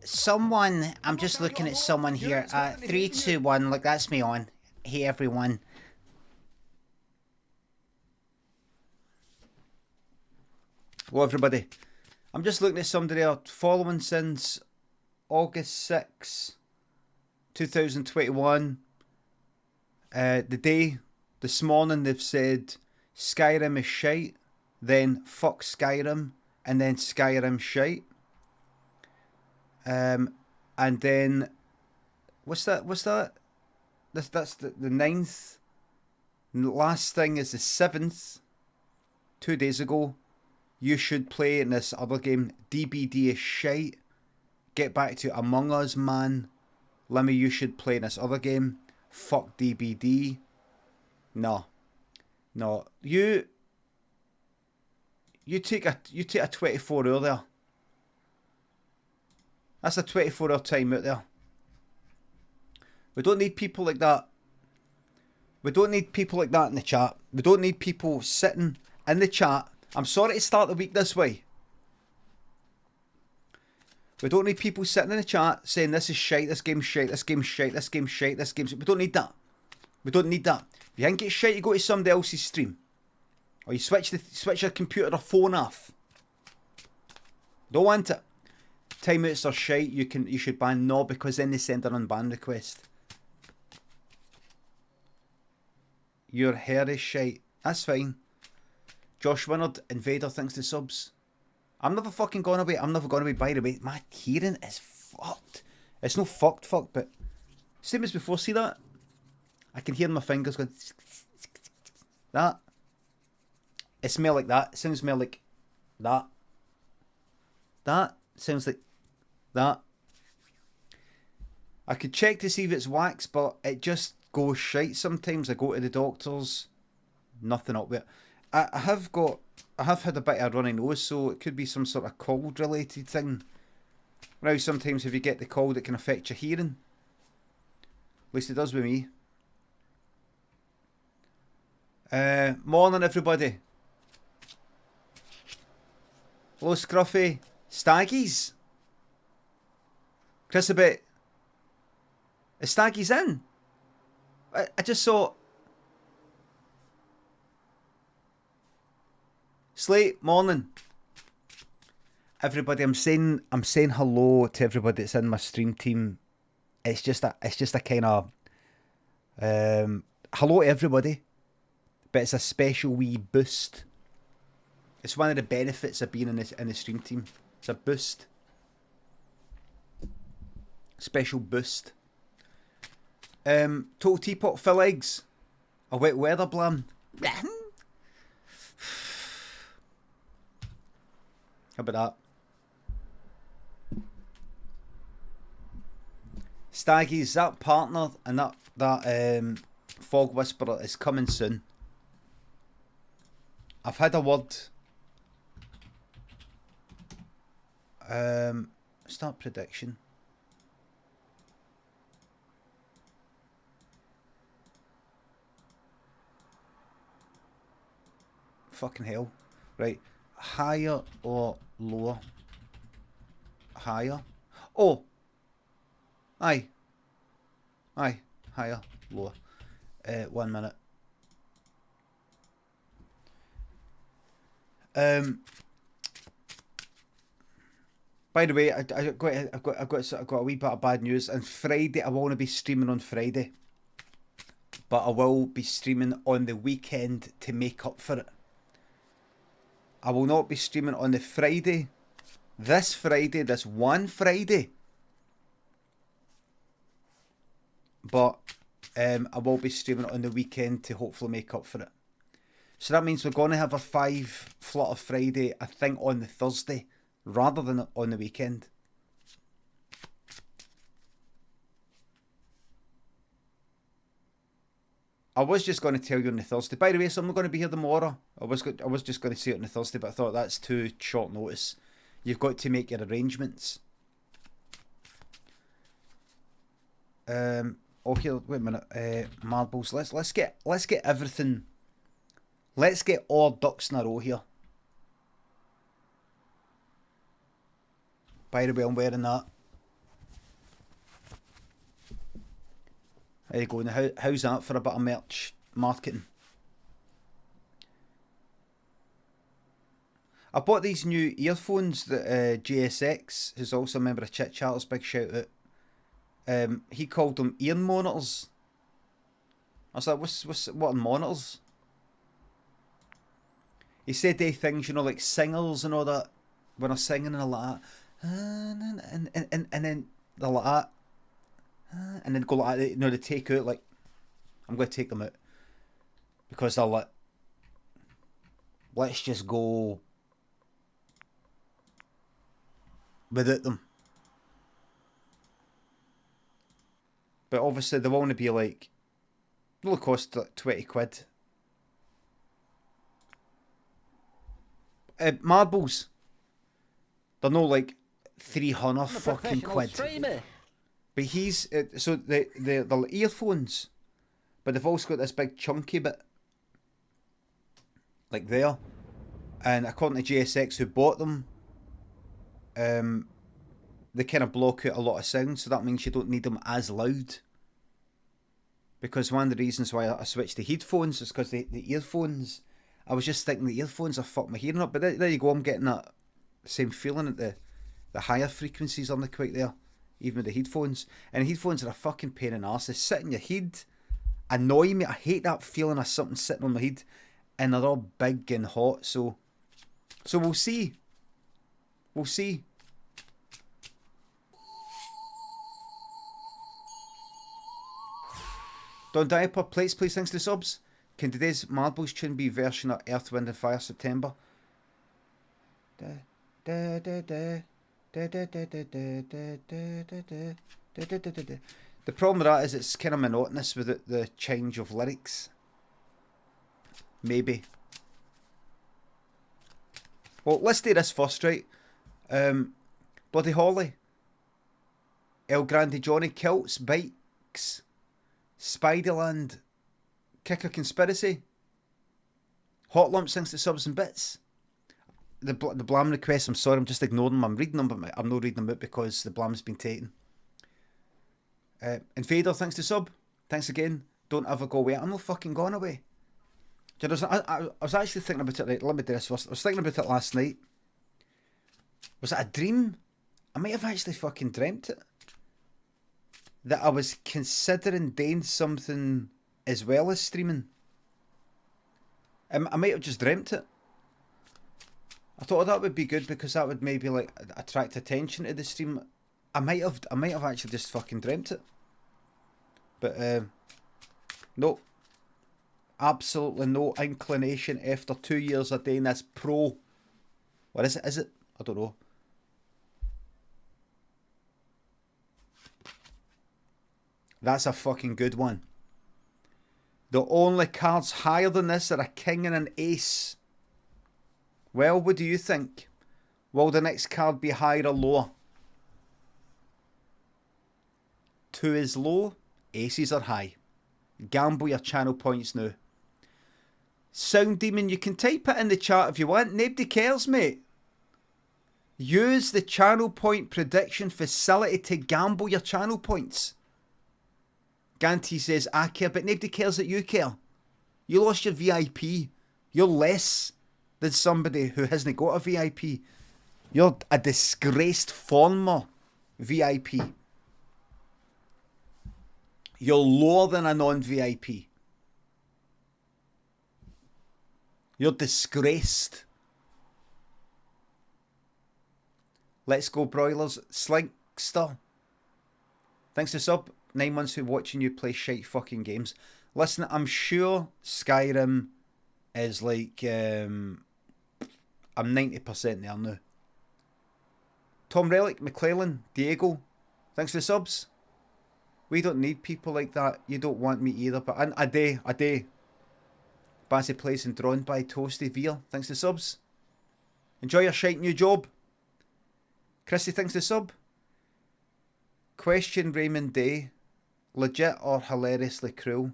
Someone, I'm just looking at someone here. 3, 2, 1. Look, that's me on. Hey, everyone. Well, everybody, I'm just looking at somebody there following since August 6, 2021. This morning, they've said Skyrim is shite, then fuck Skyrim, and then Skyrim shite. And then, what's that? That's the 9th. And the last thing is the 7th. 2 days ago. You should play in this other game. DBD is shite. Get back to Among Us, man. Limmy, you should play in this other game. Fuck DBD. No. You take a 24-hour there. That's a 24-hour time out there. We don't need people like that. We don't need people like that in the chat. We don't need people sitting in the chat. I'm sorry to start the week this way. We don't need people sitting in the chat saying this is shite, this game's shite, this game's shite, this game's shite, this game's shite. We don't need that. We don't need that. If you think it's shite, you go to somebody else's stream. Or you switch your computer or phone off. Don't want it. Timeouts are shite, you should ban. No, because then they send an unban request. Your hair is shite. That's fine. Josh Winnard, Invader, thanks to subs. I'm never fucking going away. I'm never going away. By the way, my hearing is fucked. It's no fucked, but same as before. See that? I can hear my fingers going. That. It smells like that. It sounds smell like that. That sounds like that. I could check to see if it's wax, but it just goes shite sometimes. I go to the doctors. Nothing up there. I have had a bit of a runny nose, so it could be some sort of cold related thing. Now sometimes if you get the cold it can affect your hearing. At least it does with me. Morning everybody. Hello Scruffy. Staggies. Chris a bit. Is Staggies in? I just saw Slate, morning. Everybody, I'm saying hello to everybody that's in my stream team. It's just a kind of hello to everybody. But it's a special wee boost. It's one of the benefits of being in the stream team. It's a boost. Special boost. Total Teapot, Phil Eggs. A wet weather blam. How about that? Staggies, that partner and that fog whisperer is coming soon. I've had a word. Start prediction. Fucking hell. Right. Higher or lower? Higher. Oh. Aye. Higher. Lower. 1 minute. By the way, I've got a wee bit of bad news. On Friday, I won't be streaming on Friday, but I will be streaming on the weekend to make up for it. I will not be streaming on the Friday. This one Friday. But I will be streaming on the weekend to hopefully make up for it. So that means we're going to have a 5 Flutter Friday, I think, on the Thursday, rather than on the weekend. I was just going to tell you on the Thursday. By the way, so I'm not going to be here tomorrow. I was just going to say it on the Thursday, but I thought that's too short notice. You've got to make your arrangements. Oh, here, wait a minute. Marbles. Let's get everything. Let's get all ducks in a row here. By the way, I'm wearing that. There you go. Now, how's that for a bit of merch marketing? I bought these new earphones that JSX, who's also a member of Chit-chat, big shout out. He called them ear monitors. I was like, what are monitors? He said they things, you know, like singers and all that, when they're singing and all that, and then they're like that, and then go like that, you know, they take out, like, I'm going to take them out, because they're like, let's just go without them. But obviously they want to be like, they'll cost like 20 quid. Marbles, they're no like 300 fucking quid. Streamer. But he's so they're earphones, but they've also got this big chunky bit, like there. And according to JSX, who bought them, they kind of block out a lot of sound, so that means you don't need them as loud. Because one of the reasons why I switched to headphones is because the earphones, I was just thinking the earphones are fucked my hearing up, but there you go, I'm getting that same feeling at the higher frequencies aren't quite there, even with the headphones. And headphones are a fucking pain in the arse. They sit in your head, annoy me. I hate that feeling of something sitting on my head, and they're all big and hot. So we'll see. We'll see. Don Diaper, plates please, thanks to subs. Can today's Marbles tune be version of Earth, Wind and Fire September? The problem with that is it's kind of monotonous with the change of lyrics. Maybe. Well, let's do this first, right? Bloody Holly. El Grande Johnny, Kilts, Bikes, Spiderland, Kicker Conspiracy, Hot Lump sings to subs and bits. The Blam requests, I'm sorry, I'm just ignoring them. I'm reading them, but I'm not reading them out because the Blam's been taken. Invader, thanks to sub. Thanks again. Don't ever go away. I'm not fucking gone away. You know, I was actually thinking about it, right, let me do this first. I was thinking about it last night. Was it a dream? I might have actually fucking dreamt it. That I was considering doing something as well as streaming. I might have just dreamt it. I thought that would be good because that would maybe like attract attention to the stream. I might have actually just fucking dreamt it. But no. Absolutely no inclination after 2 years of doing this pro. What is it? Is it? I don't know. That's a fucking good one. The only cards higher than this are a king and an ace. Well, what do you think? Will the next card be higher or lower? 2 is low, aces are high. Gamble your channel points now. Sound Demon, you can type it in the chat if you want. Nobody cares, mate. Use the channel point prediction facility to gamble your channel points. Ganti says, I care, but nobody cares that you care. You lost your VIP. You're less than somebody who hasn't got a VIP. You're a disgraced former VIP. You're lower than a non-VIP. You're disgraced. Let's go broilers. Slinkster. Thanks to sub. 9 months of watching you play shite fucking games. Listen, I'm sure Skyrim is like I'm 90% there now. Tom Relic, McClellan, Diego. Thanks for the subs. We don't need people like that. You don't want me either. But a day. Bassy plays and drawn by Toasty Veer. Thanks to subs. Enjoy your shite new job. Chrissy, thanks to sub. Question Raymond Day. Legit or hilariously cruel?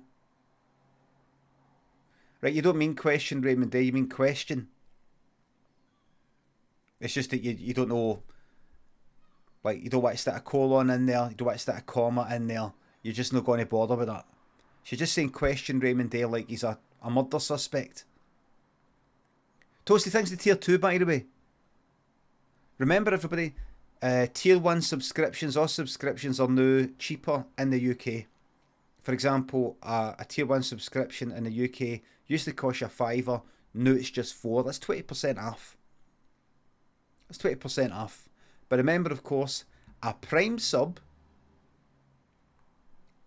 Right, you don't mean question Raymond Day, you mean question. It's just that you don't know, like, you don't want to stick a colon in there, you don't want to stick a comma in there, You're just not going to bother with that. She's just saying question Raymond Day like he's a murder suspect. Toasty, thanks to tier 2, by the way. Remember, everybody, tier 1 subscriptions or subscriptions are now cheaper in the UK. For example, a tier 1 subscription in the UK used to cost you a £5, now it's just £4. That's 20% off. That's 20% off. But remember, of course, a Prime sub,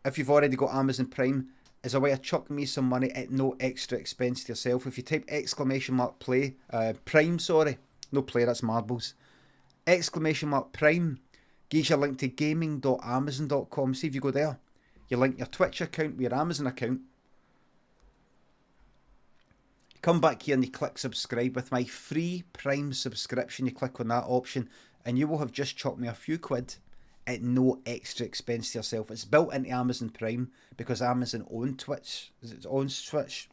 if you've already got Amazon Prime, is a way of chucking me some money at no extra expense to yourself. If you type Prime, sorry. No play, that's marbles. Prime, gives you a link to gaming.amazon.com. See if you go there. You link your Twitch account with your Amazon account. Come back here and you click subscribe. With my free Prime subscription, you click on that option and you will have just chucked me a few quid at no extra expense to yourself. It's built into Amazon Prime because Amazon owns Twitch. It owns Twitch.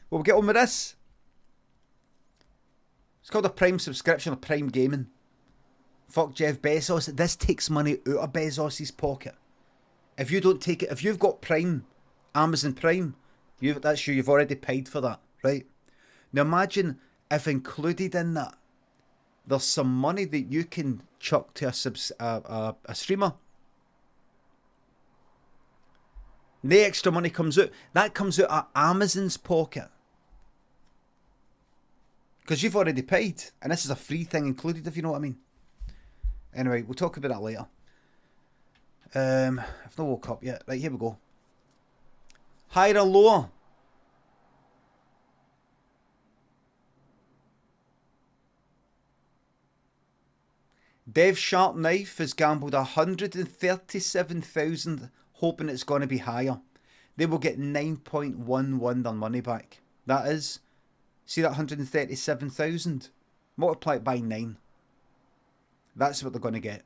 Well, we'll get on with this. It's called a Prime subscription or Prime Gaming. Fuck Jeff Bezos. This takes money out of Bezos's pocket. If you don't take it, if you've got Prime, Amazon Prime, that's you. You've already paid for that, right? Now imagine if included in that, there's some money that you can chuck to a streamer. No extra money comes out. That comes out of Amazon's pocket. Because you've already paid. And this is a free thing included, if you know what I mean. Anyway, we'll talk about that later. I've not woke up yet. Right, here we go. Higher or lower? Dev Sharp Knife has gambled 137,000, hoping it's going to be higher. They will get 9.11 their money back. That is, see that 137,000? Multiply it by 9. That's what they're going to get.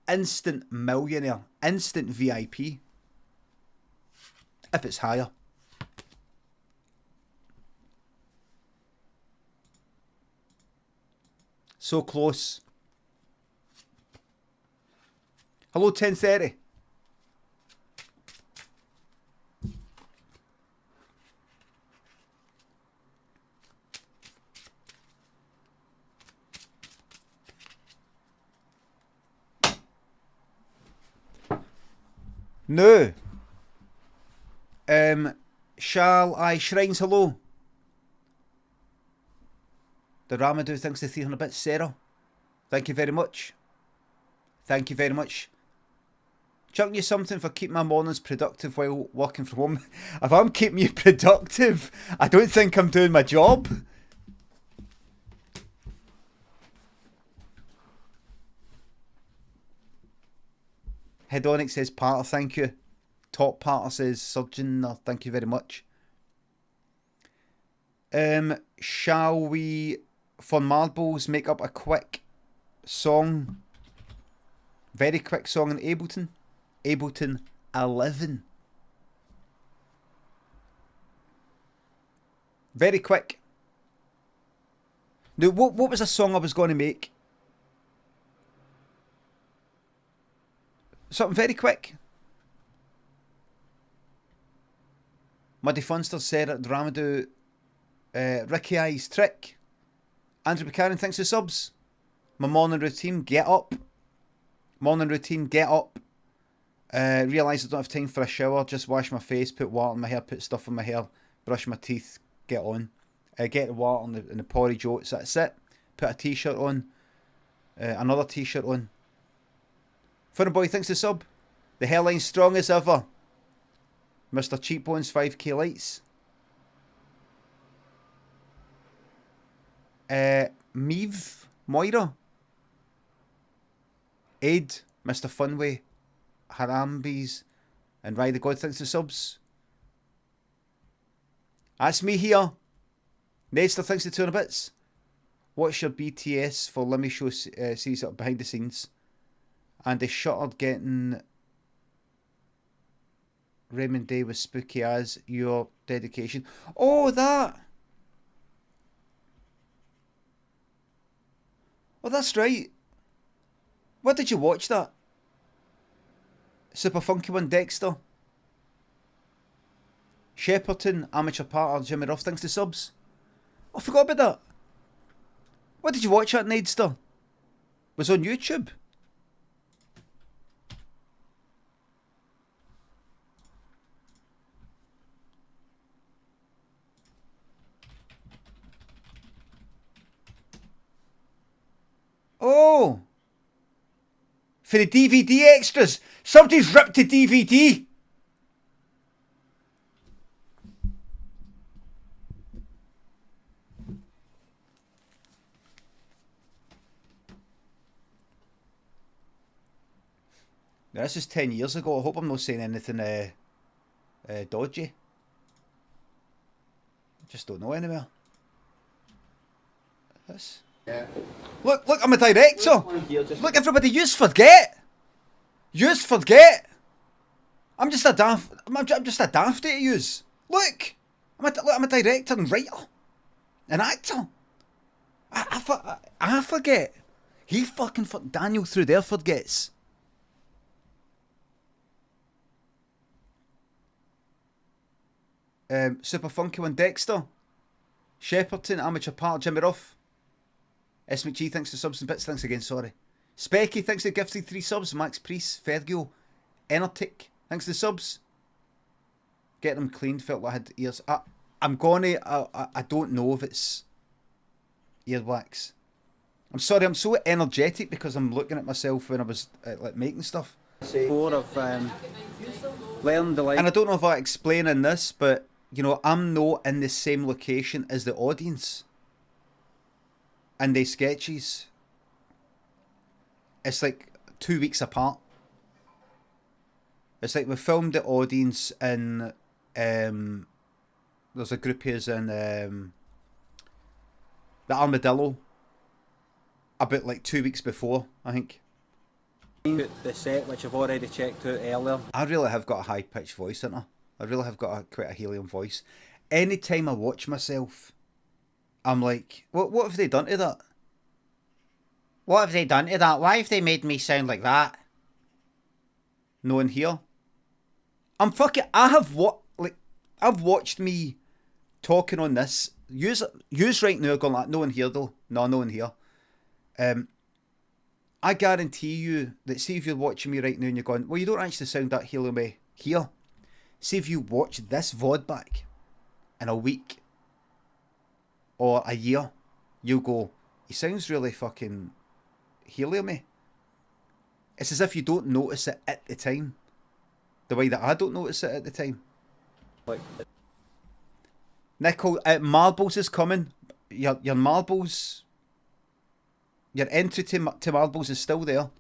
Instant millionaire. Instant VIP. If it's higher. So close. Hello, 10:30. No. Shall I shrines hello? The Ramadou thinks the 300 bits. Sarah, thank you very much. Thank you very much. Chucking you something for keeping my mornings productive while working from home. If I'm keeping you productive, I don't think I'm doing my job. Hedonic says Parter, thank you. Top Parter says Surgeon, thank you very much. Shall we, for marbles, make up a quick song? Very quick song in Ableton. Ableton 11. Very quick. Now, what was a song I was going to make? Something very quick. Muddy Funster said at Ramadou, Ricky Eyes Trick. Andrew Buchanan, thanks for subs. My morning routine, get up. Morning routine, get up. Realise I don't have time for a shower. Just wash my face, put water in my hair, put stuff in my hair, brush my teeth, get on. Get the water in the porridge oats, that's it. Put a t-shirt on. Another t-shirt on. Funny boy, thanks for sub. The hairline's strong as ever. Mr. Cheapbones 5k lights. Meave, Moira. Ed, Mr. Funway, Harambes, and Ride the God, thanks for subs. That's me here. Nester, thanks for 200 bits. What's your BTS for Limmy show series up behind the scenes? And the Shutter getting Raymond Day was spooky as your dedication. Oh, that! Oh, that's right. Where did you watch that? Super Funky One, Dexter. Shepperton, Amateur Partner, Jimmy Ruff, thanks to subs. I forgot about that. What did you watch that, Nadester? Was on YouTube. Oh! For the DVD extras. Somebody's ripped the DVD. Now, this is 10 years ago. I hope I'm not saying anything dodgy. I just don't know anywhere. This. Yeah. Look, I'm a director. Look, everybody, yous forget. Yous forget. I'm just a dafty to yous. Look, I'm a director and writer, an actor. I forget. He fucking Daniel through there forgets. Super Funky One, Dexter. Shepperton, Amateur Part, Jimmy Ruff. S McGee, thanks for subs and bits. Thanks again, sorry. Specky, thanks for gifted 3 subs. Max Priest, Fergio, Enertic, thanks for the subs. Get them cleaned, felt like I had ears. I don't know if it's earwax. I'm sorry, I'm so energetic because I'm looking at myself when I was like making stuff. More of learn the life. And I don't know if I explain in this, but you know, I'm not in the same location as the audience. And they sketches. It's like 2 weeks apart. It's like we filmed the audience in there's a group here's in the Armadillo about like 2 weeks before, I think. The set, which I've already checked out earlier. I really have got a high pitched voice, haven't I? I really have got quite a helium voice. Anytime I watch myself, I'm like, what have they done to that? What have they done to that? Why have they made me sound like that? No one here. I've watched me talking on this. Use right now going like, no one here though. No one here. I guarantee you that, see if you're watching me right now and you're going, well, you don't actually sound that helium here. See if you watch this VOD back in a week or a year, you'll go, he sounds really fucking helium-y. It's as if you don't notice it at the time. The way that I don't notice it at the time. Nicole, Marbles is coming. Your Marbles, your entry to Marbles is still there.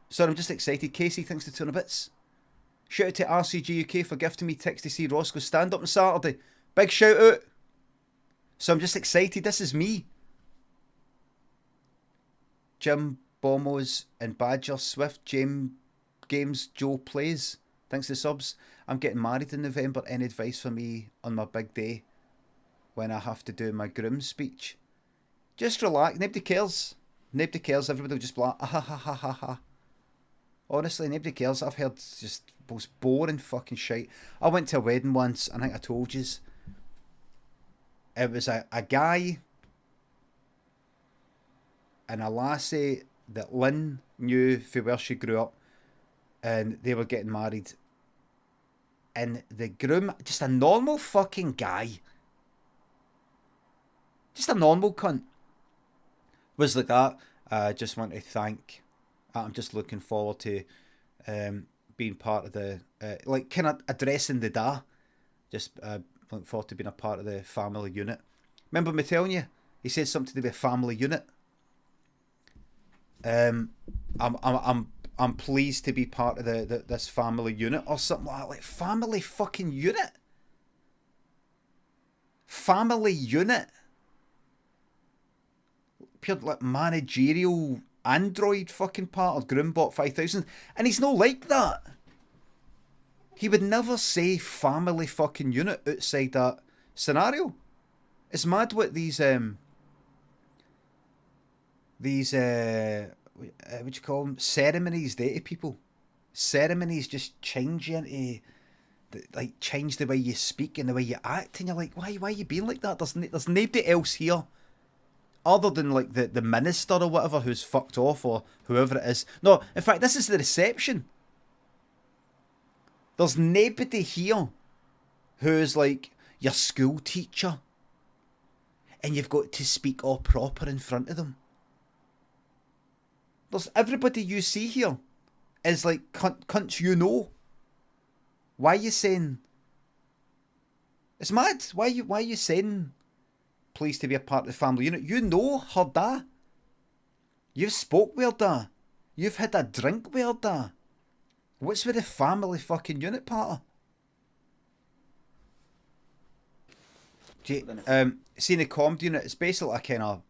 So I'm just excited. Casey, thanks to 200 bits. Shout out to RCG UK for gifting me tickets to see Roscoe stand up on Saturday. Big shout out. So I'm just excited. This is me. Jim, Bomos and Badger, Swift, Games, Joe Plays. Thanks to subs. I'm getting married in November. Any advice for me on my big day when I have to do my groom speech? Just relax. Nobody cares. Nobody cares. Everybody will just be like, ah, ha, ha, ha, ha, ha. Honestly, nobody cares. I've heard just most boring fucking shit. I went to a wedding once, and I think I told yous. It was a guy and a lassie that Lynn knew from where she grew up, and they were getting married. And the groom, just a normal fucking guy, just a normal cunt, was like that. I just want to thank. I'm just looking forward to being part of the like kind of addressing the da. Just looking forward to being a part of the family unit. Remember me telling you? He said something to do with family unit. I'm pleased to be part of this family unit or something like that. Like family fucking unit. Family unit. Pure like managerial android fucking part of Groombot 5000, and he's no like that. He would never say family fucking unit outside that scenario. It's mad what these what do you call them, ceremonies do to people. ceremonies just change you into, like, change the way you speak and the way you act, and you're like, why are you being like that? There's nobody else here other than like the minister or whatever who's fucked off, or whoever it is. No, in fact, this is the reception. There's nobody here who's like your school teacher and you've got to speak all proper in front of them. There's everybody you see here is like cunts you know. Why are you saying? It's mad. Why are you saying pleased to be a part of the family unit? You know her da. You've spoke with her da. You've had a drink with her da. What's with the family fucking unit part? Seeing the comedy unit, it's basically a kind of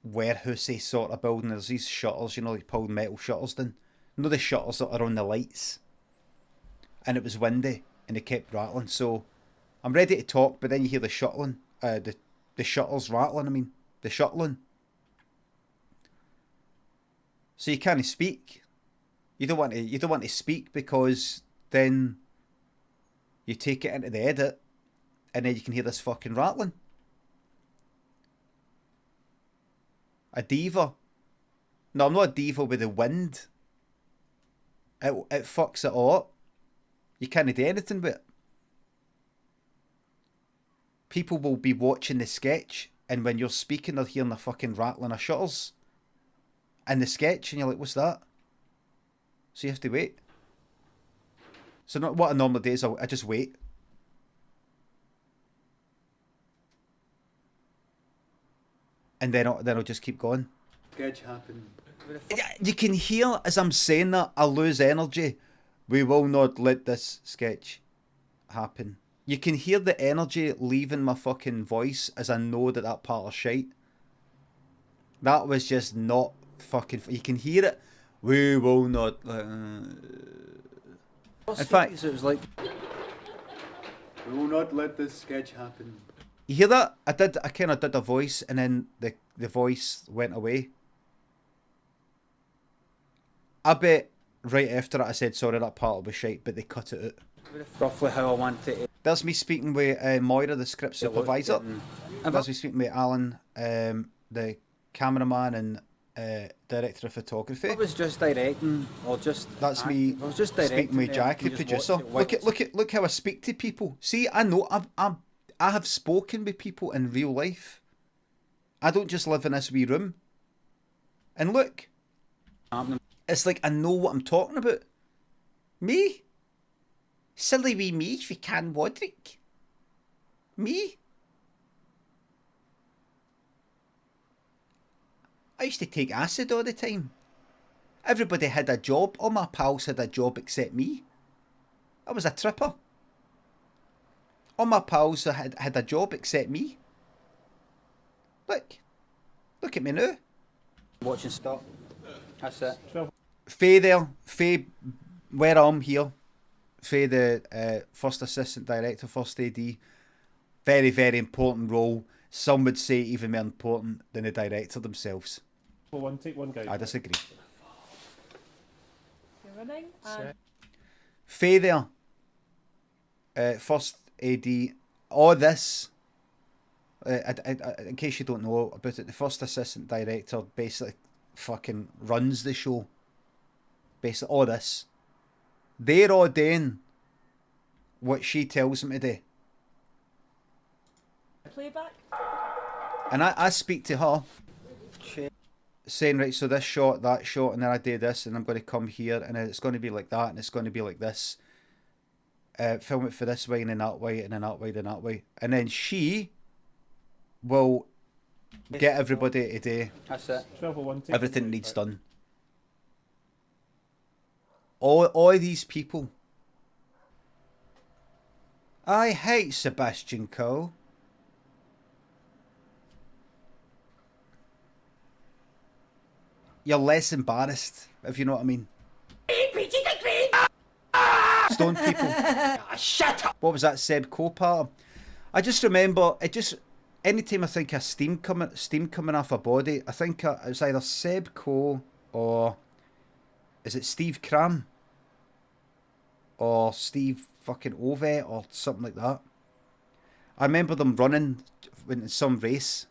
warehousey sort of building. There's these shutters, you know, like pulled metal shutters down. You know the shutters that are on the lights? And it was windy and they kept rattling. So I'm ready to talk, but then you hear the shuttling, the shutters rattling. I mean, the shuttling. So you can't speak. You don't want to speak, because then you take it into the edit, and then you can hear this fucking rattling. A diva. No, I'm not a diva with the wind. It fucks it all up. You can't do anything with it. People will be watching the sketch, and when you're speaking, they're hearing the fucking rattling of shutters in the sketch, and you're like, what's that? So you have to wait. So what I normally do is I just wait. And then I'll just keep going. Sketch happened. You can hear as I'm saying that, I lose energy. We will not let this sketch happen. You can hear the energy leaving my fucking voice as I know that part of shite. That was just not fucking... You can hear it. We will not... In fact... It was like... We will not let this sketch happen. You hear that? I kind of did a voice, and then the voice went away. I bet right after that I said, sorry, that part was shite, but they cut it out. Roughly how I want it. There's me speaking with Moira, the script supervisor. There's me speaking with Alan, the cameraman and director of photography. I was just directing, or just... That's me I was just speaking with Jack, the producer. Look how I speak to people. See, I know, I have spoken with people in real life. I don't just live in this wee room. And look, it's like I know what I'm talking about. Me? Silly wee me if you can Wadrick. Me? I used to take acid all the time. Everybody had a job. All my pals had a job except me. I was a tripper. All my pals had a job except me. Look at me now. Watching stop. That's it. Faye there. Faye, where I'm here. Faye, the first assistant director, first AD. Very, very important role. Some would say even more important than the director themselves. Well, take one guy. I disagree. You're running. Faye there. First AD. All this, in case you don't know about it, the first assistant director basically fucking runs the show. Basically, all this. They're all doing what she tells them to do. Playback. And I speak to her, saying, right, so this shot, that shot, and then I do this, and I'm going to come here, and then it's going to be like that, and it's going to be like this. Film it for this way, and then that way, and then that way, then that way. And then she will get everybody to do everything that needs done. All these people. I hate Sebastian Coe. You're less embarrassed, if you know what I mean. Stone people. Shut up! What was that, Seb Coe part? I just remember, anytime I think of steam coming off a body, I think it's either Seb Coe or is it Steve Cram? or Steve fucking Ovet or something like that. I remember them running in some race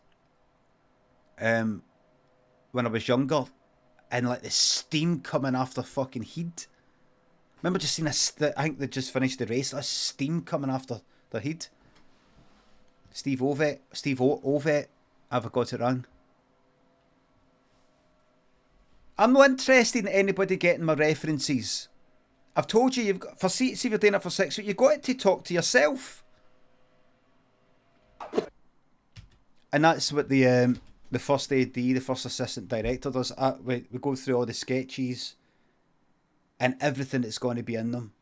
when I was younger, and like the steam coming off the fucking heat. Remember just seeing I think they just finished the race. A steam coming after the heat. Steve Ovet. Have I got it wrong? I'm not interested in anybody getting my references. I've told you, you've got see if you're doing it for 6 weeks, you've got to talk to yourself. And that's what the first AD, the first assistant director does. We go through all the sketches and everything that's going to be in them,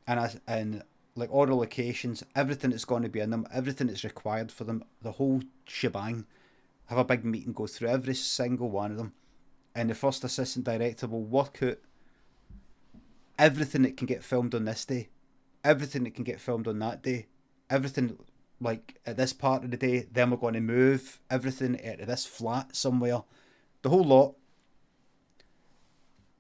and like all the locations, everything that's going to be in them, everything that's required for them, the whole shebang. Have a big meeting, go through every single one of them, and the first assistant director will work out everything that can get filmed on this day, everything that can get filmed on that day, everything like at this part of the day, then we're going to move everything to this flat somewhere, the whole lot.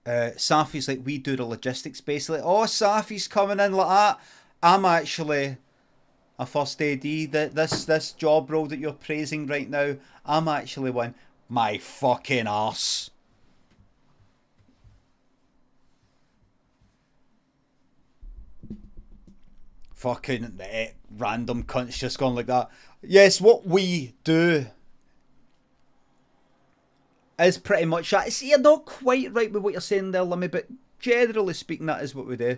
Safi's like, we do the logistics basically. Oh, Safi's coming in like that. I'm actually a first AD. This job role that you're praising right now, I'm actually one. My fucking arse. Fucking random cunts just going like that. Yes, what we do is pretty much that. See, you're not quite right with what you're saying there, Limmy, but generally speaking, that is what we do.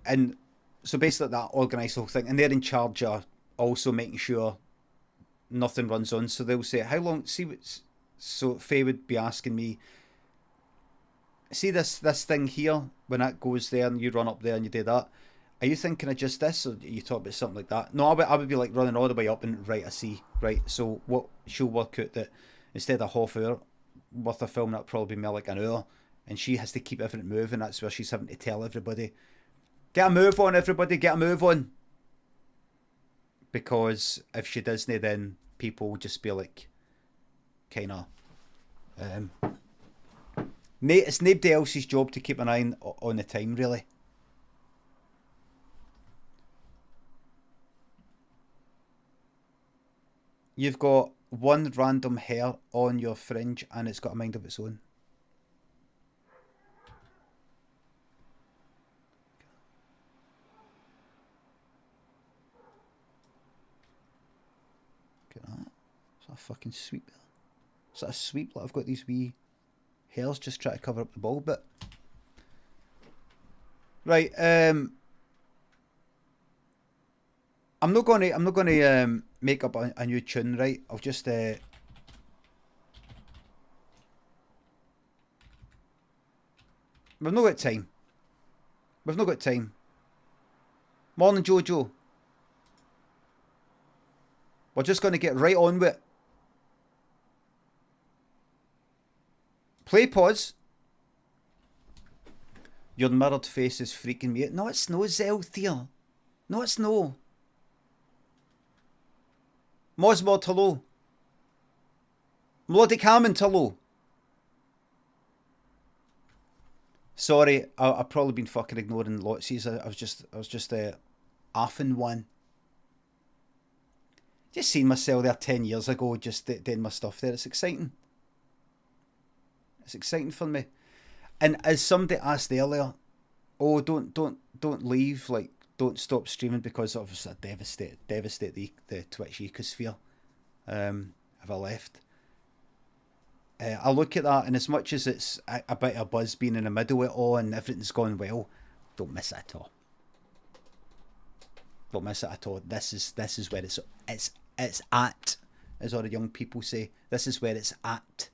And so basically that organised the whole thing, and they're in charge of also making sure nothing runs on. So they'll say, how long, see what's, so Faye would be asking me, see this thing here, when that goes there and you run up there and you do that, are you thinking of just this, or you talk about something like that? No, I would be like running all the way up and right, I see, right, so what she'll work out that instead of half hour worth of film, that'll probably be more like an hour, and she has to keep everything moving. That's where she's having to tell everybody, get a move on, everybody, get a move on. Because if she doesn't, then people will just be like, kind of, it's nobody else's job to keep an eye on the time, really. You've got one random hair on your fringe and it's got a mind of its own. Look at that. Is that a fucking sweep? Is that a sweep? Like I've got these wee hairs just trying to cover up the bald bit. Right, I'm not gonna make up a new tune, right? I'll just we've not got time. We've not got time. Morning, Jojo. We're just gonna get right on with it. Play pause. Your mirrored face is freaking me out. No, it's no, Zelthia. No, it's no. Mosmod, hello. Melodic Hammond, hello. Sorry, I've probably been fucking ignoring lotsies. I was just offing one. Just seen myself there 10 years ago, just doing my stuff there. It's exciting. It's exciting for me. And as somebody asked earlier, oh, don't leave, like, don't stop streaming because obviously I devastate the Twitch ecosphere if I left. I look at that, and as much as it's a bit of a buzz being in the middle of it all and everything's gone well, don't miss it at all. Don't miss it at all. This is where it's at, as all the young people say. This is where it's at.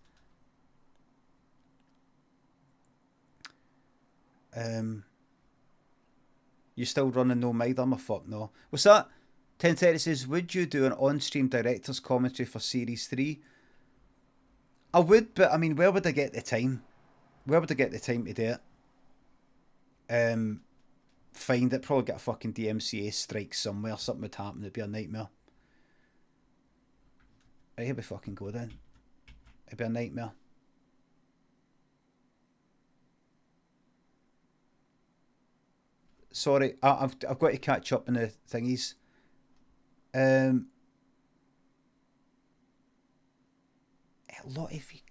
You still running no mind? I'm a fuck no. What's that? 1030 says, would you do an on-stream director's commentary for Series 3? I would, but I mean, where would I get the time? Where would I get the time to do it? Find it, probably get a fucking DMCA strike somewhere, something would happen, it'd be a nightmare. Right, here we fucking go then. It'd be a nightmare. Sorry, I've got to catch up on the thingies. A lot of vehicles.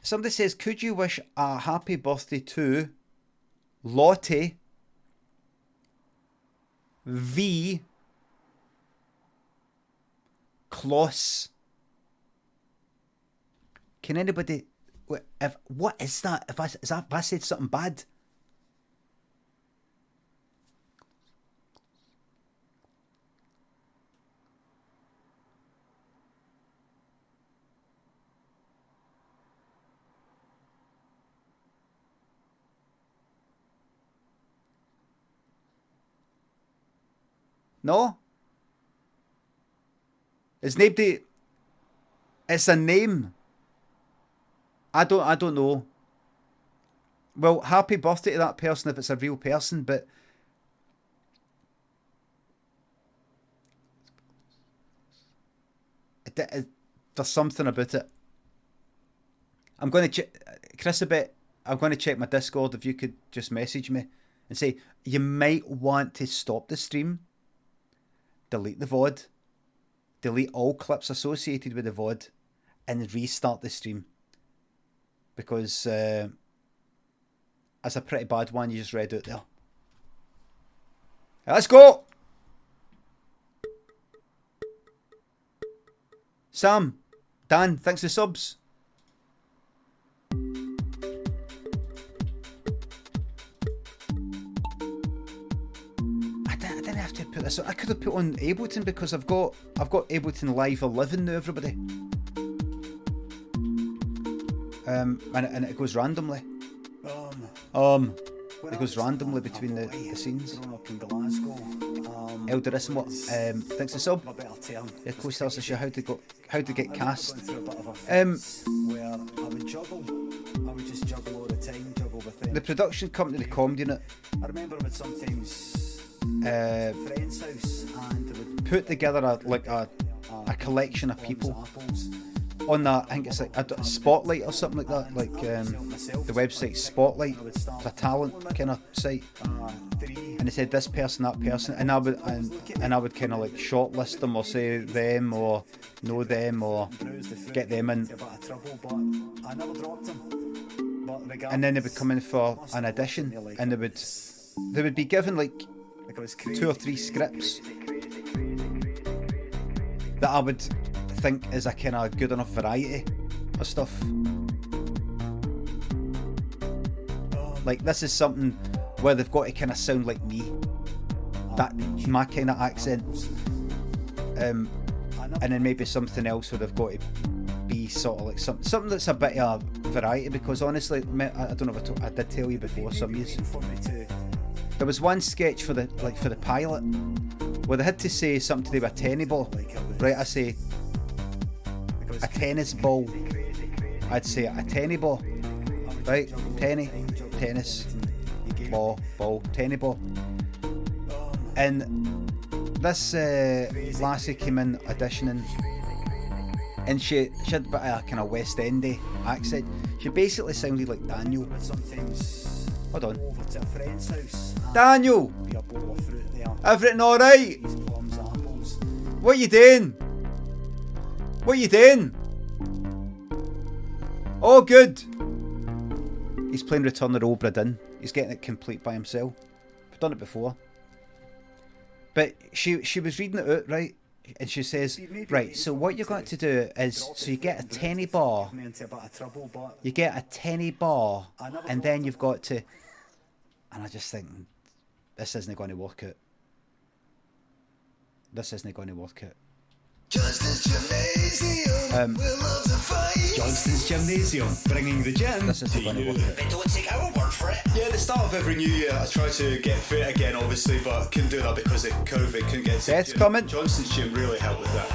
Somebody says, could you wish a happy birthday to Lottie V Kloss? Can anybody... what is that? If I said something bad? No? It's nobody... It's a name. I don't know. Well, happy birthday to that person if it's a real person, but... there's something about it. I'm going to check... Chris, I'm going to check my Discord if you could just message me and say, you might want to stop the stream, delete the VOD, delete all clips associated with the VOD, and restart the stream. Because that's a pretty bad one you just read out there. Let's go! Sam, Dan, thanks for subs. I didn't have to put this on. I could have put on Ableton because I've got Ableton Live 11 now, everybody. And it goes randomly. It goes randomly between the scenes. Elderissimo, thanks for sub. Yeah, Coach tells us how to get cast. The production company, the comedy unit. I remember would sometimes friend's house and they would put together a collection of people. On that, I think it's like a Spotlight or something like that, like the website Spotlight. It's a talent kind of site, and they said this person, that person, and I would kind of like shortlist them or say them or know them or get them in, and then they would come in for an audition, and they would be given like 2 or 3 scripts that I would think is a kind of good enough variety of stuff. Like this is something where they've got to kind of sound like me, that my kind of accent, and then maybe something else where they've got to be sort of like something that's a bit of a variety. Because honestly, I don't know if I did tell you before, some years there was one sketch for the pilot where they had to say something to do with a tennis ball. Right, I say a tennis ball. I'd say a tennis ball. Right? Tennis, ball, tennis ball. And this lassie came in auditioning, and she had a bit of a kind of West Endy accent. She basically sounded like Daniel. Hold on. Daniel! Everything alright? What are you doing? What are you doing? Oh, good. He's playing Return the Obra Dinn. He's getting it complete by himself. I've done it before. But she was reading it out, right? And she says, right, so what you've got to do is, so you get a tenny bar. You get a tenny bar, and then you've got to... And I just think, this isn't going to work out. This isn't going to work out. Johnston's Gymnasium, bringing the gym this isn't going to work out. But don't take our word for it. Yeah, at the start of every new year, I try to get fit again, obviously, but couldn't do that because of COVID. Couldn't get to Death's coming. Johnston's Gym really helped with that.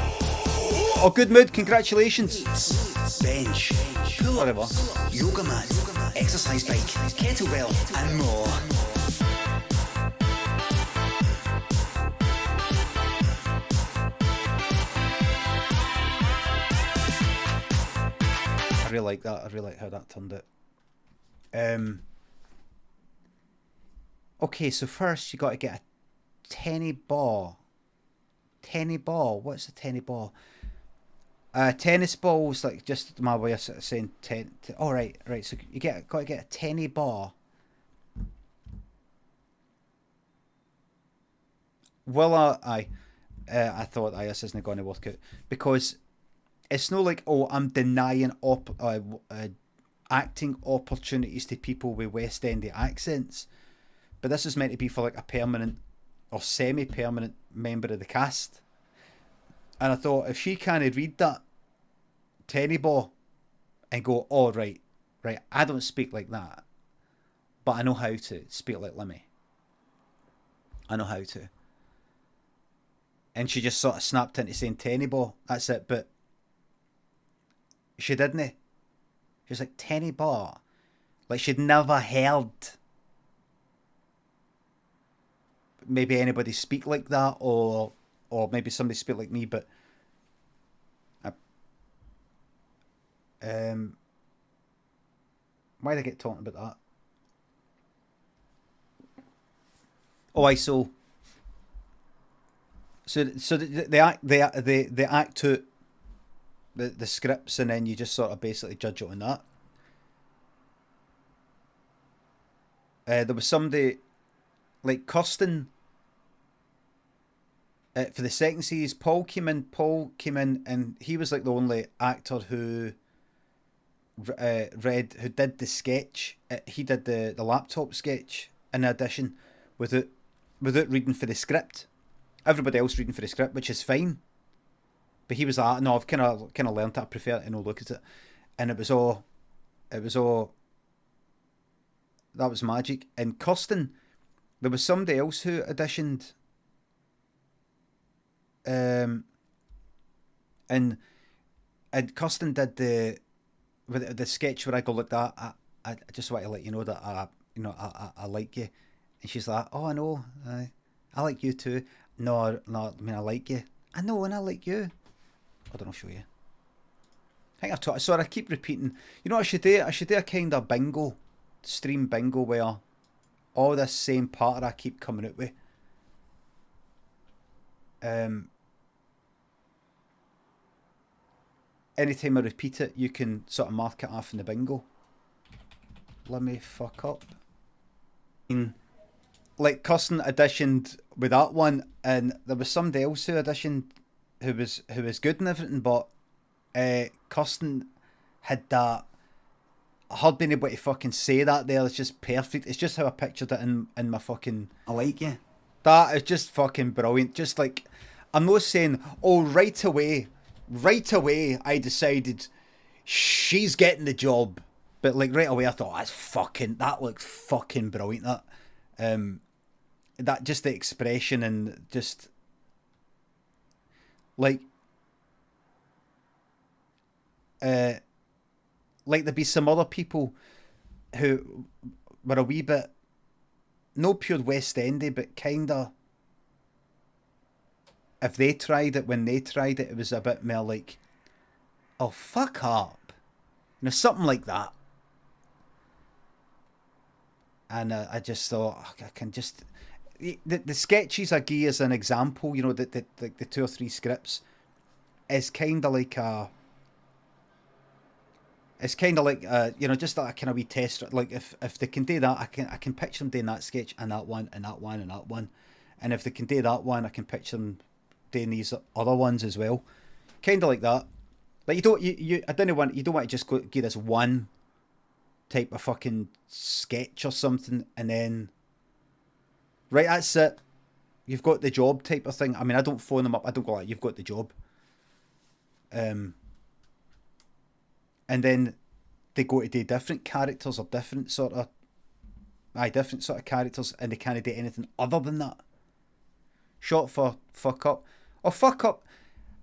Oh, good mood. Congratulations. Bench, Whatever. yoga mat, exercise bike, kettlebell, and more. really like that. I really like how that turned out. Okay, so first you got to get a tenny ball. Tenny ball. What's a tenny ball? Tennis balls, like just my way of saying all right. So you got to get a tenny ball. Well, I thought this isn't going to work out because it's not like, oh, I'm denying acting opportunities to people with West Endy accents, but this is meant to be for like a permanent or semi-permanent member of the cast. And I thought, if she can't read that tenny ball and go, oh, right, I don't speak like that, but I know how to speak like Limmy. I know how to. And she just sort of snapped into saying tenny ball. That's it. But she didn't. She was like, tenny ball. Like she'd never heard maybe anybody speak like that, or maybe somebody speak like me, but why did I get talking about that? Oh, so they act out the scripts, and then you just sort of basically judge it on that. There was somebody like Kirsten for the second series. Paul came in, and he was like the only actor who who did the sketch. He did the laptop sketch in audition without reading for the script. Everybody else reading for the script, which is fine. But he was like, no, I've kind of learned that. I prefer to look at it. And it was all that was magic. And Kirsten, there was somebody else who auditioned, and Kirsten did the sketch where I go like that. I just want to let you know that I like you. And she's like, oh, I know, I like you too. No, I mean, I like you. I know, and I like you. I don't know, show you. I think I've taught. Sorry, I keep repeating. You know what I should do? I should do a kind of bingo, stream bingo, where all this same patter I keep coming out with. Anytime I repeat it, you can sort of mark it off in the bingo. Let me fuck up. Like Kirsten auditioned with that one, and there was somebody else who auditioned who was good and everything, but Kirsten had that. Her being able to fucking say that there is just perfect. It's just how I pictured it in my fucking. I like you. That is just fucking brilliant. Just like, I'm not saying, oh, right away I decided she's getting the job, but like right away I thought, that looks fucking brilliant. That just the expression, and just like there'd be some other people who were a wee bit, no pure West Endy, but kinda, if they tried it, when they tried it, it was a bit more like, oh, fuck up, something like that. And I just thought, I can just, the sketches I give as an example, the 2 or 3 scripts, is kind of like just that kind of wee test. Like if they can do that, I can picture them doing that sketch and that one and that one and that one, and if they can do that one, I can picture them doing these other ones as well, kind of like that. Like you don't want to just give this one type of fucking sketch or something, and then right, that's it, you've got the job type of thing. I mean, I don't phone them up. I don't go like, you've got the job. And then they go to do different characters or different sort of characters, and they can't do anything other than that. Short for fuck up. Or fuck up.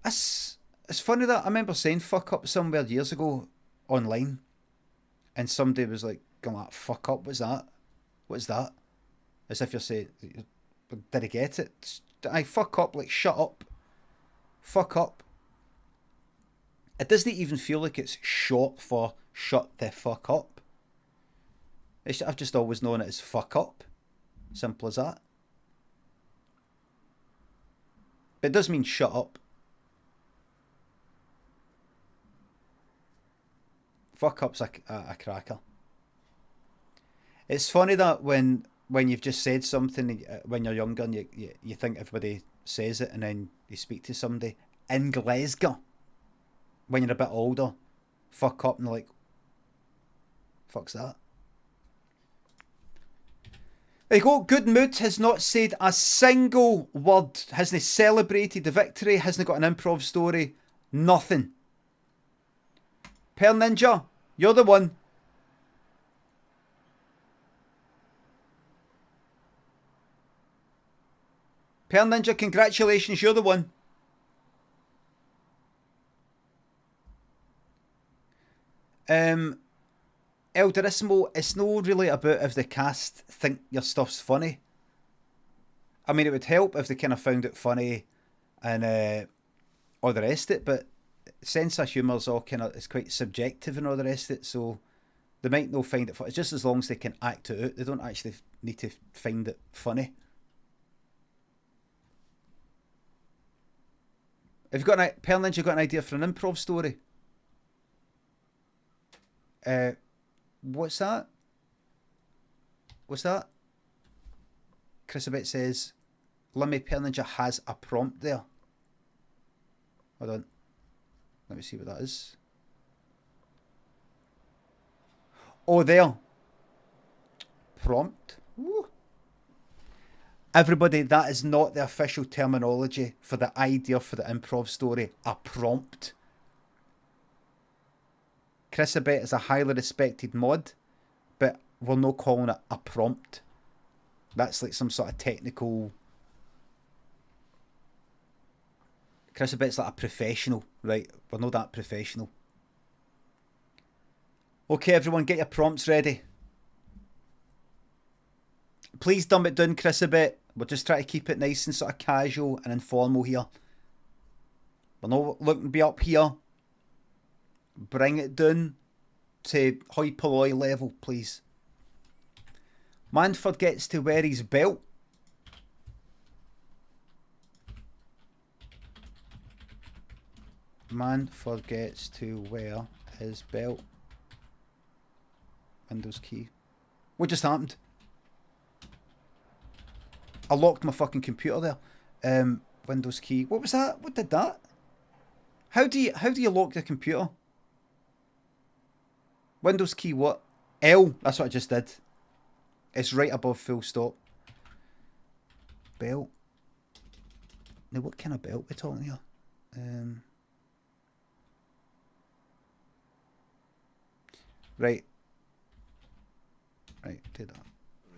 It's funny that I remember saying fuck up somewhere years ago online, and somebody was like, going like, fuck up, what's that? What's that? As if you're saying, did I get it? I fuck up, like shut up. Fuck up. It doesn't even feel like it's short for shut the fuck up. I've just always known it as fuck up. Simple as that. But it does mean shut up. Fuck up's a cracker. It's funny that when you've just said something when you're younger and you think everybody says it, and then you speak to somebody in Glasgow when you're a bit older, fuck up, and they're like, fuck's that? There you go. Good Mood has not said a single word, hasn't celebrated the victory, hasn't got an improv story, nothing. Pearl Ninja, you're the one. Pearl Ninja, congratulations, you're the one. Elderissimo, it's no really about if the cast think your stuff's funny. I mean, it would help if they kind of found it funny and all the rest of it, but sense of humour's all kind of, it's quite subjective and all the rest of it, so they might not find it funny. It's just as long as they can act it out, they don't actually need to find it funny. Have you got Pearl Ninja got an idea for an improv story? What's that? What's that? Chrisabet says, Limmy, Pearl Ninja has a prompt there. Hold on. Let me see what that is. Oh, there. Prompt. Ooh. Everybody, that is not the official terminology for the idea for the improv story. A prompt. Chrisabet is a highly respected mod, but we're not calling it a prompt. That's like some sort of technical... Chrisabet's like a professional, right? We're not that professional. Okay, everyone, get your prompts ready. Please dumb it down, Chrisabet. We're just trying to keep it nice and sort of casual and informal here. We're not looking to be up here. Bring it down to hoi polloi level, please. Man forgets to wear his belt. Man forgets to wear his belt. Windows key. What just happened? I locked my fucking computer there. Windows key. What was that? What did that? How do you lock the computer? Windows key what? L. That's what I just did. It's right above full stop. Belt. Now what kind of belt we're talking here? Right. Right, do that.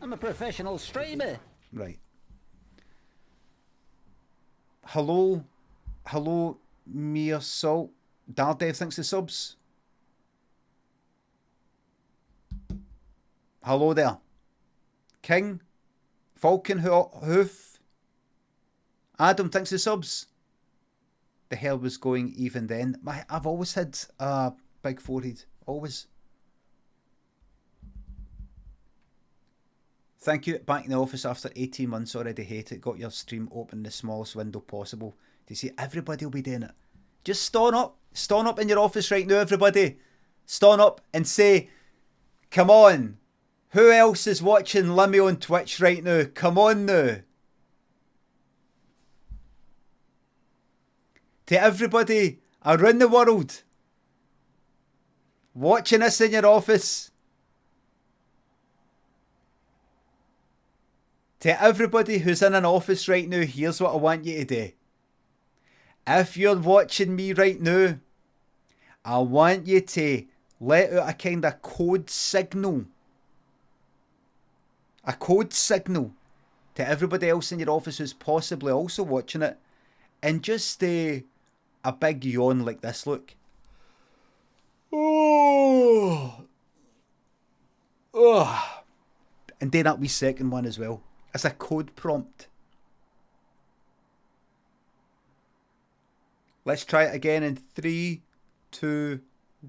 I'm a professional streamer. Right. Hello, Mere Salt. Dardev thanks the subs. Hello there. King, Falcon Hoof. Adam thanks the subs. The hell was going even then. I've always had a big forehead. Always. Thank you. Back in the office after 18 months. Already hate it. Got your stream open in the smallest window possible. Do you see? Everybody will be doing it. Just stand up. Stand up in your office right now, everybody. Stand up and say, come on. Who else is watching Limmy on Twitch right now? Come on now. To everybody around the world watching us in your office. To everybody who's in an office right now, here's what I want you to do. If you're watching me right now, I want you to let out a kind of code signal. A code signal to everybody else in your office who's possibly also watching it. And just a big yawn like this, look. Oh. Oh. And do that wee second one as well. It's a code prompt. Let's try it again in 3, 2,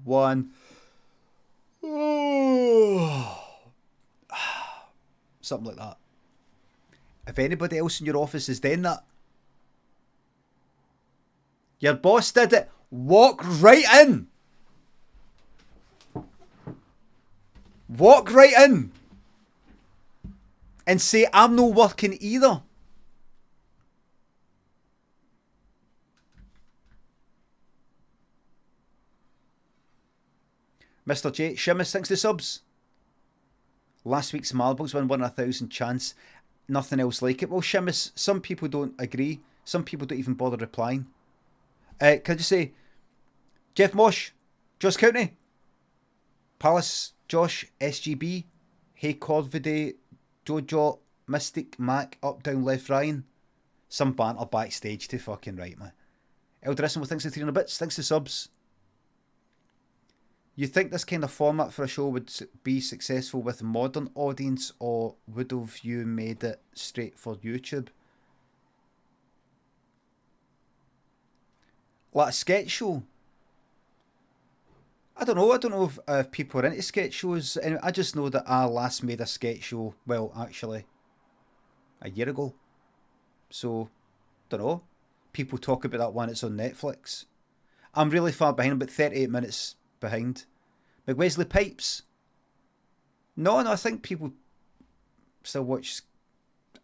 1. Something like that. If anybody else in your office is doing that, your boss did it, walk right in. Walk right in. And say, I'm not working either. Mr. J, Shimus, thanks to subs. Last week's marbles won 1 in 1,000 chance. Nothing else like it. Well, Shimus, some people don't agree. Some people don't even bother replying. Can I just say, Jeff Mosh, Josh County, Palace, Josh, SGB, Hey Corviday, Jojo, Mystic, Mac, Up, Down, Left, Ryan. Some banter backstage to fucking right, man. Eldrisson, thanks to 300 bits. Thanks to subs. You think this kind of format for a show would be successful with a modern audience, or would have you made it straight for YouTube? Like a sketch show? I don't know. I don't know if people are into sketch shows. Anyway, I just know that I last made a sketch show, well, actually, a year ago. So, don't know. People talk about that one. It's on Netflix. I'm really far behind, about 38 minutes behind. McWesley Pipes. No, I think people still watch.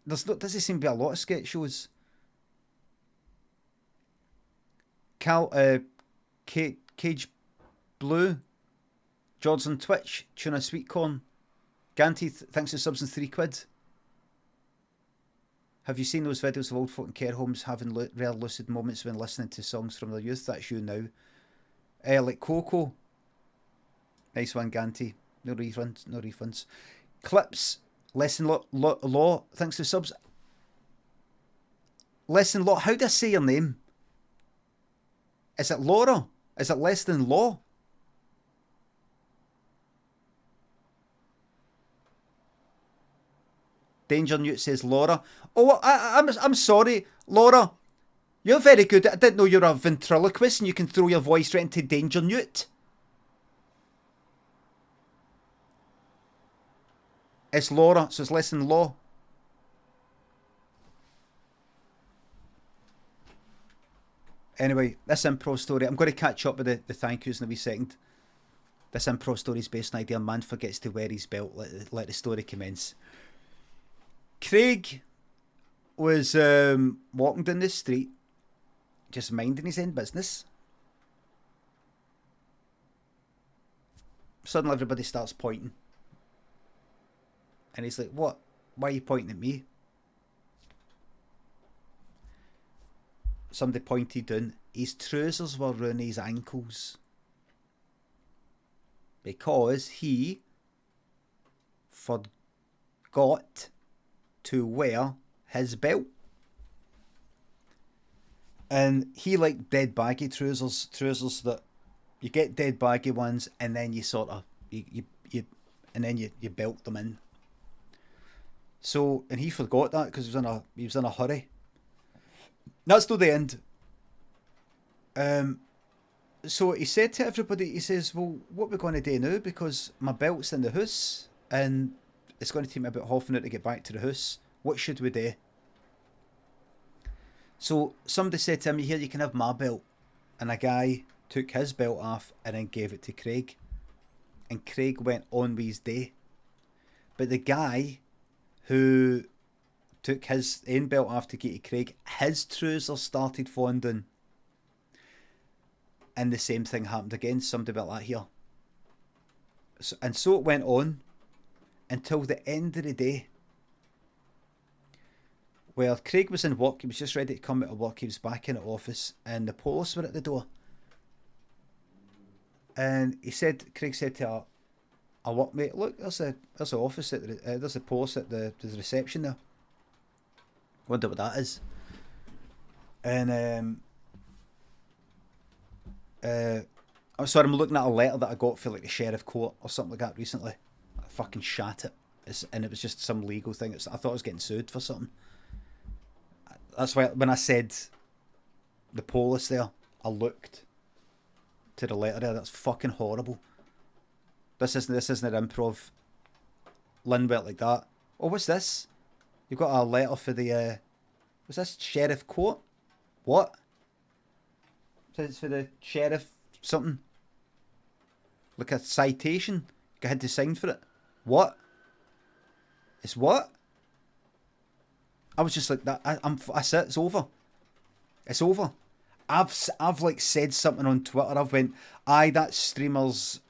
Doesn't seem to be a lot of sketch shows. Cage Blue. George on Twitch. Tuna Sweet Corn. Ganty, thanks to subs and £3. Have you seen those videos of old folk in care homes having rare lucid moments when listening to songs from their youth? That's you now. Like Coco. Nice one, Ganty. No refunds. Clips. Lesson Law. Thanks to subs. Lesson Law. How do I say your name? Is it Laura? Is it less than Law? Danger Newt says Laura. Oh, I'm sorry, Laura. You're very good. I didn't know you're a ventriloquist and you can throw your voice right into Danger Newt. It's Laura, so it's less than Law. Anyway, this improv story, I'm going to catch up with the thank yous in a wee second. This improv story is based on idea. A man forgets to wear his belt. Let the story commence. Craig was walking down the street, just minding his own business. Suddenly everybody starts pointing. And he's like, what? Why are you pointing at me? Somebody pointed down. His trousers were around his ankles. Because he forgot to wear his belt. And he liked dead baggy trousers that you get dead baggy ones and then you sort of you belt them in. So, and he forgot that because he was in a hurry. That's not the end. So he said to everybody, he says, well, what we're going to do now, because my belt's in the house and it's going to take me about half an hour to get back to the house. What should we do? So somebody said to him, here, you can have my belt. And a guy took his belt off and then gave it to Craig. And Craig went on with his day. But the guy who took his own belt off to get to Craig, his trousers started falling down. And the same thing happened again. Somebody went like here. And so it went on until the end of the day, where Craig was in work. He was just ready to come out of work. He was back in the office and the police were at the door. And Craig said to her, a workmate, look, there's an office there's a police at the reception there. Wonder what that is. And I'm sorry, I'm looking at a letter that I got for like the sheriff court or something like that recently. I fucking shat it. And it was just some legal thing. I thought I was getting sued for something. That's why when I said the police there, I looked. to the letter there. That's fucking horrible. This isn't an improv. Lynn went like that. Oh, what's this? You've got a letter for the, what's this? Sheriff court? What? It's for the sheriff something. Like a citation. I had to sign for it. What? It's what? I was just like that. I said it's over. It's over. I've like said something on Twitter. I've went, aye, that streamer's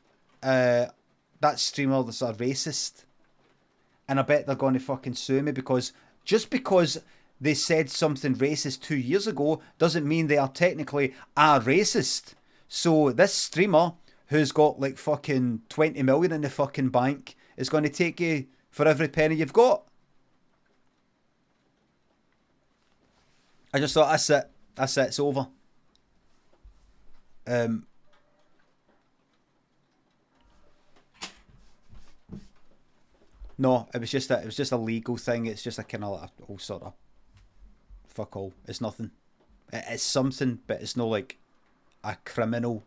that's a racist. And I bet they're going to fucking sue me because just because they said something racist 2 years ago doesn't mean they are technically a racist. So this streamer who's got like fucking 20 million in the fucking bank is going to take you for every penny you've got. I just thought, that's it, it's over. No, it was just a legal thing. It's just a kind of like all sort of fuck all. It's nothing. It's something, but it's not like a criminal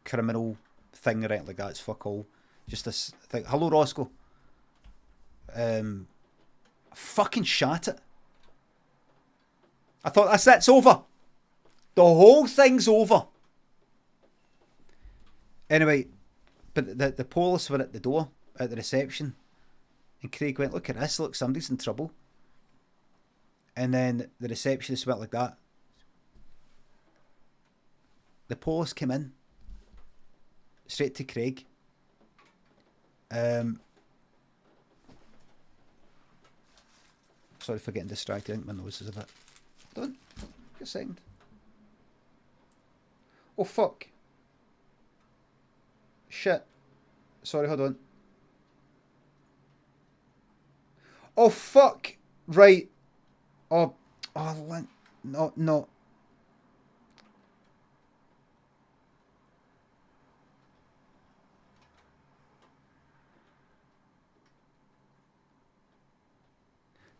thing or anything like that. It's fuck all. Just this thing. Hello, Roscoe. Fucking shat it. I thought, it's over. The whole thing's over. Anyway, but the police were at the door, at the reception. And Craig went, look at this, look, somebody's in trouble. And then the receptionist went like that. The police came in. Straight to Craig. Sorry for getting distracted. I think my nose is a bit... Hold on. Just a second. Oh, fuck. Shit. Sorry, hold on. Oh, fuck. Right. Oh, no.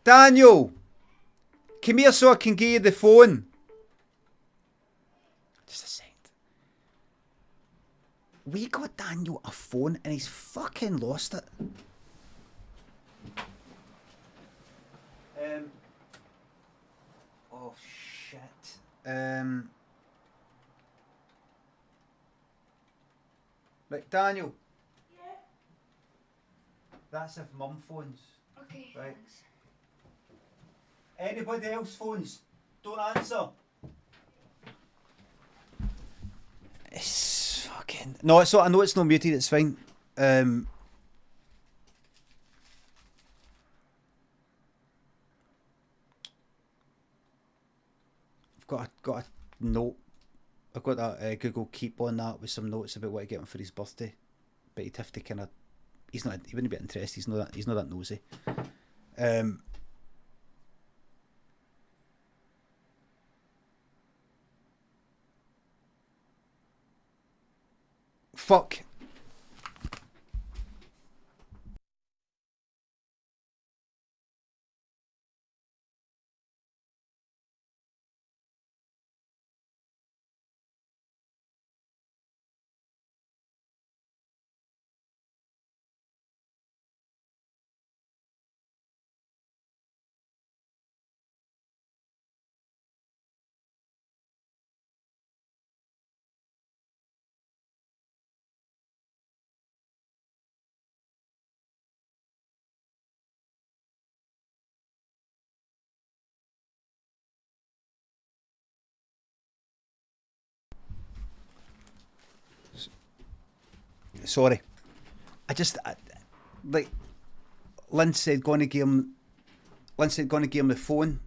Daniel! Come here so I can give you the phone. Just a second. We got Daniel a phone and he's fucking lost it. Oh shit. Right, Daniel. Yeah. That's if mum phones. Okay. Right. Thanks. Anybody else phones? Don't answer. It's fucking... No, it's not. I know it's not muted. It's fine. I've got a note. I've got that Google Keep on that with some notes about what to get him for his birthday. But he'd have to kind of... He wouldn't be interested. He's not that nosy. Fuck. Sorry. Like, Lynn said going to give him the phone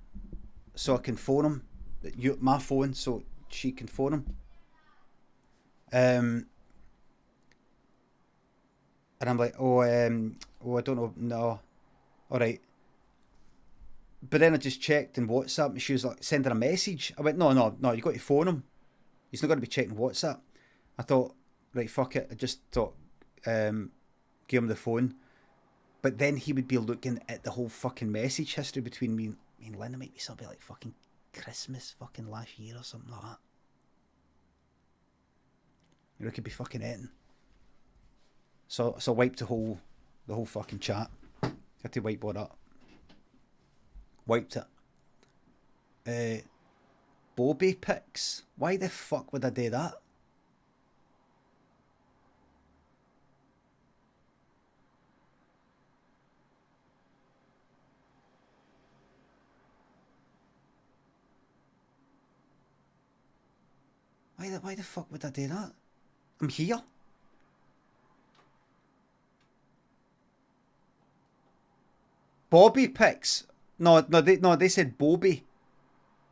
so I can phone him. My phone so she can phone him. And I'm like, I don't know, no. Alright. But then I just checked in WhatsApp and she was like, send her a message. I went, no, you got to phone him. He's not going to be checking WhatsApp. I thought, right, fuck it. I just thought, give him the phone. But then he would be looking at the whole fucking message history between me and Lynn. It might be something like fucking Christmas fucking last year or something like that. You know, it could be fucking anything. So I wiped the whole fucking chat. Had to whiteboard up. Wiped it. Bobby pics. Why the fuck would I do that? Why the fuck would I do that? I'm here. Bobby pics. No, they said Bobby.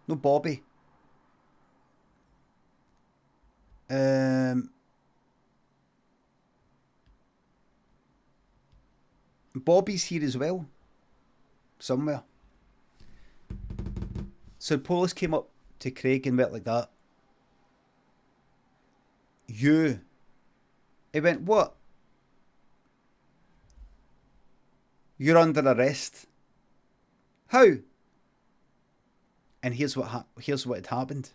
No, Bobby. Bobby's here as well. Somewhere. So the police came up to Craig and went like that. He went, what? You're under arrest. How? And here's what had happened.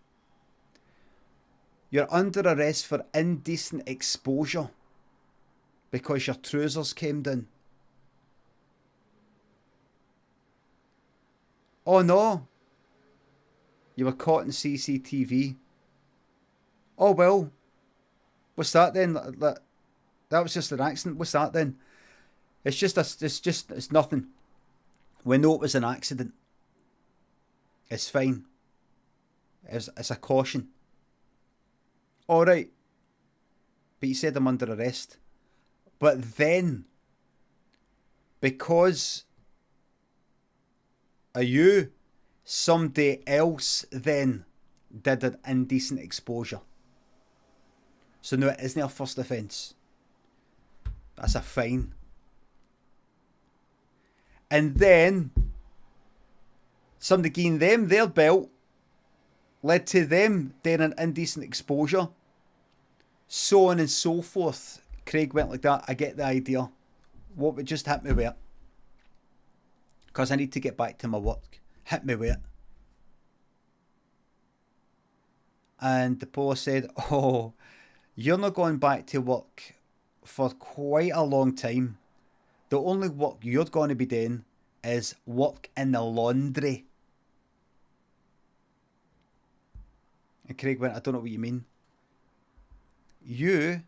You're under arrest for indecent exposure because your trousers came down. Oh no. You were caught in CCTV. Oh well. What's that then? That was just an accident. What's that then? It's nothing. We know it was an accident. It's fine. It's a caution. Alright. But you said I'm under arrest. But then, because of you, somebody else then did an indecent exposure. So no, it isn't a first offence. That's a fine. And then somebody giving them their belt led to them doing an indecent exposure. So on and so forth. Craig went like that. I get the idea. What would just hit me with it? Because I need to get back to my work. Hit me with it. And the police said, oh, you're not going back to work for quite a long time. The only work you're going to be doing is work in the laundry. And Craig went, I don't know what you mean. You,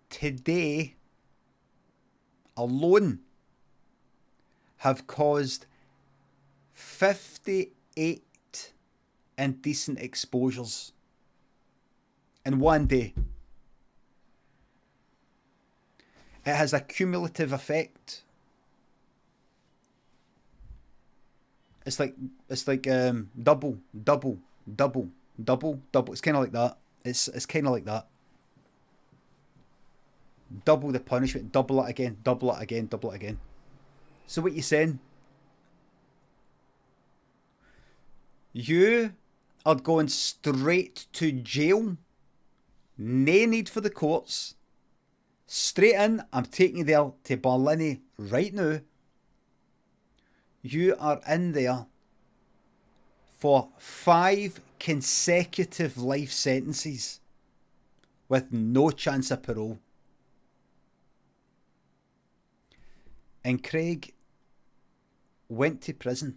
today, alone, have caused 58 indecent exposures in one day. It has a cumulative effect. It's like double. It's kind of like that. It's kind of like that. Double the punishment, double it again, double it again, double it again. So what you saying? You are going straight to jail. No need for the courts. Straight in, I'm taking you there to Berlin right now. You are in there for 5 consecutive life sentences with no chance of parole. And Craig went to prison.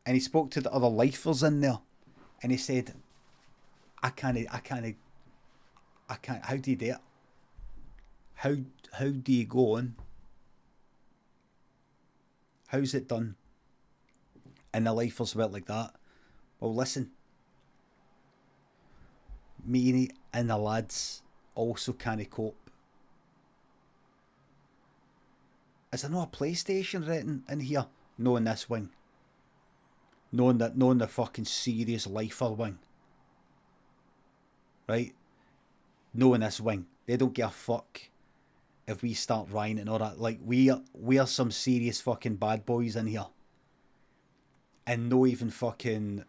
And he spoke to the other lifers in there. And he said, I can't, how do you do it? How do you go on? How's it done? And the lifers went like that. Well, listen. Me and the lads also can't cope. Is there not a PlayStation written in here? No, in this wing. No, in the fucking serious lifer wing. Right? No, in this wing. They don't give a fuck if we start rioting and all that. Like, we are some serious fucking bad boys in here. And no even fucking,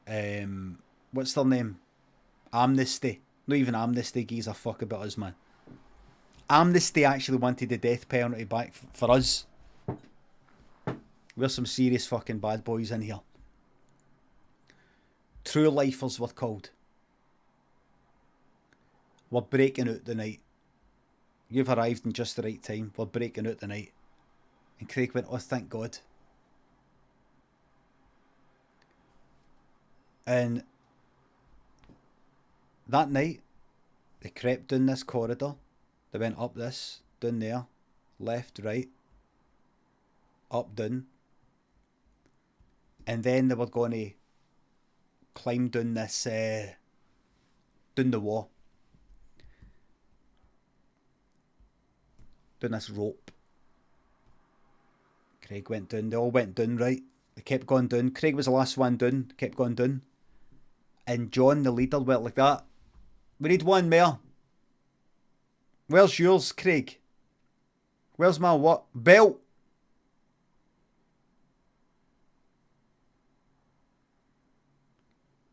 what's their name? Amnesty. Not even Amnesty gives a fuck about us, man. Amnesty actually wanted the death penalty back for us. We're some serious fucking bad boys in here. True lifers were called. We're breaking out the night. You've arrived in just the right time. We're breaking out the night. And Craig went, oh, thank God. And that night, they crept down this corridor. They went up this, down there, left, right, up, down. And then they were going to climb down this, down the wall. Down this rope. Craig went down. They all went down, right? They kept going down. Craig was the last one down. Kept going down. And John, the leader, went like that. We need one more. Where's yours, Craig? Where's my what? Belt.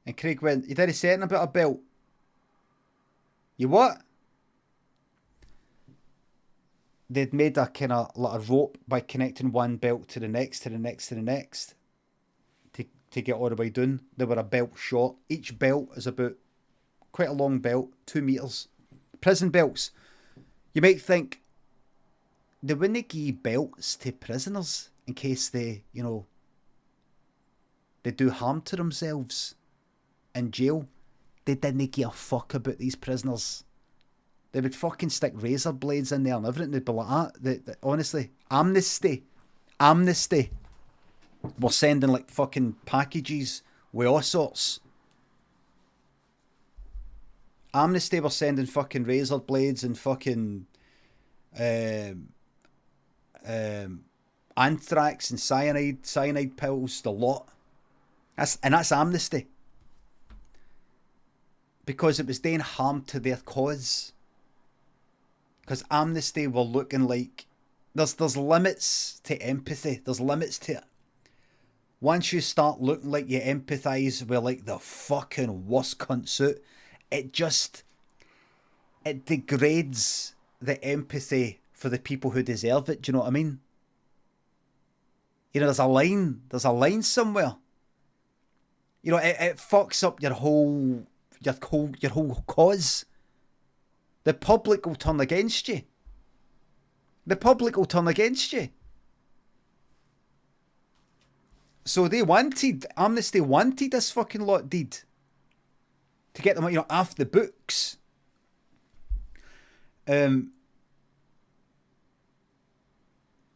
And Craig went, you didn't say anything about a belt. You what? They'd made a kind of like a rope by connecting one belt to the next, to the next, to the next. To get all the way down. They were a belt short. Each belt is about quite a long belt, 2 meters. Prison belts. You might think, they wouldn't give belts to prisoners in case they, you know, they do harm to themselves in jail. They didn't give a fuck about these prisoners. They would fucking stick razor blades in there and everything. They'd be like that. Honestly, amnesty. We're sending like fucking packages with all sorts. Amnesty were sending fucking razor blades and fucking anthrax and cyanide pills, the lot. That's Amnesty. Because it was doing harm to their cause. Because Amnesty were looking like there's limits to empathy. There's limits to it. Once you start looking like you empathise with like the fucking worst cunt suit, it degrades the empathy for the people who deserve it. Do you know what I mean? You know, there's a line somewhere. You know, it fucks up your whole cause. The public will turn against you. So Amnesty wanted this fucking lot did. To get them, you know, off the books. You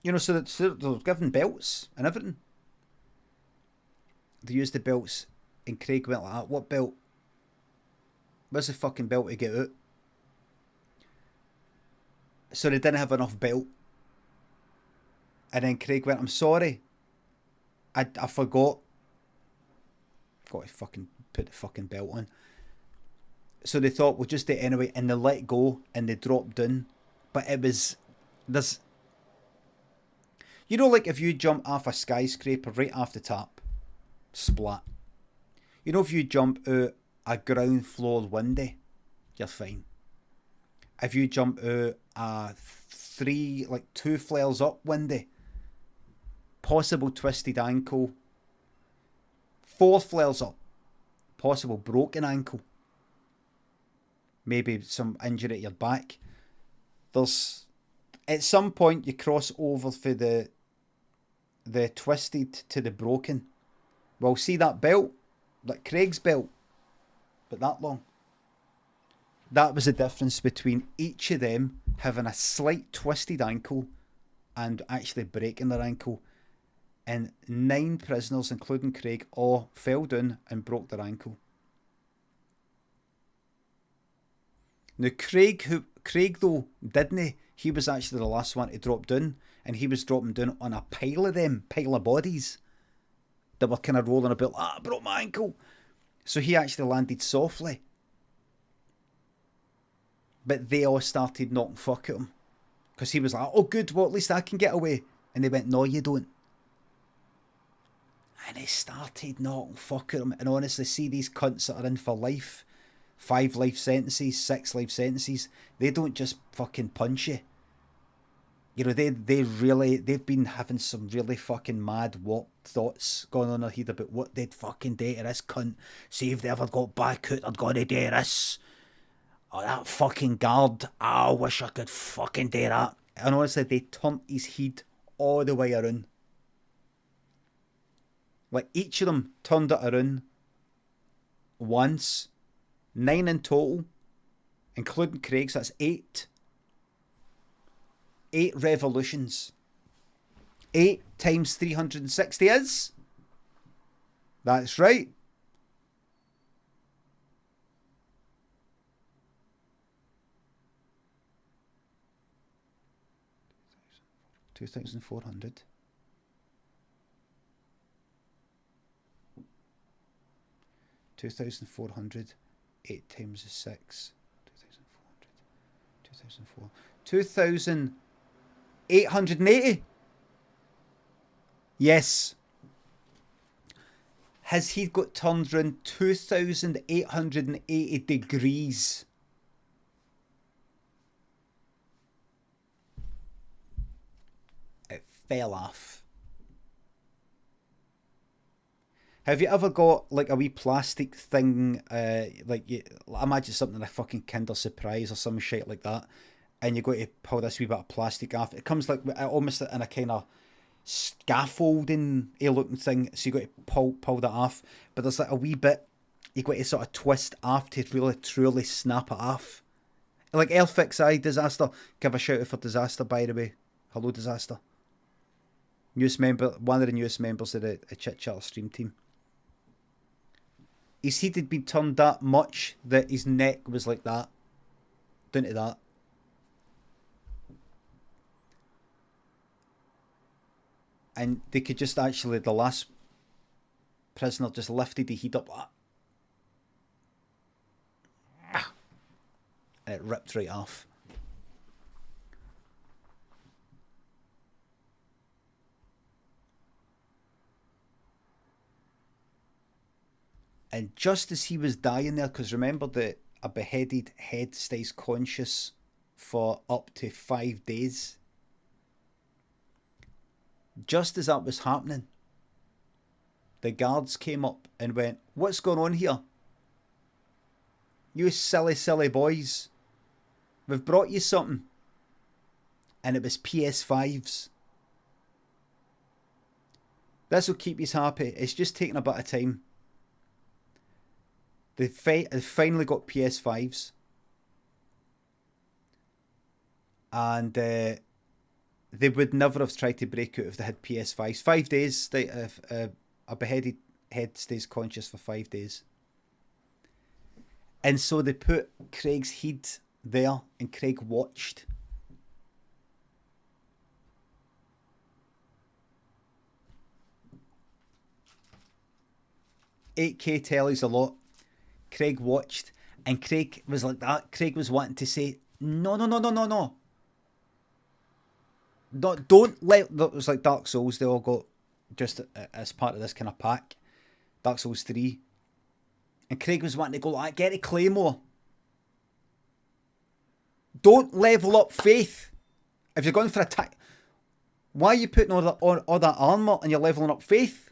know, so they're given belts and everything. They used the belts, and Craig went like that. What belt? Where's the fucking belt to get out? So they didn't have enough belt. And then Craig went, I'm sorry. I forgot. Got to fucking put the fucking belt on. So they thought, we'll just do it anyway. And they let go and they dropped down. But there's... You know, like if you jump off a skyscraper right off the top, splat. You know, if you jump out a ground floor window, you're fine. If you jump out a 2 flares up window, possible twisted ankle, 4 flares up, possible broken ankle, maybe some injury at your back. There's, at some point you cross over for the twisted to the broken. Well, see that belt, like Craig's belt, but that long. That was the difference between each of them having a slight twisted ankle and actually breaking their ankle. And 9 prisoners, including Craig, all fell down and broke their ankle. Now Craig though, didn't he? He was actually the last one to drop down, and he was dropping down on a pile of bodies that were kind of rolling about. I broke my ankle. So he actually landed softly. But they all started knocking fuck at him. Because he was like, oh good, well at least I can get away. And they went, no you don't. And they started knocking fuck at him. And honestly, see these cunts that are in for life. 5 life sentences, 6 life sentences. They don't just fucking punch you. You know, they've been having some really fucking mad warped thoughts going on in their head about what they'd fucking do to this cunt. See if they ever got back out, they're gonna do this. Oh, that fucking guard. I wish I could fucking do that. And honestly, they turned his head all the way around. Like, each of them turned it around once. 9 in total, including Craig's. That's 8. 8 revolutions. 8 times 360 is? That's right. 2,400. 2,400. 8 times 6. 2,400. 2,880. Yes. His head got turned around 2,880 degrees. It fell off. Have you ever got like a wee plastic thing, imagine something like a fucking Kinder Surprise or some shit like that, and you got to pull this wee bit of plastic off. It comes like almost in a kind of scaffolding looking thing, so you got to pull that off. But there's like a wee bit you got to sort of twist off to really truly snap it off. Like Airfix Disaster, give a shout out for Disaster, by the way. Hello, Disaster. Newest member, one of the newest members of the Chit-chat stream team. His head had been turned that much that his neck was like that. Down to that. And they could just actually, the last prisoner just lifted the head up like that. And it ripped right off. And just as he was dying there, because remember that a beheaded head stays conscious for up to 5 days. Just as that was happening, the guards came up and went, "What's going on here? You silly, silly boys. We've brought you something." And it was PS5s. This will keep you happy. It's just taking a bit of time. They finally got PS5s. And they would never have tried to break out if they had PS5s. 5 days. A beheaded head stays conscious for 5 days. And so they put Craig's head there and Craig watched. $8K telly's a lot. Craig watched, and Craig was like that. Craig was wanting to say, no. Don't let, it was like Dark Souls, they all got just as part of this kind of pack. Dark Souls 3. And Craig was wanting to go like, get a Claymore. Don't level up faith. If you're going for attack, why are you putting all that armour and you're leveling up faith?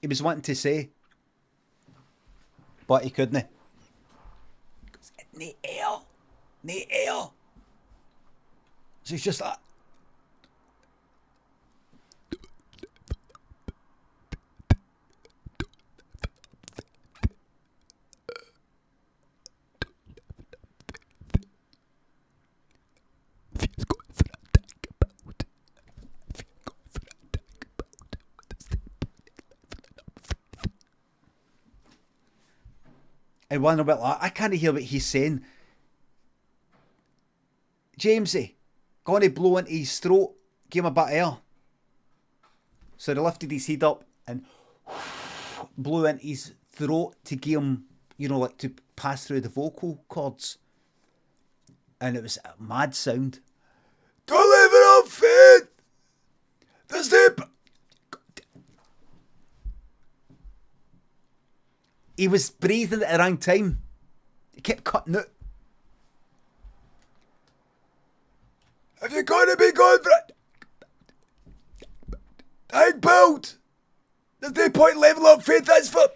He was wanting to say, but he couldn't. Nae air. So he's just like, and one about like, I can't hear what he's saying. Jamesy, going to blow into his throat, give him a bit of air. So they lifted his head up and blew into his throat to give him, like to pass through the vocal cords. And it was a mad sound. Don't leave it up, Finn! There's the... He was breathing at the wrong time. He kept cutting out. Have you got to be going for it? Hang build! There's no point level up faith, that's for...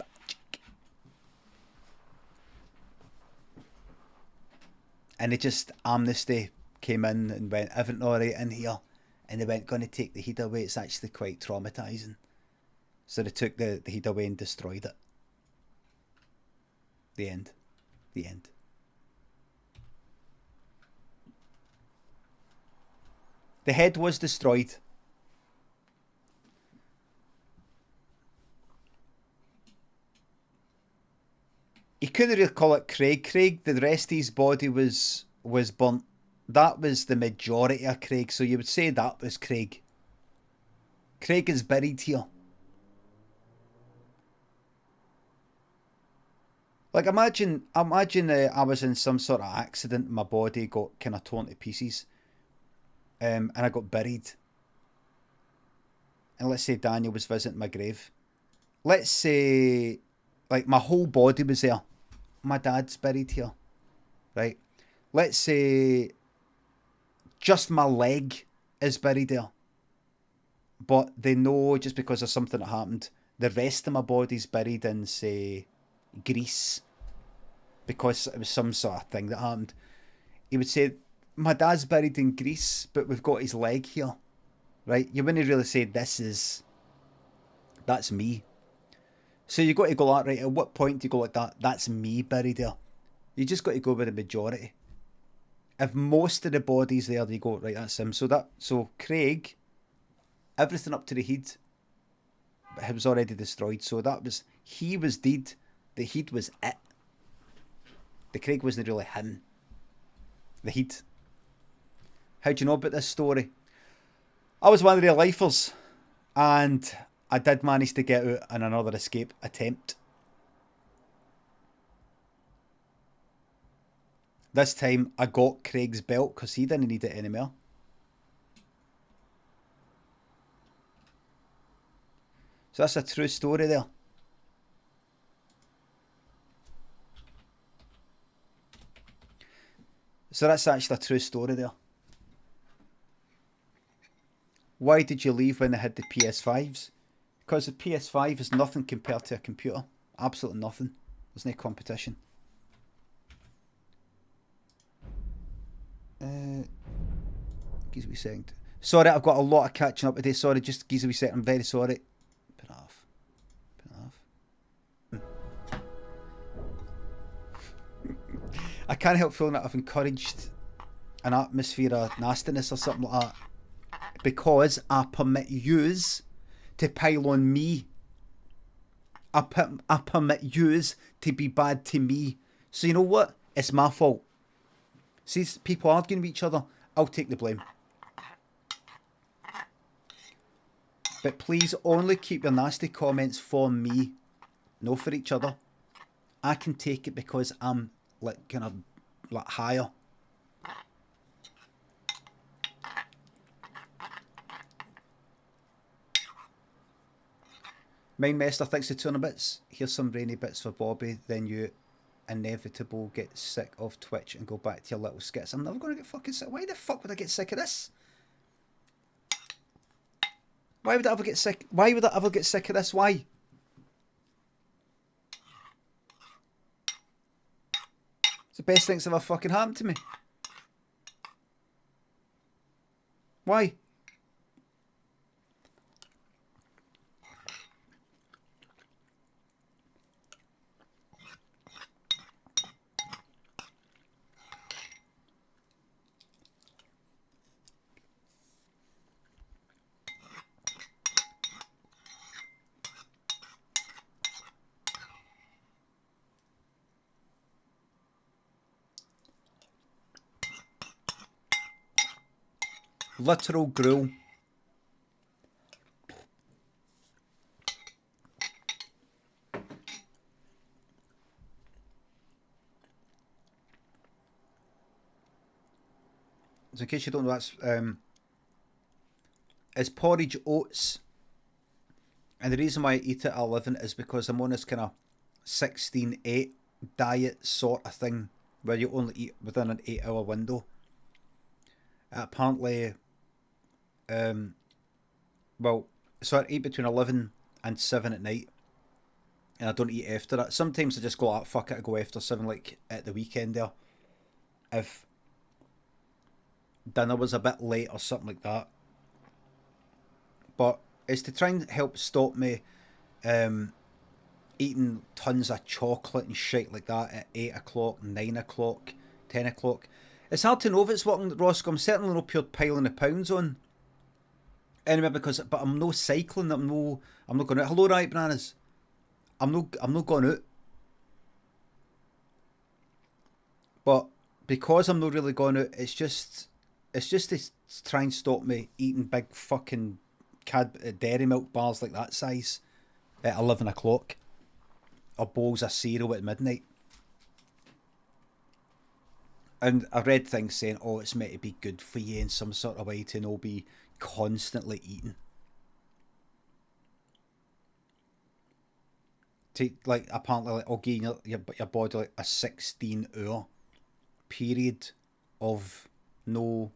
And they just, Amnesty came in and went, everything all right in here? And they went, going to take the heat away. It's actually quite traumatising. So they took the heat away and destroyed it. The end. The end. The head was destroyed. You couldn't really call it Craig. Craig, the rest of his body was burnt. That was the majority of Craig, so you would say that was Craig. Craig is buried here. Like, imagine I was in some sort of accident, my body got kind of torn to pieces, and I got buried. And let's say Daniel was visiting my grave. Let's say, like, my whole body was there. My dad's buried here, right? Let's say just my leg is buried there. But they know just because of something that happened, the rest of my body's buried in, say, Greece, because it was some sort of thing that happened. He would say, my dad's buried in Greece, but we've got his leg here, right? You wouldn't really say that's me. So you got to go like, right, at what point do you go like that? That's me buried there. You just got to go with the majority. If most of the body's there, you go, right, that's him. So Craig, everything up to the head, but it was already destroyed. So he was dead. The head was it. The Craig wasn't really him. The head. How do you know about this story? I was one of the lifers, and I did manage to get out in another escape attempt. This time I got Craig's belt because he didn't need it anymore. So that's a true story there. So that's actually a true story there. Why did you leave when they had the PS5s? Because the PS5 is nothing compared to a computer. Absolutely nothing. There's no competition. Give me a second. Sorry, I've got a lot of catching up today. Sorry, just give me a second. I'm very sorry. Put it off. Put it off. I can't help feeling that I've encouraged an atmosphere of nastiness or something like that, because I permit yous to pile on me. I permit yous to be bad to me. So you know what? It's my fault. See, people arguing with each other, I'll take the blame. But please only keep your nasty comments for me, no for each other. I can take it because I'm like kind of like higher. Mindmaster, thanks for 200 bits. Here's some rainy bits for Bobby. Then you inevitable get sick of Twitch and go back to your little skits. I'm never going to get fucking sick. Why the fuck would I get sick of this? Why would I ever get sick? Why would I ever get sick of this? Why? It's the best thing that's ever fucking happened to me. Why? Literal gruel. So in case you don't know, that's it's porridge oats. And the reason why I eat it at 11 is because I'm on this kind of 16-8 diet sort of thing, where you only eat within an 8-hour window. Apparently, well, so I eat between 11 and 7 at night, and I don't eat after that. Sometimes I just go, fuck it, I go after 7, like at the weekend there, if dinner was a bit late or something like that. But it's to try and help stop me eating tons of chocolate and shit like that at 8 o'clock, 9 o'clock, 10 o'clock. It's hard to know if it's working, Roscoe. I'm certainly not pure piling the pounds on. Anyway, but I'm no cycling. I'm not going out. Hello, right, bananas. I'm not going out. But because I'm not really going out, it's just to try and stop me eating big fucking dairy milk bars like that size at 11 o'clock. Or bowls of cereal at midnight. And I read things saying, oh, it's meant to be good for you in some sort of way to not be constantly eating. To, like, apparently, like, give your body like a 16-hour period of no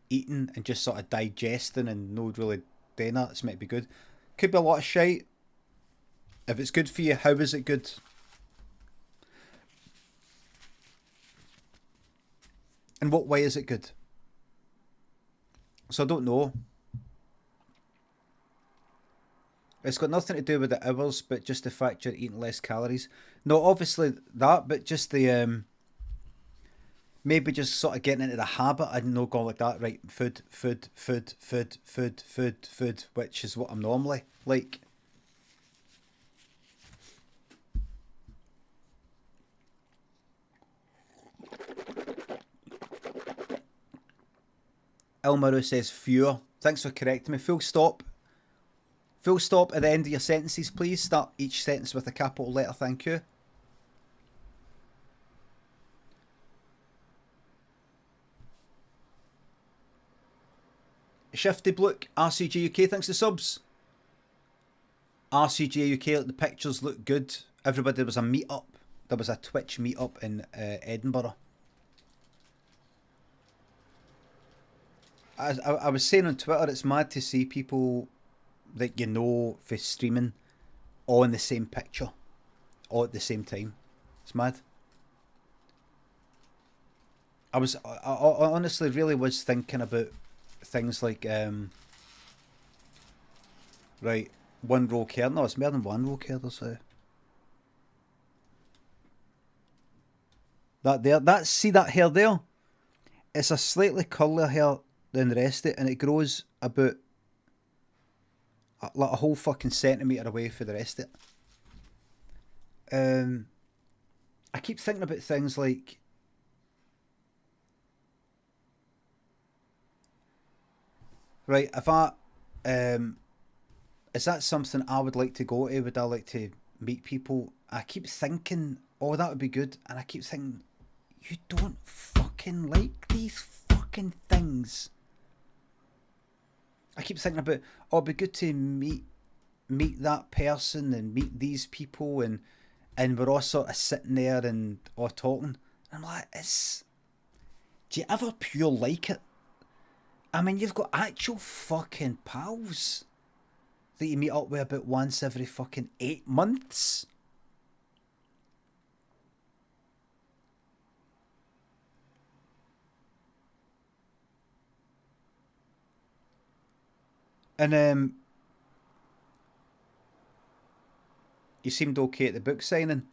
eating and just sort of digesting and no really doing that. It's meant to be good. Could be a lot of shite. If it's good for you, how is it good? In what way is it good? So I don't know. It's got nothing to do with the hours, but just the fact you're eating less calories. No, obviously that, but just the maybe just sort of getting into the habit of no going like that. Right, food, which is what I'm normally like. Elmaru says fewer. Thanks for correcting me. Full stop. Full stop at the end of your sentences, please. Start each sentence with a capital letter, thank you. Shifty Bloke, RCG UK, thanks for subs. RCG UK, the pictures look good. Everybody, there was a meet-up. There was a Twitch meet-up in Edinburgh. I was saying on Twitter, it's mad to see people that you know for streaming all in the same picture, all at the same time. It's mad. I honestly really was thinking about things like, right, one row care. No, it's more than one row care, so. See that hair there? It's a slightly curlier hair than the rest of it, and it grows about like a whole fucking centimetre away for the rest of it. I keep thinking about things like right, if I is that something I would like to go to? Would I like to meet people? I keep thinking, oh, that would be good, and I keep thinking, you don't fucking like these fucking things. I keep thinking about, oh, it'd be good to meet that person and meet these people, and we're all sort of sitting there and all talking. And I'm like, do you ever pure like it? I mean, you've got actual fucking pals that you meet up with about once every fucking 8 months. And you seemed okay at the book signing.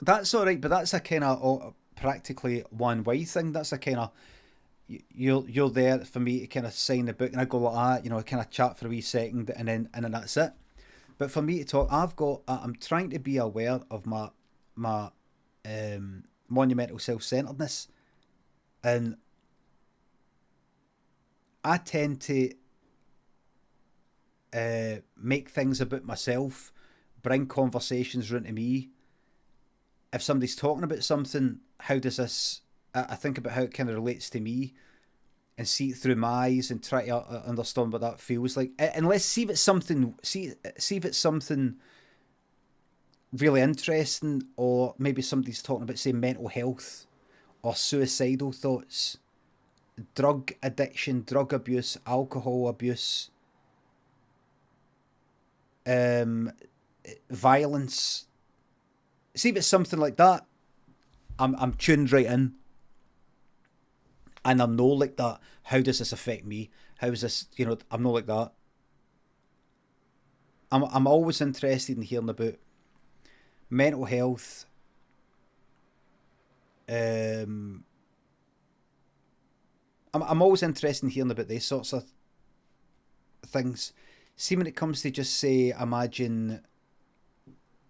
That's all right, but that's a kind of practically one-way thing. That's a kind of you're there for me to kind of sign the book, and I go like that, kind of chat for a wee second, and then that's it. But for me to talk, I'm trying to be aware of my monumental self-centeredness, and I tend to make things about myself, bring conversations round to me. If somebody's talking about something, how does this? I think about how it kind of relates to me, and see it through my eyes, and try to understand what that feels like. And let's see if it's something. See if it's something really interesting, or maybe somebody's talking about, say, mental health, or suicidal thoughts, drug addiction, drug abuse, alcohol abuse, violence. See if it's something like that, I'm tuned right in. And I'm no like that. How does this affect me? How is this, you know, I'm not like that. I'm always interested in hearing about mental health, I'm always interested in hearing about these sorts of things. See, when it comes to just say, imagine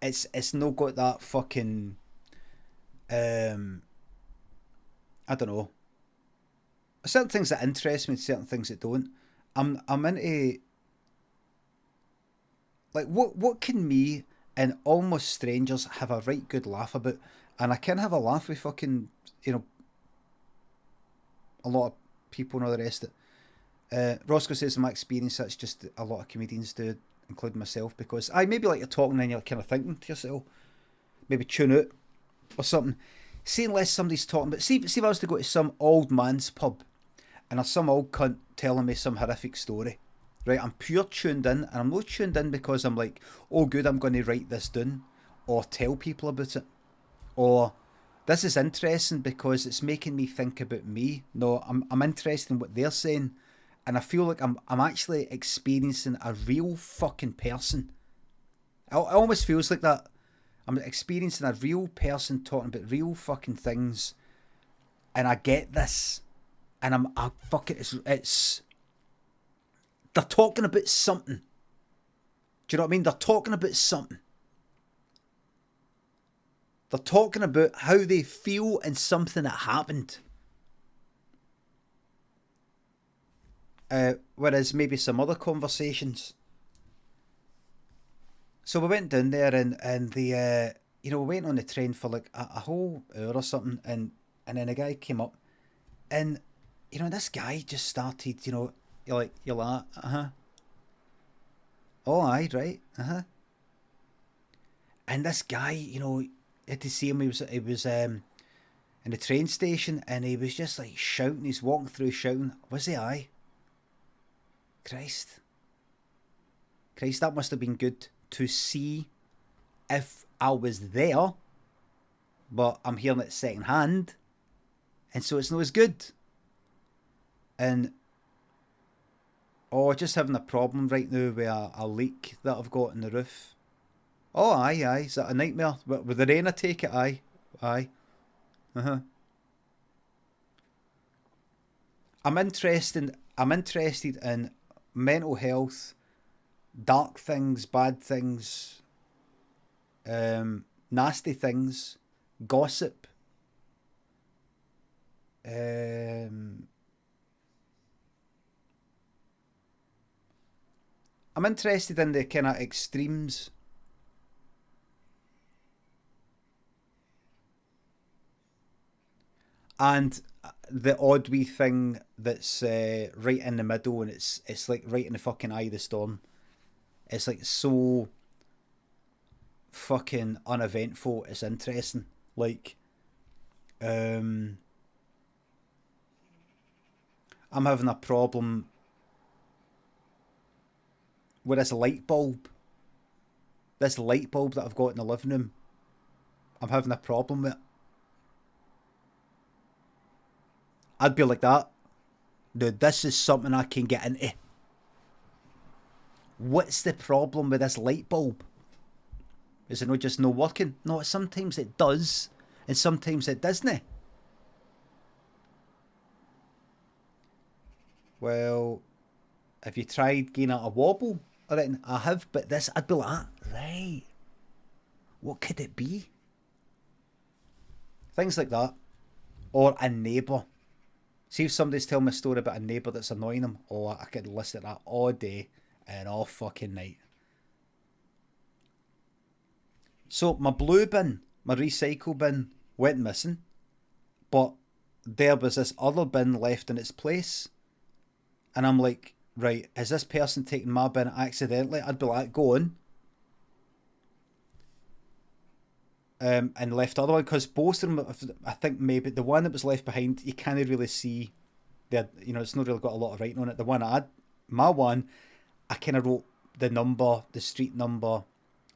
it's no got that fucking I don't know. Certain things that interest me, certain things that don't. I'm into like what can me and almost strangers have a right good laugh about, and I can have a laugh with fucking, you know, a lot of people and all the rest of it. Roscoe says in my experience that's just a lot of comedians do, including myself, because I maybe like you're talking and you're kind of thinking to yourself, maybe tune out or something. See, unless somebody's talking, but see if I was to go to some old man's pub and there's some old cunt telling me some horrific story, right? I'm pure tuned in, and I'm not tuned in because I'm like, oh good, I'm going to write this down or tell people about it, or this is interesting because it's making me think about me. No, I'm interested in what they're saying, and I feel like I'm actually experiencing a real fucking person. It almost feels like that. I'm experiencing a real person talking about real fucking things, and I get this, and I fucking it's they're talking about something. Do you know what I mean? They're talking about something. They're talking about how they feel in something that happened. Whereas maybe some other conversations. So we went down there and the we went on the train for like a whole hour or something, and then a guy came up, and this guy just started, you're like oh aye, right, and this guy, you had to see him. He was in the train station, and he was just like shouting. He's walking through shouting. Was he? Aye. Christ, that must have been good to see if I was there, but I'm hearing it second hand, and so it's not as good. And just having a problem right now with a leak that I've got in the roof. Oh aye, is that a nightmare? With the rain I take it, aye. I'm interested in mental health, dark things, bad things, nasty things, gossip. I'm interested in the kind of extremes. And the odd wee thing that's right in the middle, and it's like right in the fucking eye of the storm. It's like so fucking uneventful. It's interesting. Like, I'm having a problem with this light bulb. This light bulb that I've got in the living room. I'm having a problem with it. I'd be like that. Dude, this is something I can get into. What's the problem with this light bulb? Is it not just no working? No, sometimes it does, and sometimes it doesn't. Well, have you tried getting out a wobble? I have, but this, I'd be like, right. What could it be? Things like that. Or a neighbour. See if somebody's telling me a story about a neighbour that's annoying them. Oh, I could listen to that all day and all fucking night. So my blue bin, my recycle bin, went missing. But there was this other bin left in its place. And I'm like, right, is this person taking my bin accidentally? I'd be like, go on. And left the other one, because both of them, I think maybe the one that was left behind, you can't really see that, it's not really got a lot of writing on it. The one my one, I kind of wrote the number, the street number,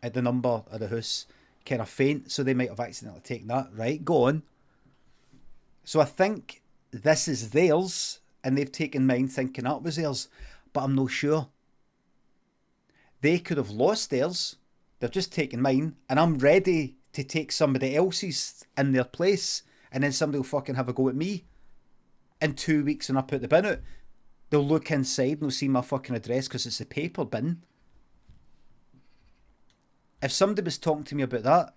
the number of the house, kind of faint, so they might have accidentally taken that. Right, go on. So I think this is theirs and they've taken mine thinking that was theirs, but I'm not sure. They could have lost theirs, they've just taken mine, and I'm ready to take somebody else's in their place, and then somebody will fucking have a go at me. In 2 weeks when I put the bin out, they'll look inside and they'll see my fucking address because it's a paper bin. If somebody was talking to me about that,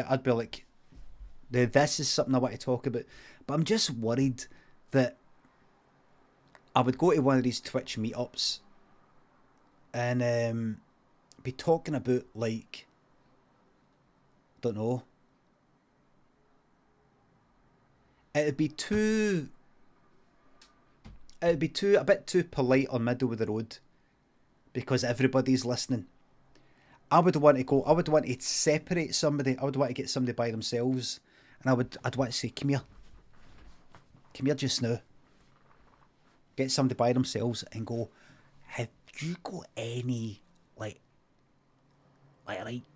I'd be like, this is something I want to talk about. But I'm just worried that I would go to one of these Twitch meetups and be talking about, like, I don't know. It'd be a bit too polite or middle of the road because everybody's listening. I would want to separate somebody. I would want to get somebody by themselves, and I'd want to say, come here just now. Get somebody by themselves and go, have you got any like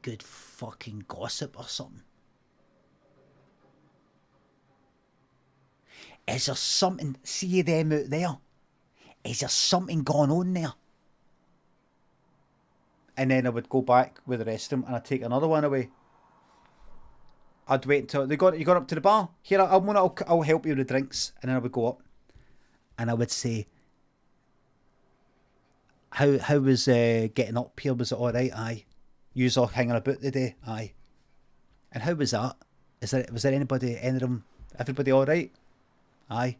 good fucking gossip or something? Is there something, see them out there? Is there something going on there? And then I would go back with the rest of them and I'd take another one away. I'd wait until you got up to the bar. Here, I'll help you with the drinks. And then I would go up and I would say, how was getting up here? Was it all right? Aye. Yous all hanging about today? Aye. And how was that? Was there anybody, any of them, everybody all right? Aye.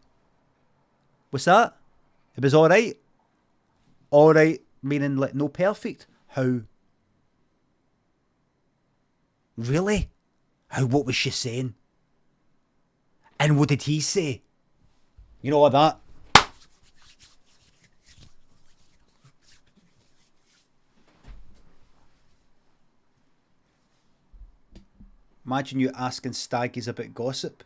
What's that? It was all right. All right, meaning like no perfect. How? Really? How? What was she saying? And what did he say? You know what that? Imagine you asking staggies about gossip.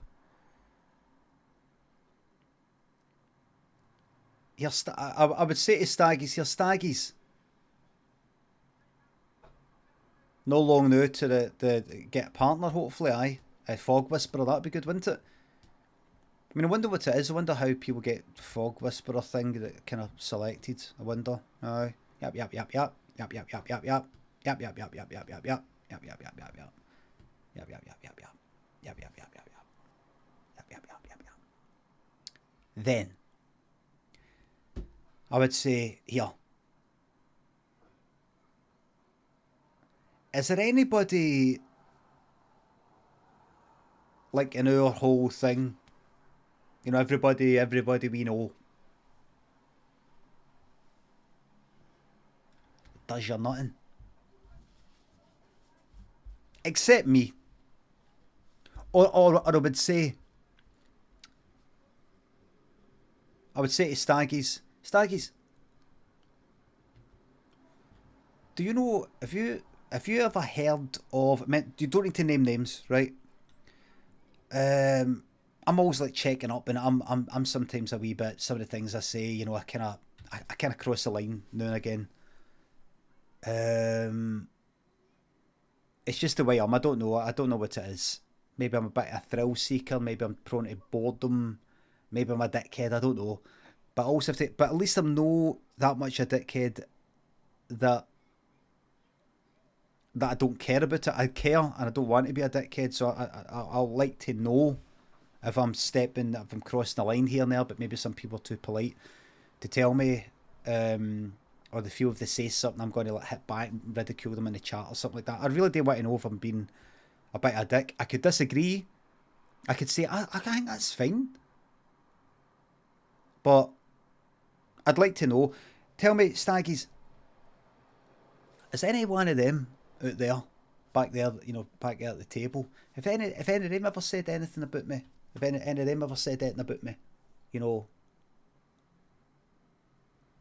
I would say to staggies, here staggies. No long now to the get a partner, hopefully, aye. A fog whisperer, that'd be good, wouldn't it? I mean, I wonder what it is. I wonder how people get fog whisperer thing that kind of selected. I wonder. Aye. Yap yap yap yap. Yap yap yap yap yap. Yap yap yap yap yap yap yap. Yap yap yap yap yap. Yap yap yap yap yap. Yap yap yap yap yap. Yap yap yap yap yap. Then I would say, here. Is there anybody, like in our whole thing, you know, everybody we know, does your nothing? Except me. Or I would say to staggies, do you know, have you ever heard of, I mean, you don't need to name names, right? I'm always like checking up, and I'm sometimes a wee bit, some of the things I say, you know, I kind of cross the line now and again. It's just the way I don't know what it is. Maybe I'm a bit of a thrill seeker, maybe I'm prone to boredom, maybe I'm a dickhead, I don't know. But also but at least I'm no that much a dickhead that I don't care about it. I care and I don't want to be a dickhead, so I'll like to know if I'm crossing the line here and there, but maybe some people are too polite to tell me, or they feel if they say something I'm going to like hit back and ridicule them in the chat or something like that. I really do want to know if I'm being a bit of a dick. I could disagree. I could say, I think that's fine. But I'd like to know. Tell me, staggies, is any one of them out there, back there, you know, back there at the table, if any of them ever said anything about me, if any of them ever said anything about me, you know,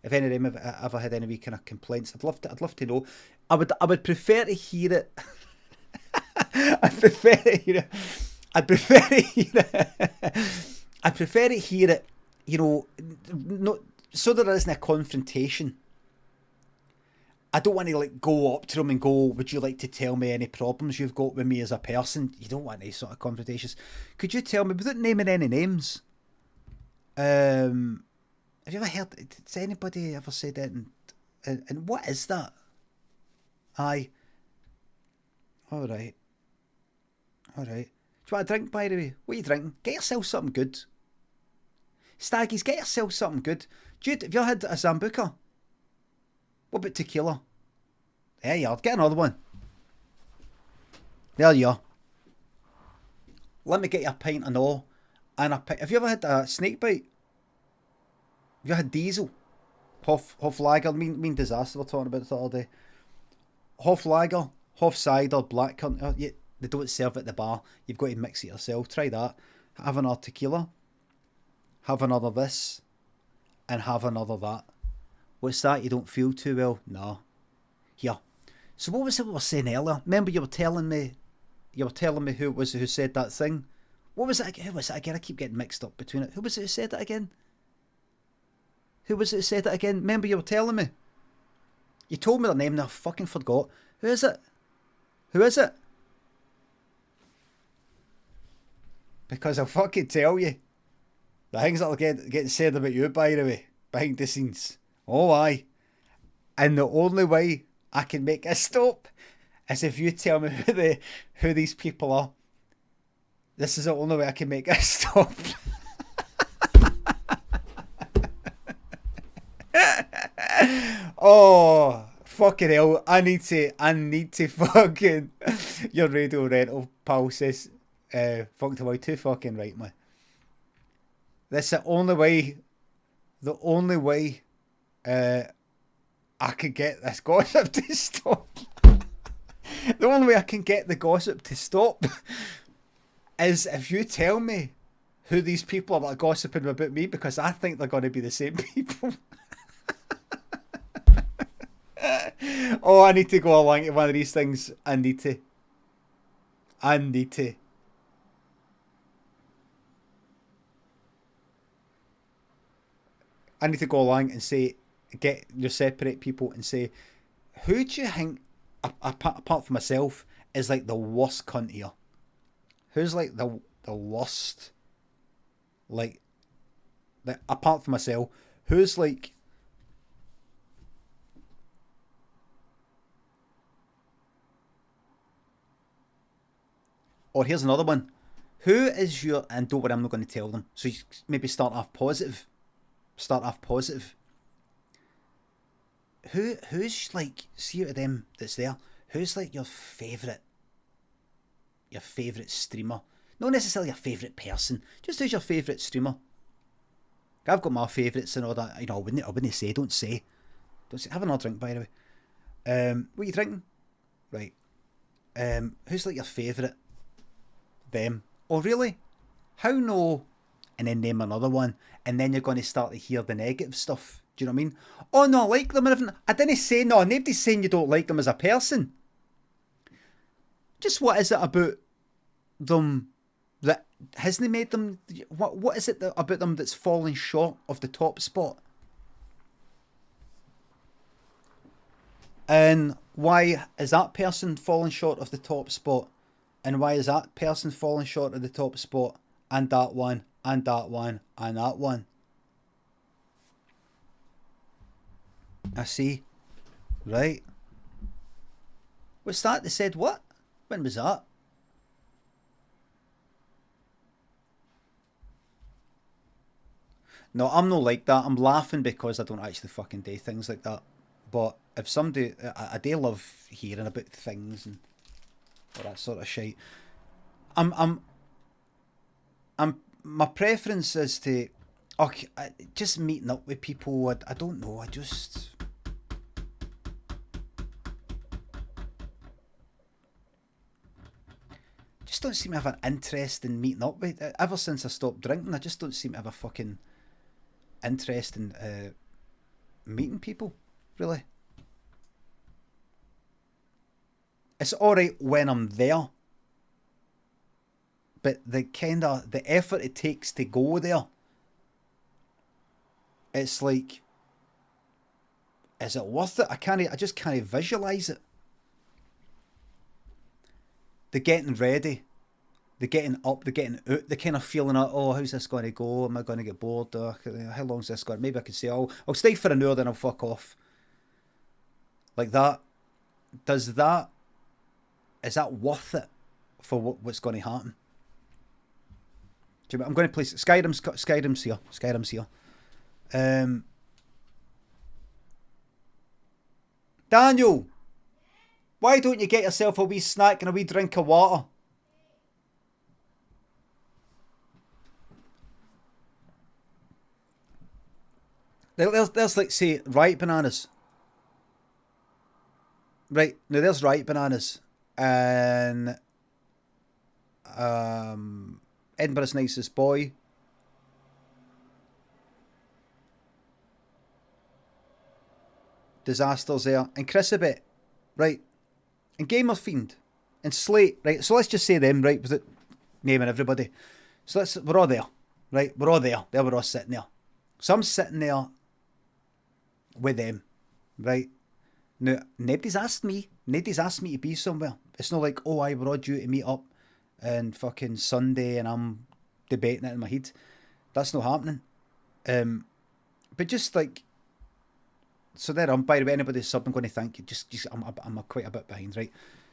if any of them ever had any kind of complaints, I'd love to know. I would prefer to hear it. I'd prefer to hear it, you know, not so there isn't a confrontation. I don't want to like go up to them and go, would you like to tell me any problems you've got with me as a person? You don't want any sort of confrontations. Could you tell me, without naming any names, Have you ever heard? Has anybody ever said that? And what is that? Aye. All right. Do you want a drink, by the way? What are you drinking? Get yourself something good. Staggies, get yourself something good. Jude, have you ever had a Sambuca? What about tequila? There you are. Get another one. There you are. Let me get you a pint of no. And a pint. Have you ever had a snake bite? Have you had diesel? Hoflager, mean disaster we're talking about the other day. Hoflager, Hofcider, black country. Yeah, they don't serve it at the bar. You've got to mix it yourself. Try that. Have another tequila. Have another this. And have another that. What's that? You don't feel too well? No. Here. So what was it we were saying earlier? Remember you were telling me who it was who said that thing? What was it? Who was it again? I keep getting mixed up between it. Who was it who said it again? Who was it who said it again? Remember you were telling me? You told me their name and I fucking forgot. Who is it? Who is it? Because I'll fucking tell you. The things that are getting said about you, by the way, behind the scenes. Oh, aye. And the only way I can make a stop is if you tell me who these people are. This is the only way I can make a stop. Oh, fucking hell. I need to fucking... Your radio rental pal says, fuck to my too fucking right, man. That's the only way I could get this gossip to stop. The only way I can get the gossip to stop is if you tell me who these people are that are gossiping about me, because I think they're going to be the same people. Oh, I need to go along to one of these things. I need to. I need to go along and say, get your separate people and say, who do you think, apart from myself, is like the worst cunt here? Who's like the worst? Like, apart from myself, who's like... Or here's another one. Who is your... And don't worry, I'm not going to tell them. So you maybe start off positive. Who's like... See out of them that's there. Who's like your favourite streamer? Not necessarily your favourite person. Just who's your favourite streamer? I've got my favourites and all that. You know, I wouldn't say. Don't say. Have another drink, by the way. What are you drinking? Right. Who's like your favourite? Them. Oh, really? How no? And then name another one. And then you're going to start to hear the negative stuff. Do you know what I mean? Oh, no, I like them and everything. I didn't say no. Nobody's saying you don't like them as a person. Just what is it about them that hasn't made them... What is it about them that's falling short of the top spot? And why is that person falling short of the top spot? And why is that person falling short of the top spot? And that one, and that one, and that one. I see. Right. What's that? They said what? When was that? No, I'm not like that. I'm laughing because I don't actually fucking do things like that. But if somebody... I do love hearing about things and all that sort of shit. My preference is to... Okay, just meeting up with people. I don't know. I just don't seem to have an interest in meeting up with... Ever since I stopped drinking, I just don't seem to have a fucking interest in meeting people, really. It's alright when I'm there, but the effort it takes to go there, it's like, is it worth it? I just can't visualise it. The getting ready, they're getting up, they're getting out, they're kind of feeling like, oh, how's this going to go? Am I going to get bored? How long's this going? Maybe I could say, I'll stay for an hour, then I'll fuck off. Like that. Is that worth it for what's going to happen? I'm going to play Skyrim's here. Daniel, why don't you get yourself a wee snack and a wee drink of water? There's like, say, ripe bananas. Right, now there's ripe bananas. And Edinburgh's Nicest Boy. Disasters there. And Chrisabet. Right. And Gamer Fiend. And Slate. Right, so let's just say them, right, without naming everybody. So we're all there. Right, we're all there. There we're all sitting there. So I'm sitting there with them. Right. Now, nobody's asked me to be somewhere. It's not like, oh, we're all due to meet up and fucking Sunday and I'm debating it in my head. That's not happening. But just like, so there, by the way, anybody's sub, I'm going to thank you. Just I'm quite a bit behind, right?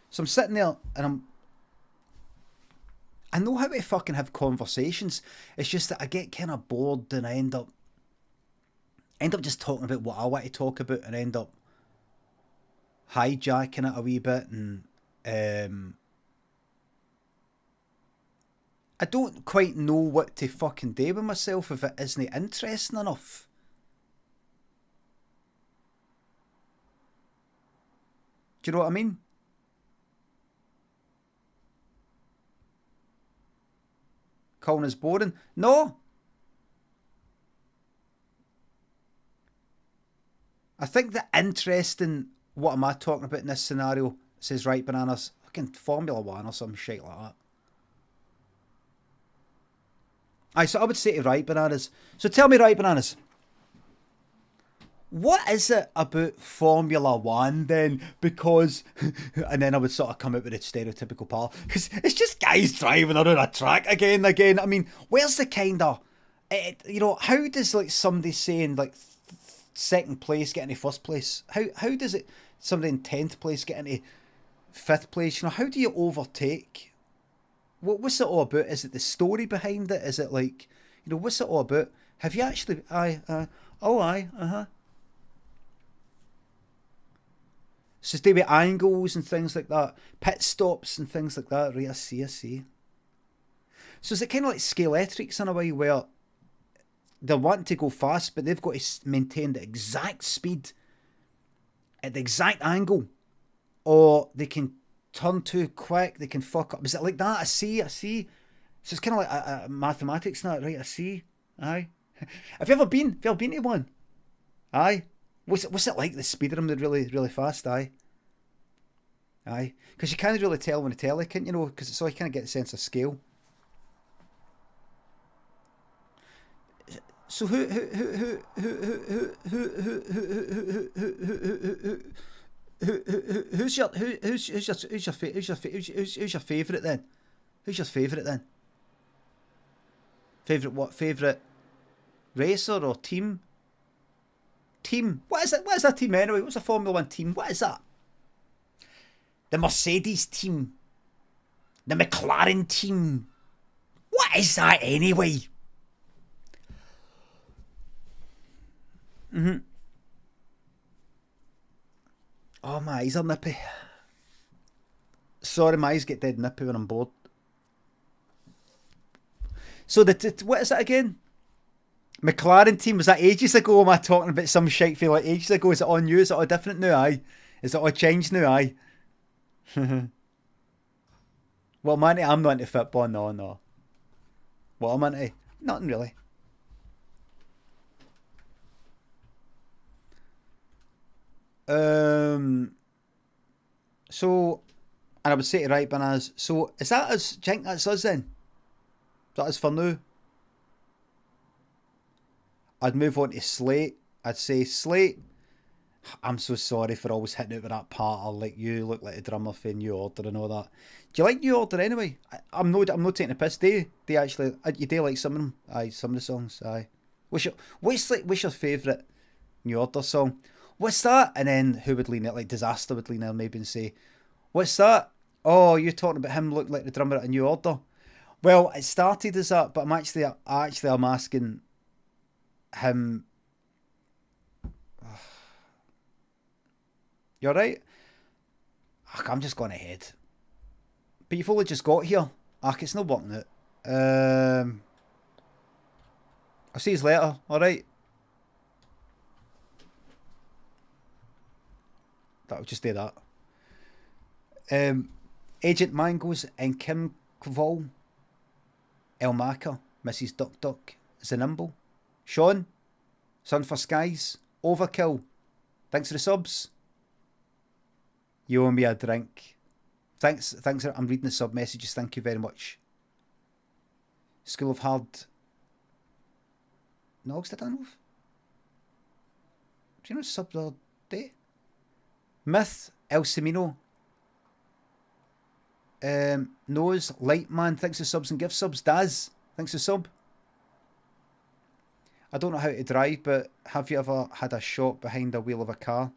So I'm sitting there and I know how to fucking have conversations. It's just that I get kind of bored and I end up just talking about what I want to talk about and end up hijacking it a wee bit, and I don't quite know what to fucking do with myself if it isn't interesting enough. Do you know what I mean? Calling us boring? No. I think the interesting, what am I talking about in this scenario? It says ripe bananas. Fucking Formula 1 or some shit like that. Aye, so I would say to ripe bananas. So tell me, ripe bananas, what is it about Formula 1 then? Because, and then I would sort of come out with a stereotypical part. Because it's just guys driving around a track again and again. I mean, where's the kind of, how does like somebody saying like second place get into first place? How does it, somebody in 10th place get into 5th place? How do you overtake? What's it all about? Is it the story behind it? Is it like, what's it all about? Have you actually, So it's to do with angles and things like that. Pit stops and things like that. Right, I see. So is it kind of like Scalextrics in a way where they're wanting to go fast, but they've got to maintain the exact speed at the exact angle, or they can turn too quick, they can fuck up. Is it like that? I see. So it's kind of like mathematics now, right? I see. Aye. Have you ever been to one? Aye. What's it like, the speed of them? They're really, really fast, aye. Because you can't really tell when the telly, can you know? Because it's all you kind of get a sense of scale. So who's your favourite then? Who's your favourite then? Favourite what? Favourite racer or team? Team. What is it? What is that team anyway? What's a Formula 1 team? What is that? The Mercedes team. The McLaren team. What is that anyway? Oh, my eyes are nippy. Sorry, my eyes get dead nippy when I'm bored. So what is it again? McLaren team, was that ages ago? Am I talking about some shite feel like ages ago? Is it all new? Is it all different now? Aye. Is it all changed now? Aye. Well, man, I'm not into football. No. What am I into? Nothing really. So, and I would say to right bananas. So, is that us? Do you think that's us then? Is that us for now? I'd move on to Slate. I'd say Slate. I'm so sorry for always hitting it with that part. Or like you look like a drummer for New Order and all that. Do you like New Order anyway? I'm not taking a piss. Do you actually? You do like some of them? Aye, some of the songs. Aye. What's your favourite New Order song? What's that? And then who would lean it? Like Disaster would lean in maybe and say, "What's that? Oh, you're talking about him looking like the drummer at a New Order." Well, it started as that, but I'm asking him. You're right. I'm just going ahead. But you've only just got here. It's not working out. I'll see you later. All right. That'll just do that. Agent Mangos and Kim Kval, El Maca, Mrs. Duck Duck, Zanimble, Sean, Sun for Skies, Overkill. Thanks for the subs. You owe me a drink. Thanks. I'm reading the sub messages. Thank you very much. School of Hard Nogs, did I know? Do you know sub the other day? Myth, El Semino. Nose, Lightman, thanks for subs and gift subs. Daz, thanks for sub. I don't know how to drive, but have you ever had a shot behind the wheel of a car?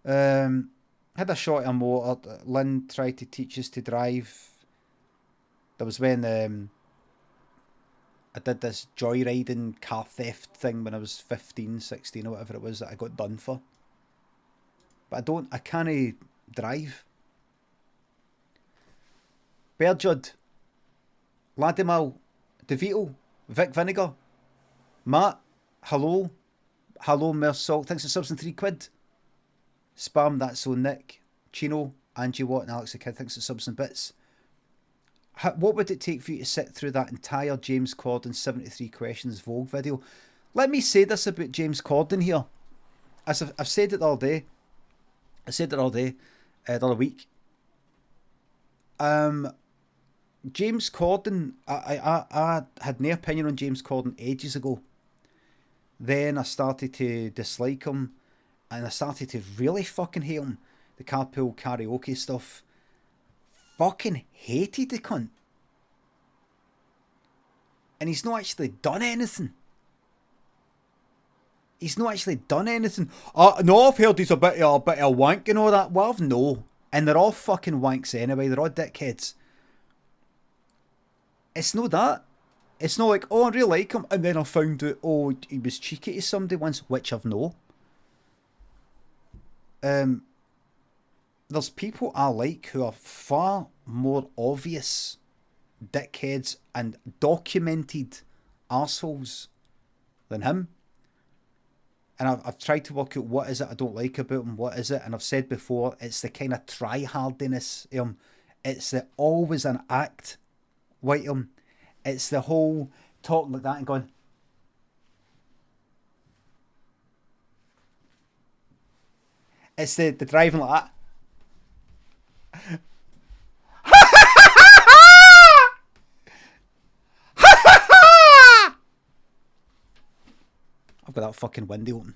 Had a shot at a motor. Lynn tried to teach us to drive. There was when I did this joyriding car theft thing when I was 15, 16 or whatever it was that I got done for. But I can't drive. Berjud, Ladimal, DeVito, Vic Vinegar, Matt, hello, Mersalt, thanks for subs and £3. Spam, that's so Nick, Chino, Angie Watt and Alex the Kid, thanks for subs and bits. What would it take for you to sit through that entire James Corden 73 questions Vogue video? Let me say this about James Corden here. As I've said it all day. I said it all day, the other week. James Corden, I had no opinion on James Corden ages ago. Then I started to dislike him, and I started to really fucking hate him. The carpool karaoke stuff. Fucking hated the cunt. And he's not actually done anything. No, I've heard he's a bit of wank and all that. Well, no. And they're all fucking wanks anyway. They're all dickheads. It's not that. It's not like, oh, I really like him, and then I found out, oh, he was cheeky to somebody once, which I've no. There's people I like who are far more obvious dickheads and documented arseholes than him. And I've tried to work out what is it I don't like about him, what is it, and I've said before, it's the kind of try-hardiness of him. It's the always an act with him. It's the whole talking like that and going, it's the driving like that. I've got that fucking window open.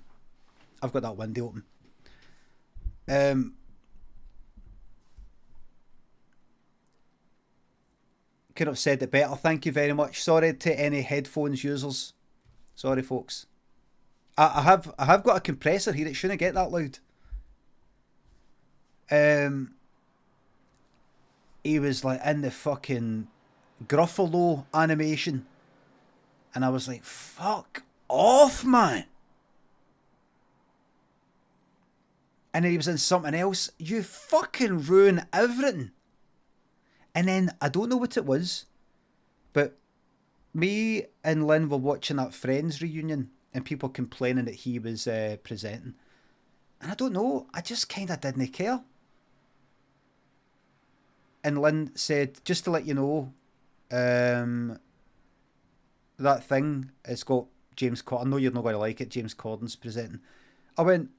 Could have said it better. Thank you very much. Sorry to any headphones users. Sorry, folks. I have got a compressor here. It shouldn't get that loud. He was like in the fucking Gruffalo animation, and I was like, fuck off, man. And then he was in something else. You fucking ruin everything. And then I don't know what it was, but me and Lynn were watching that Friends reunion and people complaining that he was presenting. And I don't know, I just kind of didn't care. And Lynn said, just to let you know, that thing, it's got James Corden. I know you're not going to like it, James Corden's presenting. I went,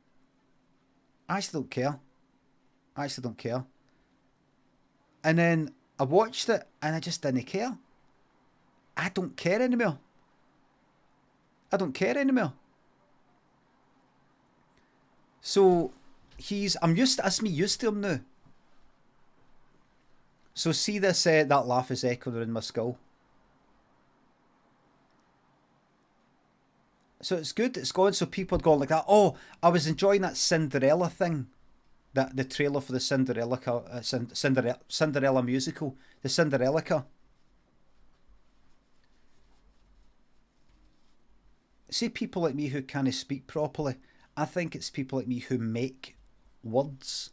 I actually don't care. And then I watched it and I just didn't care. I don't care anymore. So that's me used to him now. So see this, that laugh is echoing in my skull. So it's good, it's gone, so people are going like that. Oh, I was enjoying that Cinderella thing. That the trailer for the Cinderella musical. The Cinderella. See, people like me who can't speak properly, I think it's people like me who make words.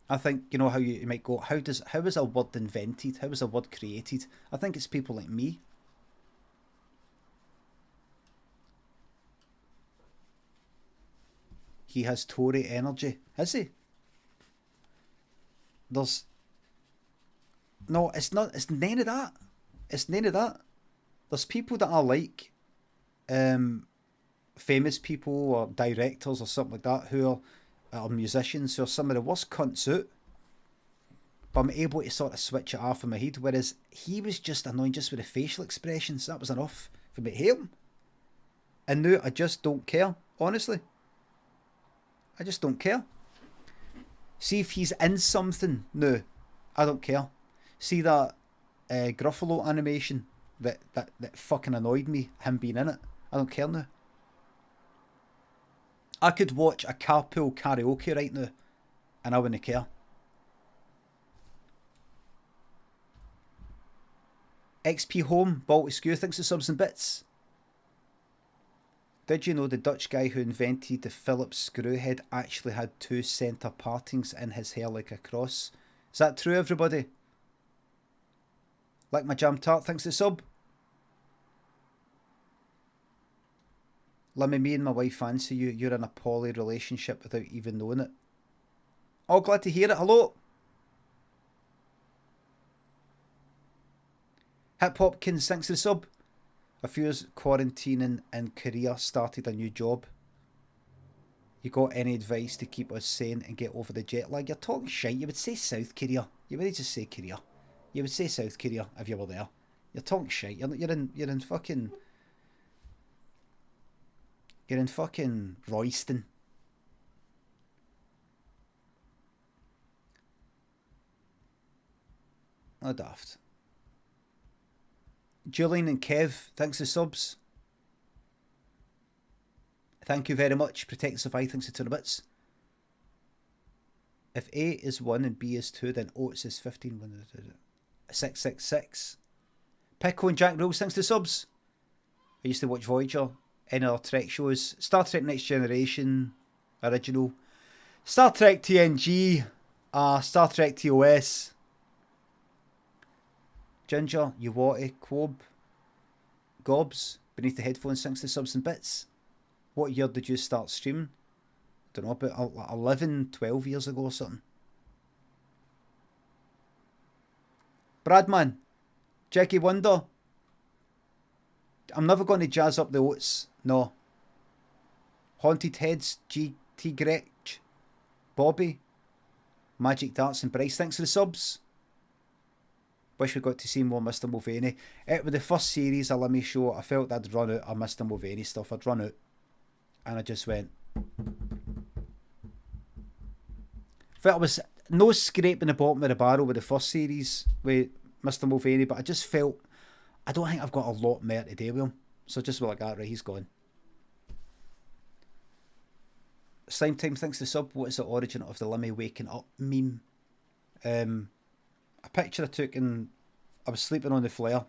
I think, you know how you might go, how is a word invented? How is a word created? I think it's people like me. He has Tory energy. Has he? No, it's not. It's none of that. It's none of that. There's people that are like famous people or directors or something like that who are musicians who are some of the worst cunts out. But I'm able to sort of switch it off in my head. Whereas he was just annoying just with the facial expressions. That was enough for me to hate him. And now I just don't care, honestly. I just don't care. See if he's in something. No, I don't care. See that Gruffalo animation that fucking annoyed me, him being in it. I don't care now. I could watch a carpool karaoke right now and I wouldn't care. XP Home, Baltic Skew thinks of subs and bits. Did you know the Dutch guy who invented the Phillips screwhead actually had 2 centre partings in his hair like a cross? Is that true, everybody? Like my jam tart thinks the sub. Limmy, me and my wife fancy you. You're in a poly relationship without even knowing it. Oh, glad to hear it. Hello. Hip Hopkins thanks the sub. A few years quarantining in Korea, started a new job. You got any advice to keep us sane and get over the jet lag? You're talking shite. You would say South Korea. You wouldn't just say Korea. You would say South Korea if you were there. You're talking shite. You're in fucking Royston. Oh, daft. Julian and Kev, thanks for subs. Thank you very much. Protect and Survive, thanks for 2 bits. If A is 1 and B is 2, then Oates is 15. 666. Pico and Jack Rules, thanks to subs. I used to watch Voyager, any other Trek shows. Star Trek Next Generation, original. Star Trek TNG, Star Trek TOS. Ginger, Uwati, Quob, Gobs, beneath the headphones, thanks to subs and bits. What year did you start streaming? Don't know, about 11, 12 years ago or something. Bradman, Jackie Wonder. I'm never going to jazz up the Oats, no. Haunted Heads, GT Gretch, Bobby, Magic Darts and Bryce, thanks for the subs. Wish we got to see more Mr. Mulvaney. With the first series of Limmy show, I felt I'd run out of Mr. Mulvaney stuff. I'd run out. And I just went. Felt I was no scraping the bottom of the barrel with the first series with Mr. Mulvaney, but I just felt, I don't think I've got a lot more to do with him. So just like that, right, he's gone. Slime Time thinks the sub, what is the origin of the Limmy waking up meme? A picture I took and I was sleeping on the flare,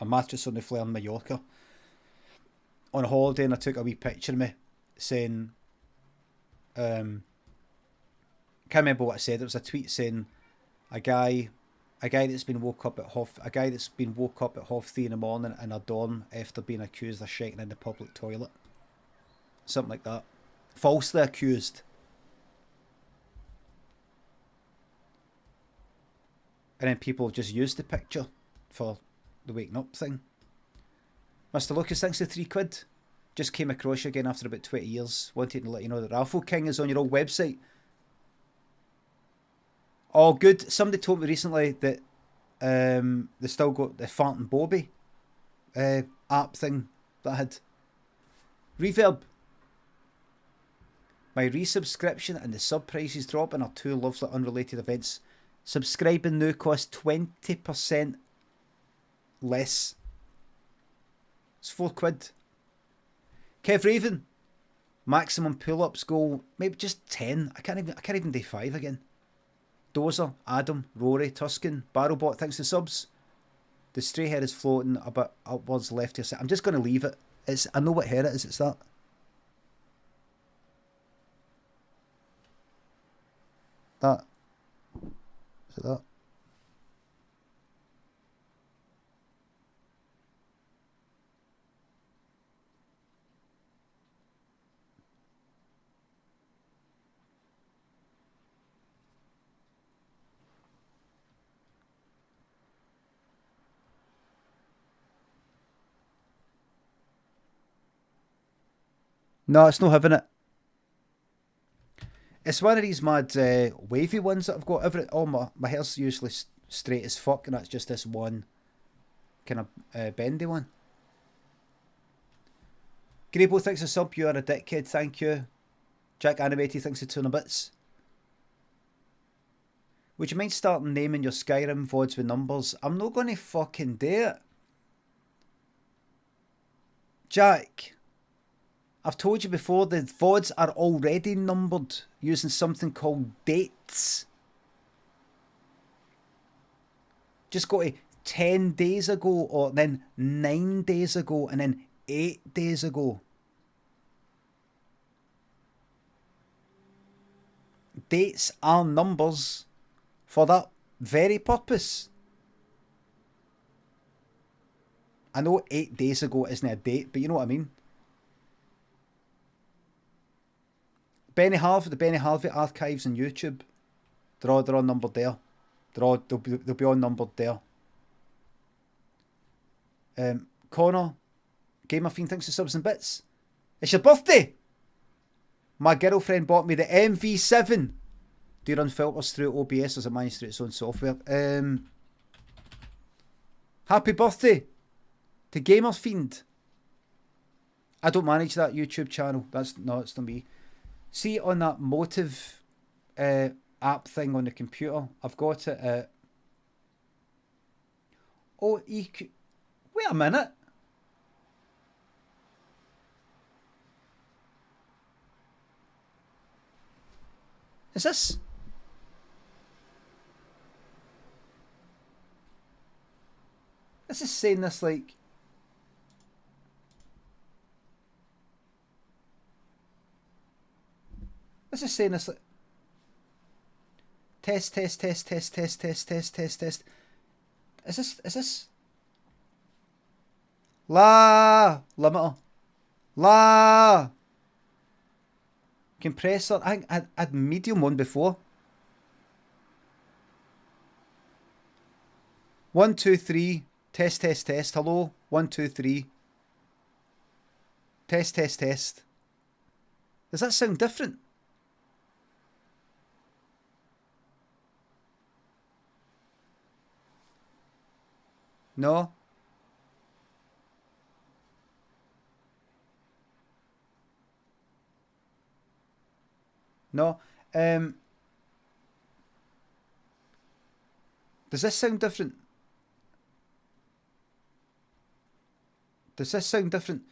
a mattress on the flare in Mallorca on a holiday, and I took a wee picture of me saying, can't remember what I said. It was a tweet saying a guy that's been woke up at 3:30 in the morning in a dorm after being accused of shitting in the public toilet, something like that, falsely accused. And then people just used the picture for the waking up thing. Mr. Lucas, thanks for £3. Just came across you again after about 20 years. Wanted to let you know that Raffle King is on your old website. Oh, good. Somebody told me recently that they still got the Fart and Bobby app thing that had reverb. My resubscription and the sub prices dropping are two lovely unrelated events. Subscribing now costs 20% less. It's £4. Kev Raven. Maximum pull-ups goal, maybe just 10. I can't even do 5 again. Dozer, Adam, Rory, Tuscan, Barrelbot, thanks to subs. The stray hair is floating a bit upwards left here. I'm just going to leave it. I know what hair it is. It's that. That. Is it that? No, it's not having it. It's one of these mad wavy ones that I've got. My hair's usually straight as fuck, and that's just this one kind of bendy one. Grebo thinks a sub, you are a dickhead, thank you. Jack Animated thinks a 2 bits. Would you mind starting naming your Skyrim VODs with numbers? I'm not going to fucking do it. Jack, I've told you before, the VODs are already numbered using something called dates. Just go to 10 days ago, or then 9 days ago, and then 8 days ago. Dates are numbers for that very purpose. I know 8 days ago isn't a date, but you know what I mean. The Benny Harvey archives on YouTube, they're all numbered there. They'll be all numbered there. Connor, Gamer Fiend thinks of subs and bits. It's your birthday! My girlfriend bought me the MV7. Do you run filters through OBS or is it managed through its own software? Happy birthday to Gamer Fiend. I don't manage that YouTube channel. It's not me. See, on that Motive app thing on the computer, I've got it at... Oh, wait a minute. Is this... This is saying this like... This is saying this like... Test. Is this... La limiter. La compressor. I think I had medium one before. 1, 2, 3. Test. Hello. 1, 2, 3. Test. Does that sound different? No. No. Does this sound different? Does this sound different?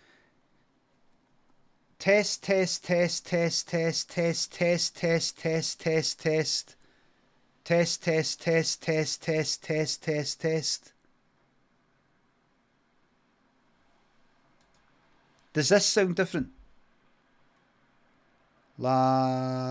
Test. Test. Does this sound different? La.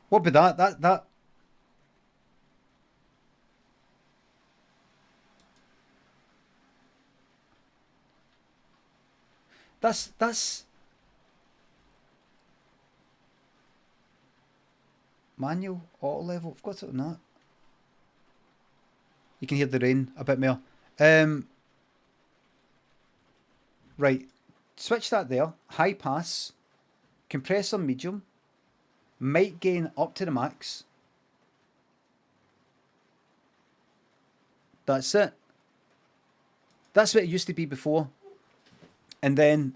What be that? That's manual auto level. I've got it on that. You can hear the rain a bit more. Right. switch that there. High pass, compressor medium, mic gain up to the max. That's it. That's what it used to be before. And then,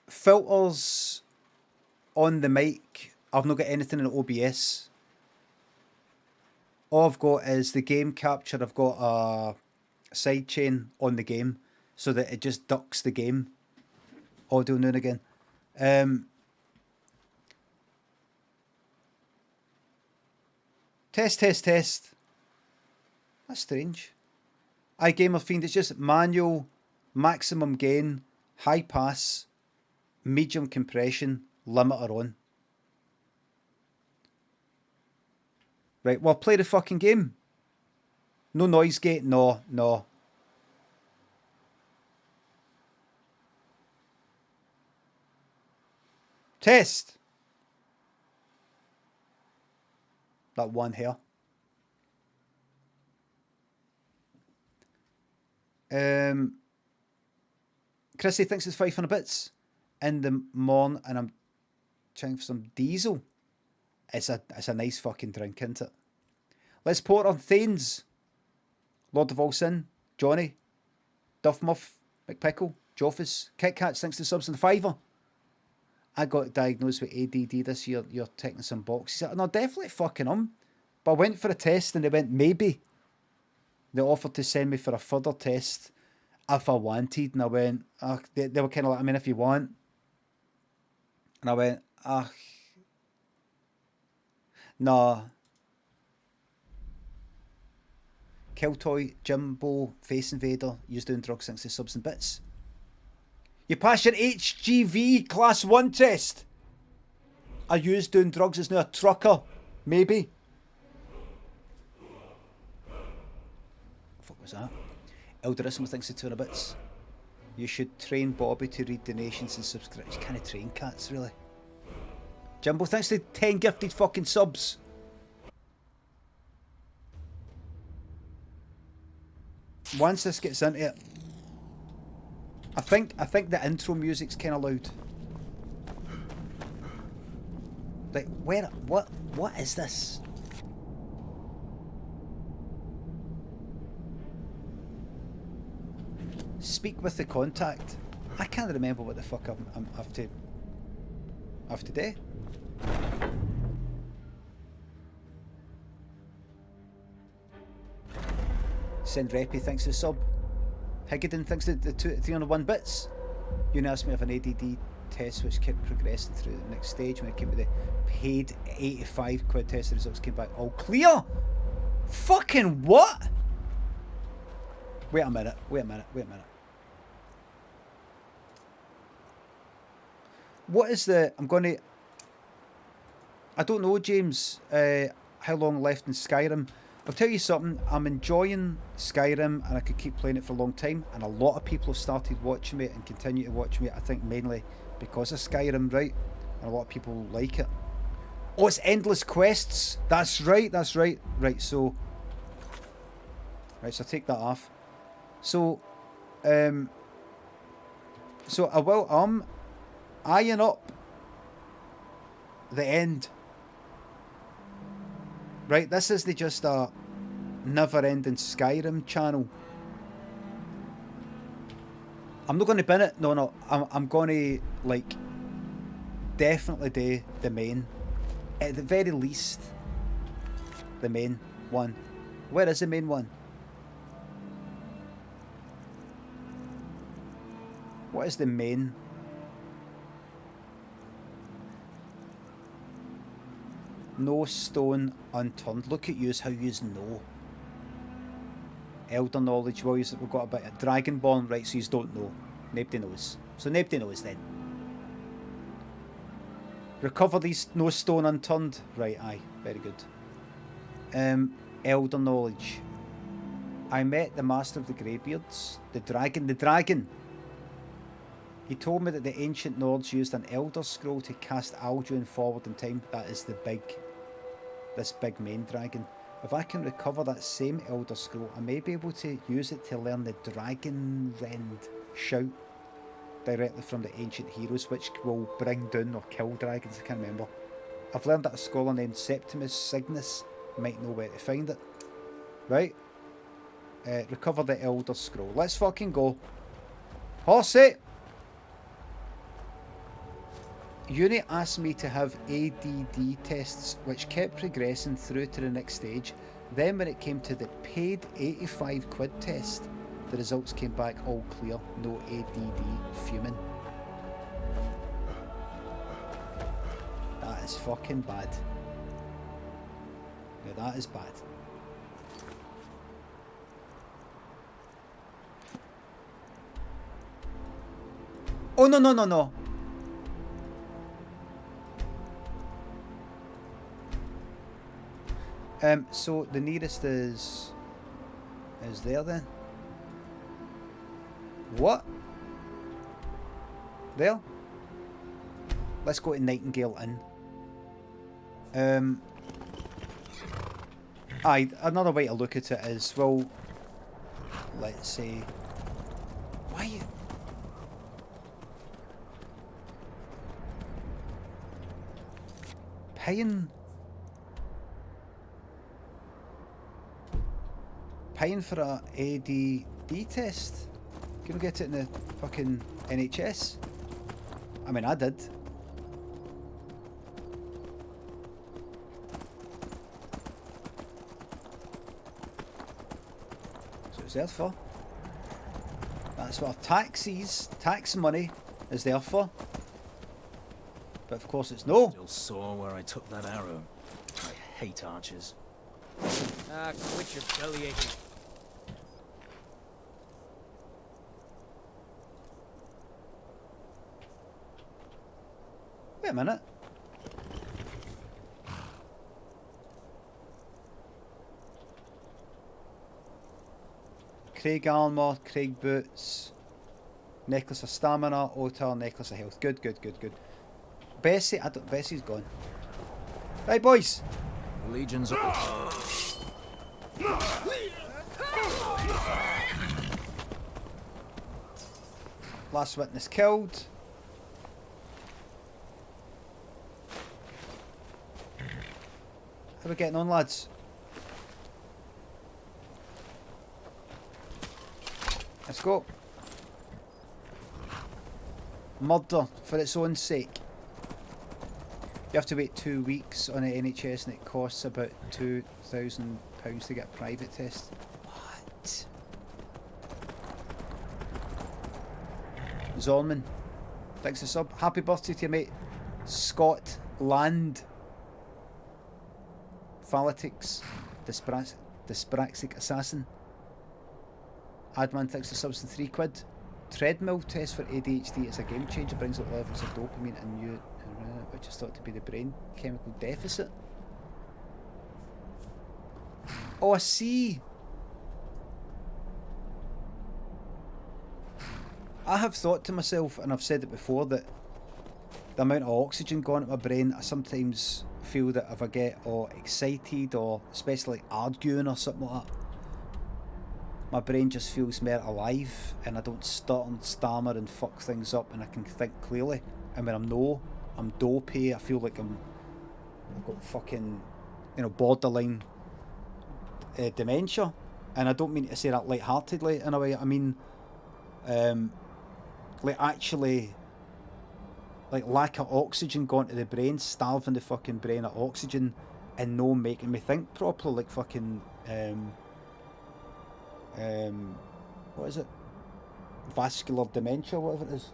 filters on the mic. I've not got anything in OBS. All I've got is the game capture. I've got a sidechain on the game so that it just ducks the game audio now and again. Test. That's strange. iGamer Fiend, it's just manual, maximum gain, high pass, medium compression, limiter on. Right, well, play the fucking game. No noise gate, no. Test. That one here. Chrissy thinks it's 500 bits in the morning, and I'm trying for some diesel. It's a nice fucking drink, isn't it? Let's pour on Thanes, Lord of All Sin, Johnny, Duff Muff, McPickle, Joffus, Kit Kat thanks to subs and fiver. I got diagnosed with ADD this year. You're taking some boxes. No, definitely fucking But I went for a test and they went maybe. They offered to send me for a further test if I wanted, and I went, they were kind of like, I mean, if you want. And I went, nah. Keltoy, Jimbo, Face Invader, you're doing drugs thanks to subs and bits. You pass your HGV Class 1 test. Are you doing drugs as now a trucker? Maybe. What was that? Elderism thinks of 200 bits. You should train Bobby to read donations and subscribe. You can't train cats, really. Jimbo, thanks to 10 gifted fucking subs. Once this gets into it, I think the intro music's kind of loud. Like, what is this? Speak with the contact. I can't remember what the fuck I'm have to do. Send Reppy thanks to the sub. Higgedon thanks to the 301 bits. You asked me if an ADD test which kept progressing through the next stage. When it came to the paid 85 quid test, the results came back all clear. Fucking what? Wait a minute. What is the... I don't know, James, how long left in Skyrim. I'll tell you something, I'm enjoying Skyrim and I could keep playing it for a long time, and a lot of people have started watching me and continue to watch me, I think mainly because of Skyrim, right? And a lot of people like it. Oh, it's endless quests. That's right. Right, so I'll take that off. So I will eyeing up the end. Right, this is just a never-ending Skyrim channel. I'm not going to bin it. No. I'm going to, like, definitely do the main. At the very least, the main one. Where is the main one? What is the main? No stone unturned. Look at yous, how yous know. Elder knowledge. Well, we've got a bit of Dragonborn, right? So yous don't know. Nobody knows. So nobody knows then. Recover these no stone unturned. Right, aye. Very good. Elder knowledge. I met the master of the Greybeards. The dragon. He told me that the ancient Nords used an Elder Scroll to cast Alduin forward in time. That is this big main dragon. If I can recover that same Elder Scroll, I may be able to use it to learn the Dragon Rend shout directly from the ancient heroes, which will bring down or kill dragons. I can't remember. I've learned that a scholar named Septimus Cygnus might know where to find it. Right? Recover the Elder Scroll. Let's fucking go. Horsey! Uni asked me to have ADD tests, which kept progressing through to the next stage. Then when it came to the paid 85 quid test, the results came back all clear, no ADD, fuming. That is fucking bad. Yeah, that is bad. Oh, no, no, no, no. So the nearest is there then? What? There? Let's go to Nightingale Inn. Aye, another way to look at it is, well, let's say, why? Paying for a ADD test? Can we get it in the fucking NHS? I mean, I did. So it's there for. That's what tax money is there for. But of course it's no. Still sore where I took that arrow. I hate archers. Ah, quit your belly aching. Wait a minute. Craig armor, Craig boots, necklace of stamina, otar, necklace of health. Good, good, good, good. Bessie, Bessie's gone. Right, boys. Legion's Last witness killed. How are we getting on, lads? Let's go. Murder for its own sake. You have to wait 2 weeks on the NHS and it costs about £2,000 to get a private test. What? Zorman, thanks for sub. Happy birthday to your mate Scott Land. Phalatics, Dyspraxic Assassin. Adman, thanks for subs to 3 quid. Treadmill test for ADHD is a game changer, brings up levels of dopamine and new, which is thought to be the brain chemical deficit. Oh, I see. I have thought to myself, and I've said it before, that the amount of oxygen going into my brain, I sometimes feel that if I get excited or especially like arguing or something like that, my brain just feels more alive and I don't stutter and stammer and fuck things up and I can think clearly. And when I'm dopey, I feel like I've got fucking, borderline dementia. And I don't mean to say that lightheartedly in a way. I mean, like actually, like lack of oxygen going to the brain, starving the fucking brain of oxygen and no making me think properly, like fucking, what is it? Vascular dementia, whatever it is.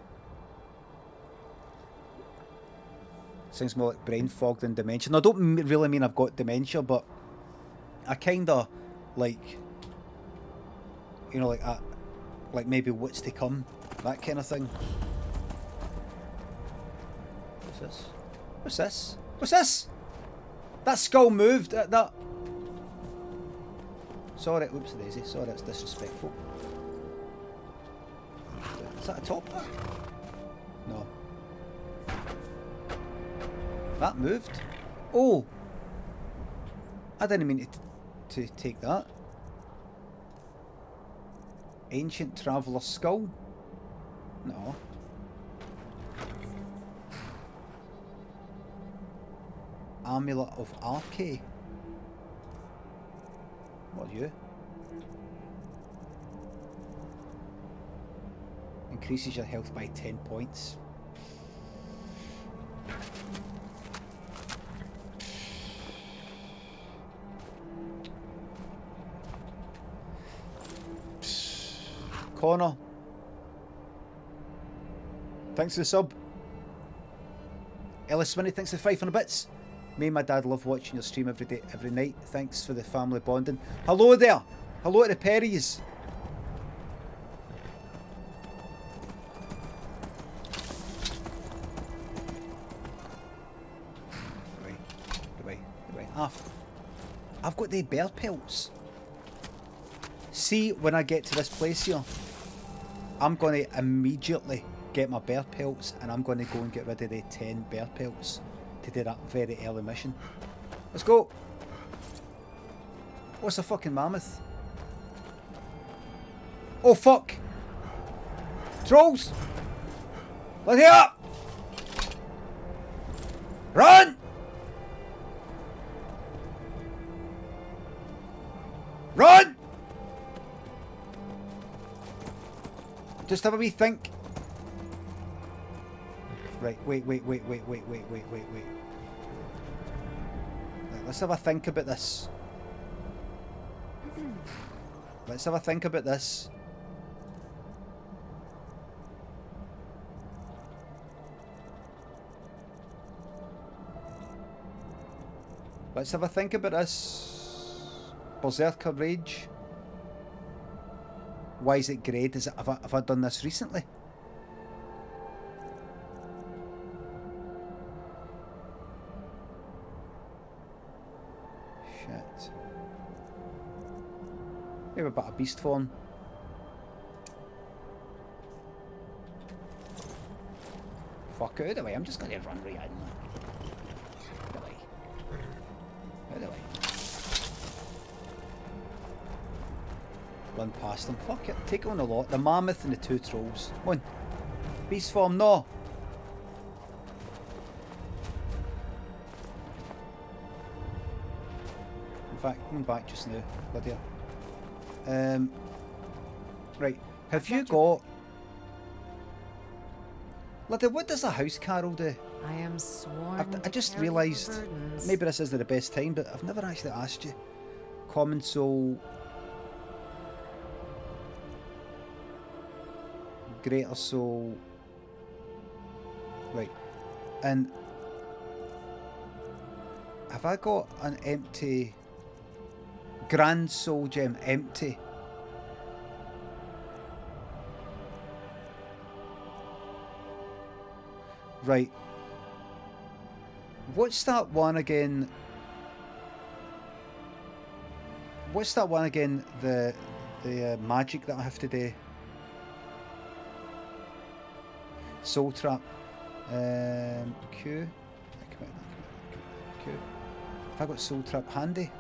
Sounds more like brain fog than dementia. No, I don't really mean I've got dementia, but I kinda like, like maybe what's to come, that kind of thing. What's this? What's this? What's this? That skull moved. That. Sorry, oops, daisy. Sorry, that's disrespectful. Is that a top hat? No. That moved? Oh! I didn't mean to... to take that. Ancient Traveller Skull? No. Amulet of Arche. What are you? Increases your health by 10 points. Connor. Thanks for the sub. Ellis Swinney, thanks for the 500 bits. Me and my dad love watching your stream every day, every night. Thanks for the family bonding. Hello there. Hello to the Perrys. I've got the bear pelts. See, when I get to this place here, I'm going to immediately get my bear pelts and I'm going to go and get rid of the 10 bear pelts to do that very early mission. Let's go. What's a fucking mammoth? Oh fuck! Trolls! Let's hit up! Run! Run! Just have a wee think. Right, wait. Right, let's have a think about this. Let's have a think about this. Let's have a think about this. Berserker Rage. Why is it greyed? Have I done this recently? Shit. Maybe a bit of beast form. Fuck it, out of the way. I'm just going to run right in. Out of the way. Out of the way. Run past them. Fuck it. Take on a lot. The mammoth and the 2 trolls. Come on. Beast form, no. In fact, I'm back just now. Lydia. Right. Have you got... Lydia, what does a house carol do? I am sworn I just realised, maybe this isn't the best time, but I've never actually asked you. Common soul... Greater soul. Right. And have I got an empty grand soul gem empty? Right. What's that one again? What's that one again? The magic that I have to do. Soul trap. Q. Q. Have I got soul trap handy?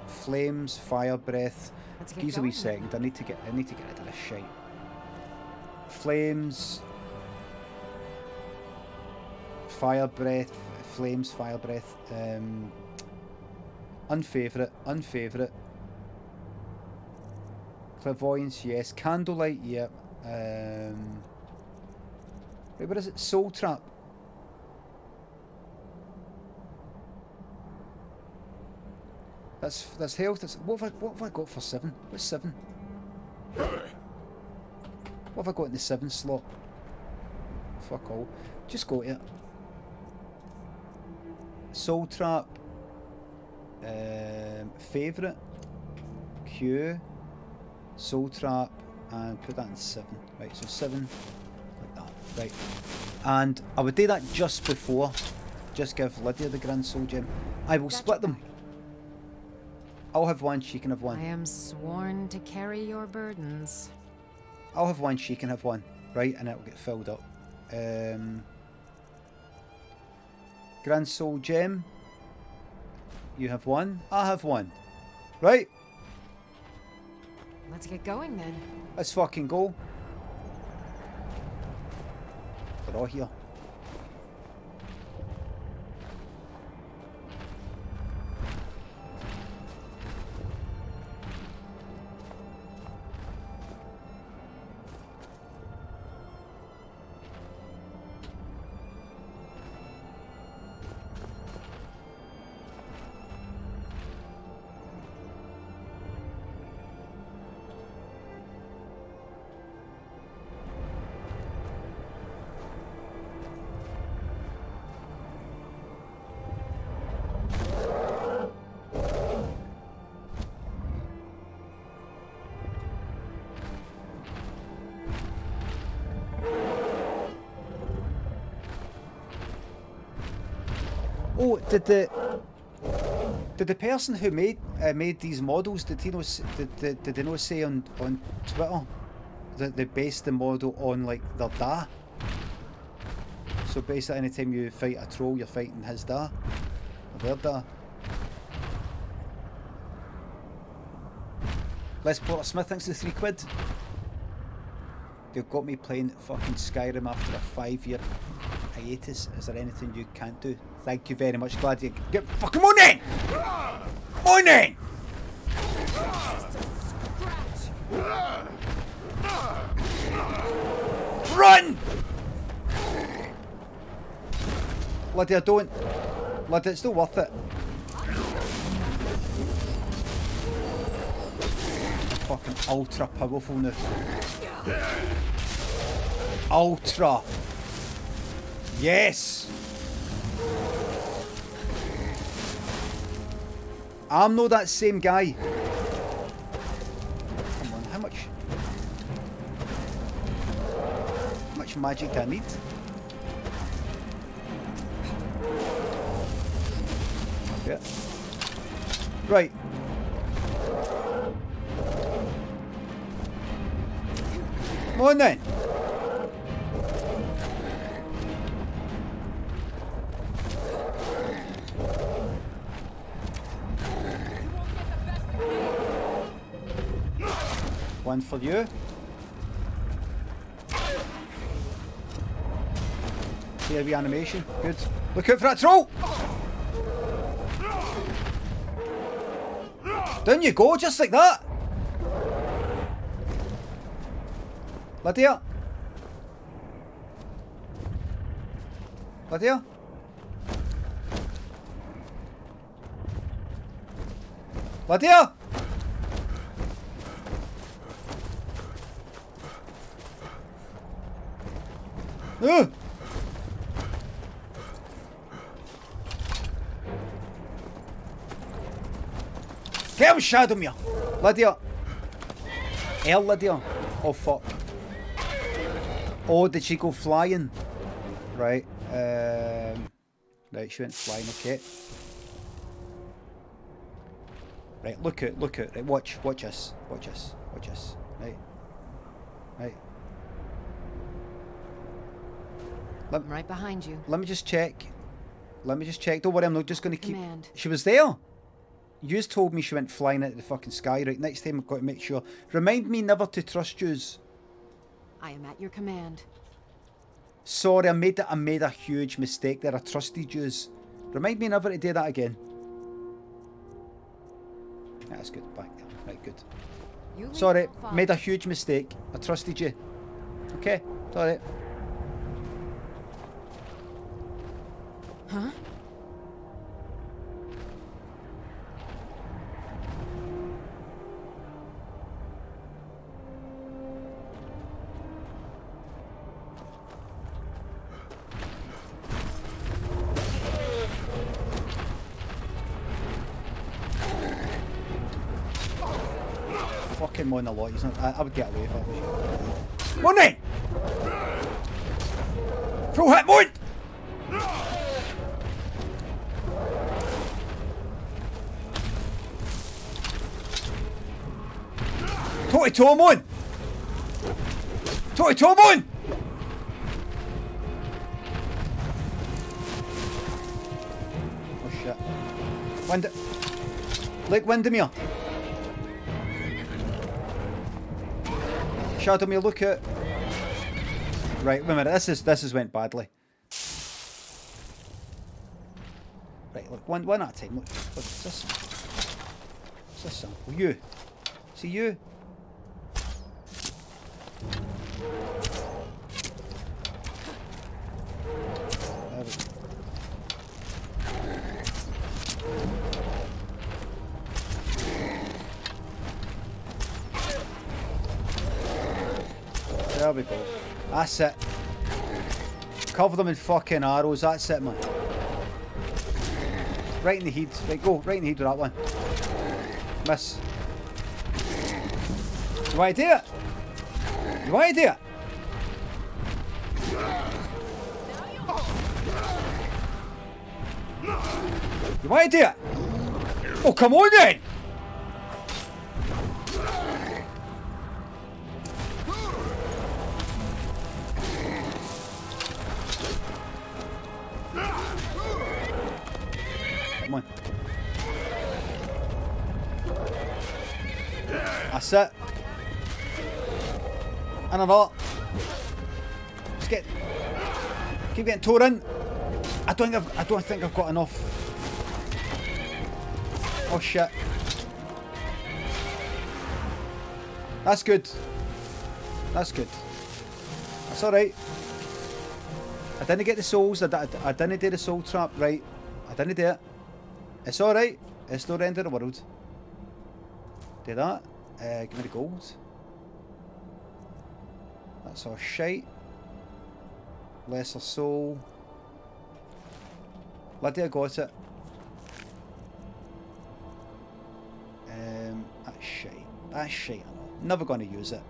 Flames, fire breath. Give us a wee second. I need to get rid of this shite. Flames. Fire breath. Flames, fire breath. Unfavourite. Clairvoyance, yes. Candlelight, yeah. Wait, what is it? Soul trap. That's health. What have I got for 7? What's 7? What have I got in the 7 slot? Fuck all. Just go to it. Soul trap. Favourite. Q. Soul trap. And put that in 7. Right, so 7 like that. Right. And I would do that just before. Just give Lydia the Grand Soul Gem. I will split them. I'll have one, she can have one. I am sworn to carry your burdens. I'll have one, she can have one. Right, and it'll get filled up. Grand Soul Gem. You have one. I have one. Right? Let's get going then. Let's fucking go. We're all here. Oh, did the person who made these models, did he know? Did they not say on Twitter that they based the model on like their da? So basically, anytime you fight a troll, you're fighting his da or their da. Les Porter Smith thanks for the £3. They've got me playing fucking Skyrim after a 5-year hiatus. Is there anything you can't do? Thank you very much. Glad you get fucking on then! On then! Run! Bloody I don't. Bloody it's still worth it. Fucking ultra powerful now. Ultra. Yes. I'm not that same guy. Come on, how much magic do I need? Yeah. Right. Come on then. One for you. Clear reanimation. Good. Look out for that troll! Down you go, just like that! Lydia! Lydia! Lydia! Ugh! Get him, shadow me! Lydia! Lydia! Oh fuck. Oh, did she go flying? Right, right, she went flying, okay. Right, look out, right, watch us, right, right. I'm right behind you. Let me just check. Don't worry, I'm not just going to keep... Command. She was there. You just told me she went flying into the fucking sky. Right, next time I've got to make sure. Remind me never to trust yous. I am at your command. Sorry, I made a huge mistake there. I trusted yous. Remind me never to do that again. Yeah, that's good. Back there. Right, good. Sorry, made a huge mistake. I trusted you. Okay, sorry. Huh? Fucking monologue. He's not, I would get away if I was you. Money! Full hit, Moon! Totty toe, Moon! Totty toe, Moon! Oh shit. Look, Windermere. Shadowmere, look out. Right, wait a minute. This is went badly. Right, look, one at a time. Look, what's this? What's this? Well, you. See you. There we go. There we go. That's it. Cover them in fucking arrows. That's it, man. Right in the head. Right, go. Right in the head with that one. Miss. You want to do it? You want to do it? You want to do it? Oh, come on then! Come on. That's it. And another. Just keep getting tore in. I don't think I've got enough. Oh shit. That's good. That's good. That's alright. I didn't get the souls. I didn't do the soul trap right. I didn't do it. It's alright. It's not the end of the world. Do that. Give me the gold. That's all shite. Lesser soul. Lydia got it. That's shite. That's shite. I know. Never going to use it.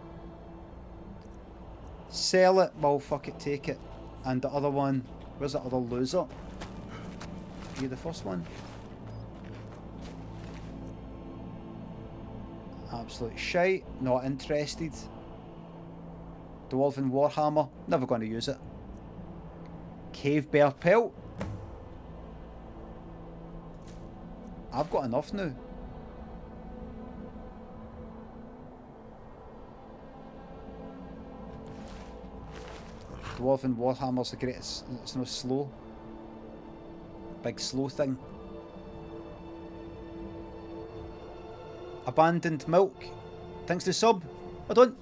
Sell it. Well, fuck it. Take it. And the other one. Where's the other loser? Are you the first one? Absolute shite. Not interested. Dwarven Warhammer. Never going to use it. Cave Bear Pelt. I've got enough now. Dwarven Warhammer's the greatest. It's no slow. Big slow thing. Abandoned Milk. Thanks to sub. Hold on.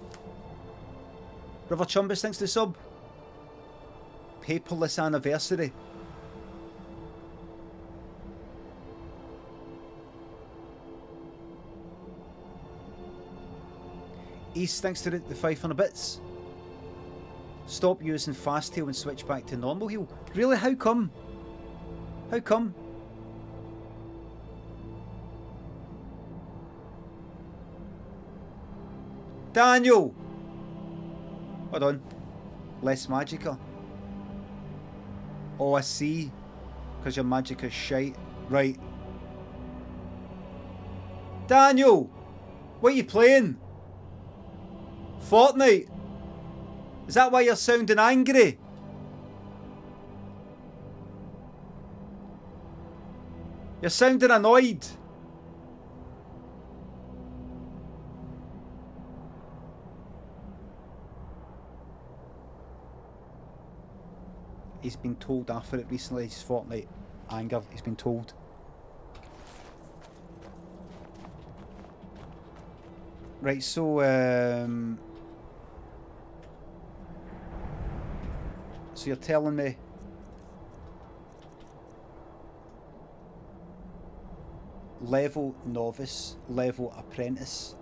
River Chumbus, thanks to sub. Paperless Anniversary. East, thanks to the 500 bits. Stop using fast heal and switch back to normal heal. Really? How come? How come? Daniel! Hold on. Less Magicka. Oh, I see. Because your Magicka's shite. Right. Daniel! What are you playing? Fortnite? Is that why you're sounding angry? You're sounding annoyed. He's been told after it recently, his Fortnite anger, he's been told. Right, so so you're telling me level novice, level apprentice.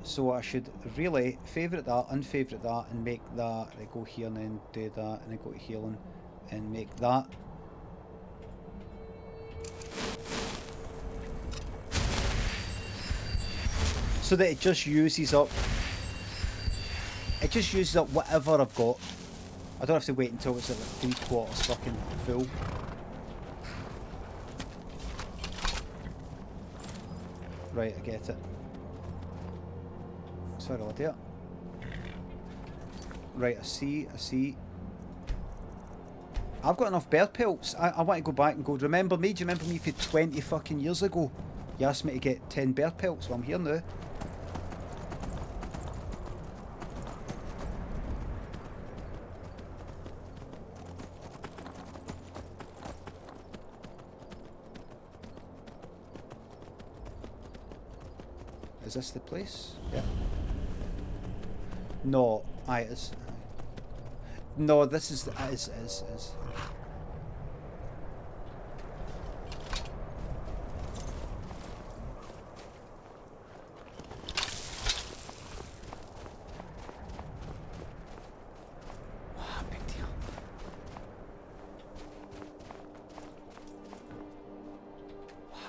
So I should really favourite that, unfavourite that, and make that. Right, go here and then do that, and then go to healing and make that. So that it just uses up. It just uses up whatever I've got. I don't have to wait until it's at like 3/4 fucking full. Right, I get it. Sorry, Lydia. Right, I see. I've got enough bear pelts. I want to go back and go, remember me? Do you remember me for 20 fucking years ago? You asked me to get 10 bear pelts, well I'm here now. Is this the place? Yeah. No, aye, it is. No, this is is. What happened here? What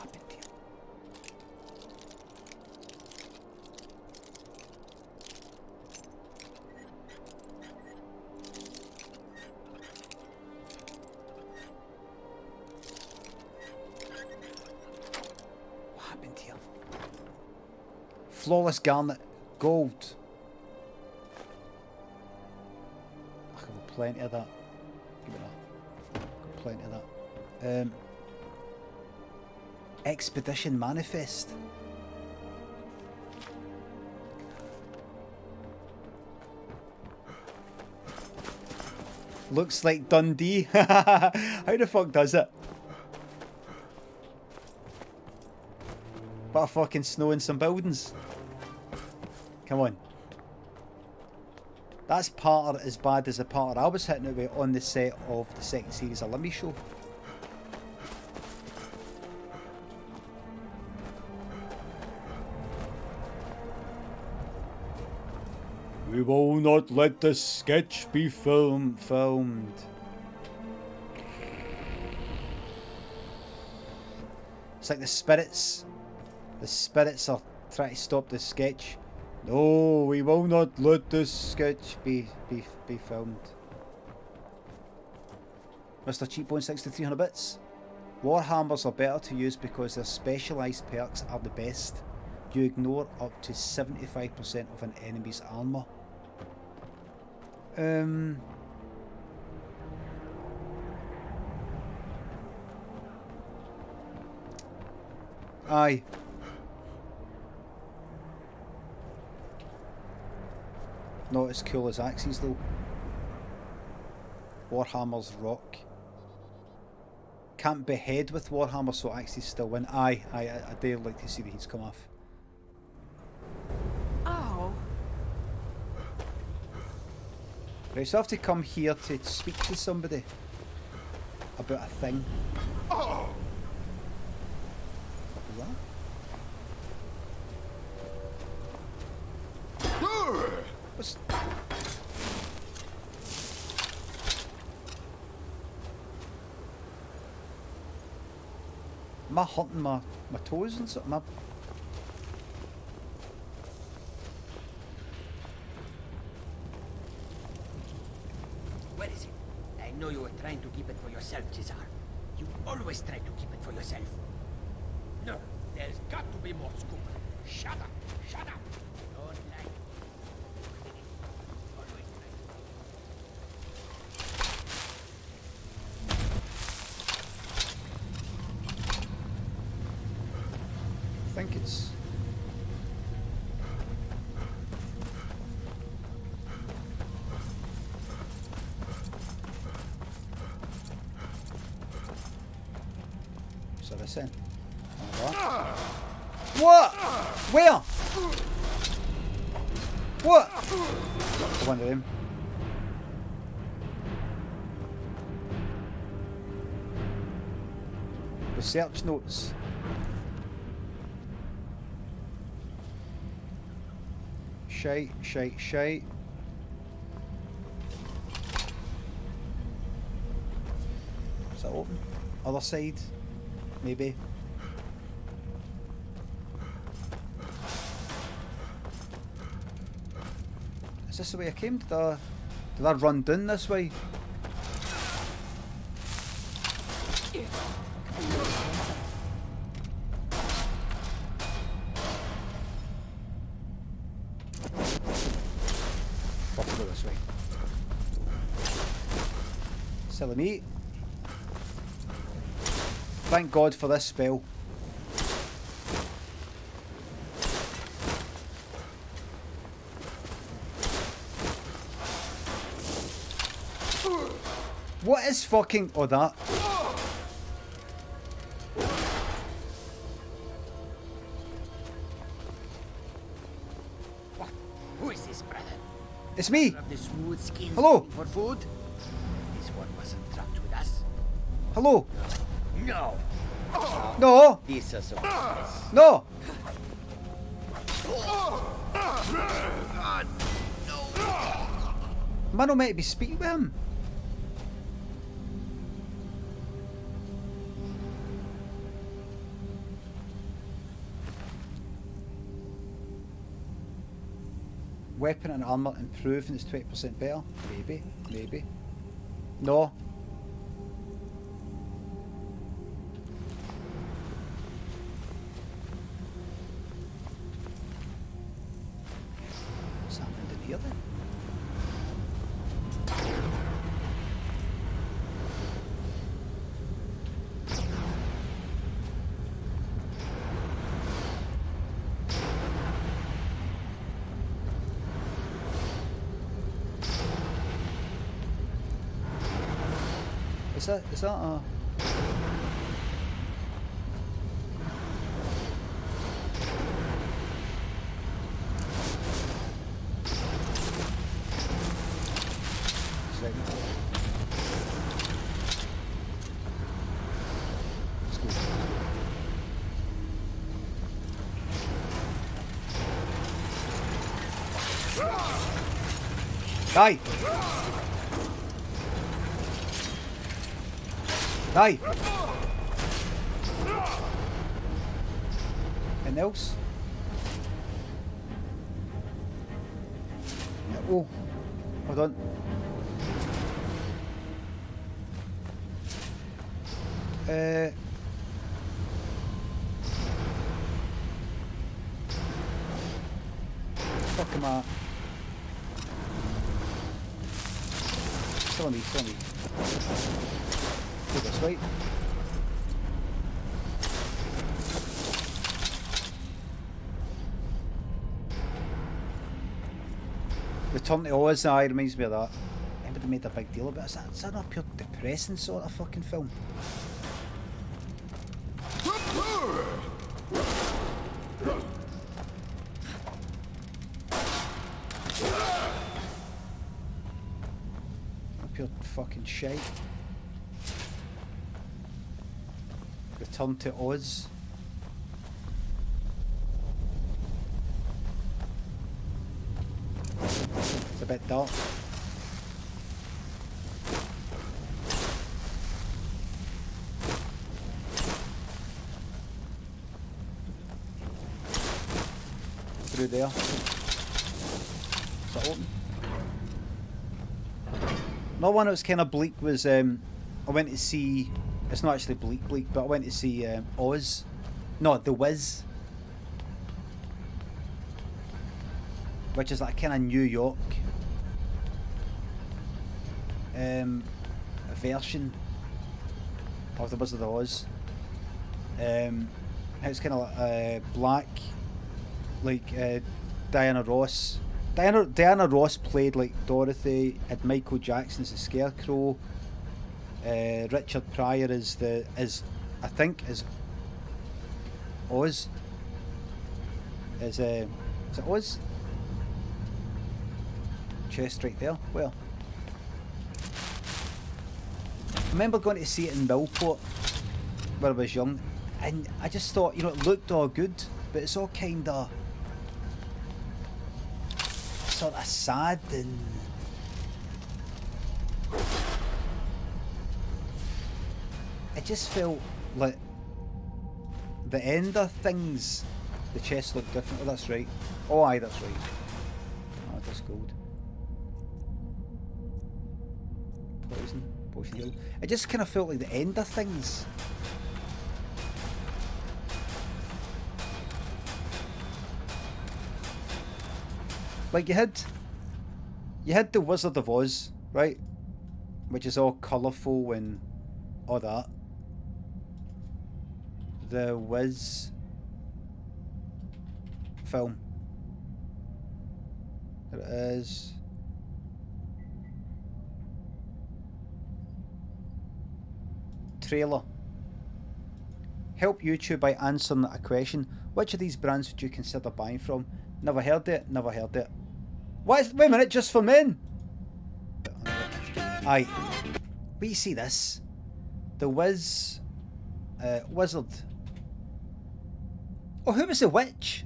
happened here? Flawless garnet, gold. I got plenty of that. Give me that. Got plenty of that. Expedition manifest. Looks like Dundee. How the fuck does it? But a fucking snow and some buildings. Come on. That's part as bad as the part I was hitting it with on the set of the second series of Limmy show. We will not let the sketch be filmed. It's like the spirits. The spirits are trying to stop the sketch. No, we will not let this sketch be filmed. Mr. Cheapbone 6300 bits. Warhammers are better to use because their specialised perks are the best. You ignore up to 75% of an enemy's armour. Aye. Not as cool as axes though. Warhammers rock. Can't behead with Warhammer, so axes still win. Aye, I do like to see the heats come off. Oh. Right, so I have to come here to speak to somebody about a thing. Oh. What? What's... Am I hurting my toes and something? Where is it? I know you were trying to keep it for yourself, Cesar. You always try to keep it for yourself. No, there's got to be more scoop. Shut up! Shut up! Don't lie. Always I think it's... So this in. What? Where? What? One of them. Research notes. Shite. Is that open? Other side? Maybe. Is this the way I came? Did I run down this way? Fuck, go this way. Silly me. Thank God for this spell. What is fucking... Oh, that. What? Who is this, brother? It's me. Of the smooth skin Hello. for food? This one wasn't trapped with us. Hello. No. No. This is a No. Man, not meant to be speaking with him. Weapon and armor improve and it's 20% better. Maybe, maybe. No. What's happening in here then? Is that a... Die! Die! Anything else? Oh, hold on. Fuck am I? Still on me, still on me. Do this, right? Return to Oz, aye, reminds me of that. Everybody made a big deal about it. Is that not a pure depressing sort of fucking film? Pure fucking shite. Return to Oz. It's a bit dark. Through there. Is that open? Another one that was kind of bleak was I went to see... It's not actually bleak, but I went to see Oz. No, The Wiz. Which is like kind of New York a version of The Wizard of Oz. It's kind of like black, like Diana Ross. Diana Ross played like Dorothy, had Michael Jackson as the Scarecrow. Richard Pryor is I think is Oz. Is it Oz? Chest right there. Well, I remember going to see it in Millport when I was young, and I just thought, you know, it looked all good, but it's all kind of sort of sad and it just felt like the end of things. The chest looked different. Oh, that's right. Oh, aye, that's right. Oh, that's gold. Potion heal. It just kind of felt like the end of things. Like you had the Wizard of Oz, right? Which is all colourful and all that. the Wiz film. There it is. Trailer. Help YouTube by answering a question. Which of these brands would you consider buying from? Never heard it, never heard it. What is, wait a minute, just for men? Aye. But you see this? The Wiz Wizard. Oh, who was the witch?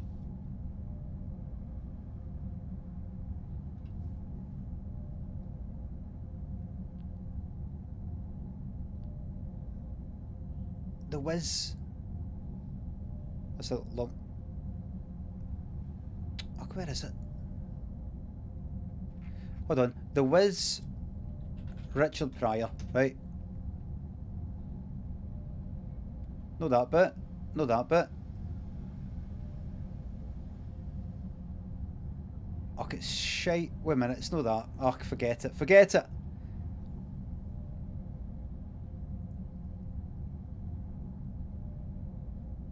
The Wiz. What's that long? Oh, where is it? Hold on. The Wiz. Richard Pryor, right? No that bit. No that bit. Oh, it's shite. Wait a minute, it's not that. Oh, forget it. Forget it.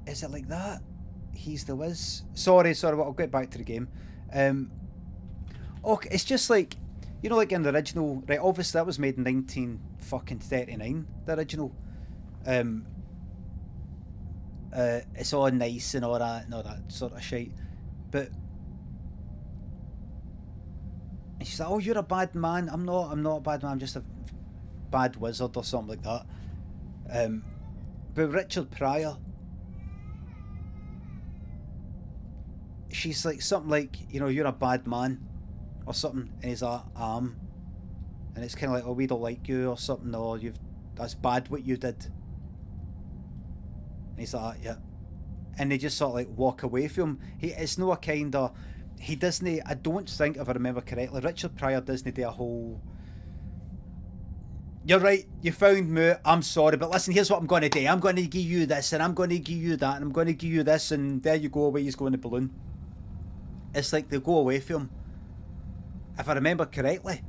Is it like that? He's the Wiz. Sorry, but I'll get back to the game. Okay, it's just like, you know, like in the original, right? Obviously, that was made in 1939. The original. It's all nice and all that sort of shit. But and she's like, "Oh, you're a bad man." I'm not a bad man. I'm just a bad wizard or something like that. But Richard Pryor, she's like something like, you know, "You're a bad man," or something, and he's like, and it's kind of like, "Oh, we don't like you," or something, or that's bad what you did. And he's like, "Yeah," and they just sort of like walk away from him. It's no a kind of, he doesn't. I don't think, if I remember correctly, Richard Pryor doesn't do a whole, "You're right, you found me, I'm sorry, but listen, here's what I'm going to do. I'm going to give you this, and I'm going to give you that, and I'm going to give you this, and there you go, away you go in the balloon." It's like they go away from him. If I remember correctly,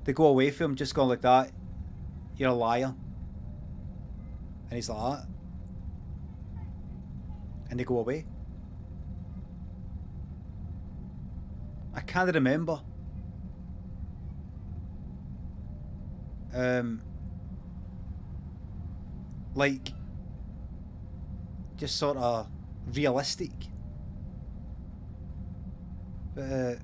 they go away from him, just going like that. "You're a liar." And he's like that. And they go away. I can't remember. Like, just sort of realistic. But,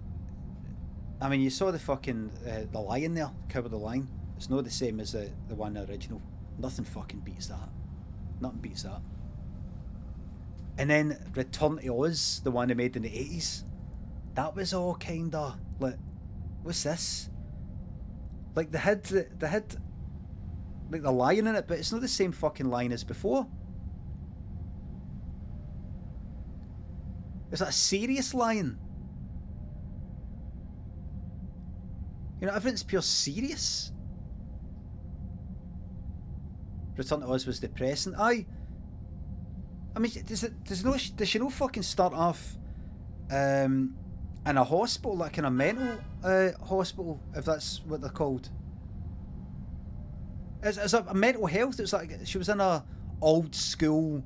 I mean, you saw the fucking, the lion there, Coward the Lion. It's not the same as the one in the original. Nothing fucking beats that. Nothing beats that. And then Return to Oz, the one they made in the 80s. That was all kinda like, what's this? Like they had like the lion in it, but it's not the same fucking lion as before. It's like a serious lion. You know, everything's pure serious. Return to Oz was depressing. I mean, does she no fucking start off in a hospital, like in a mental hospital, if that's what they're called? It's a mental health. It's like she was in a old school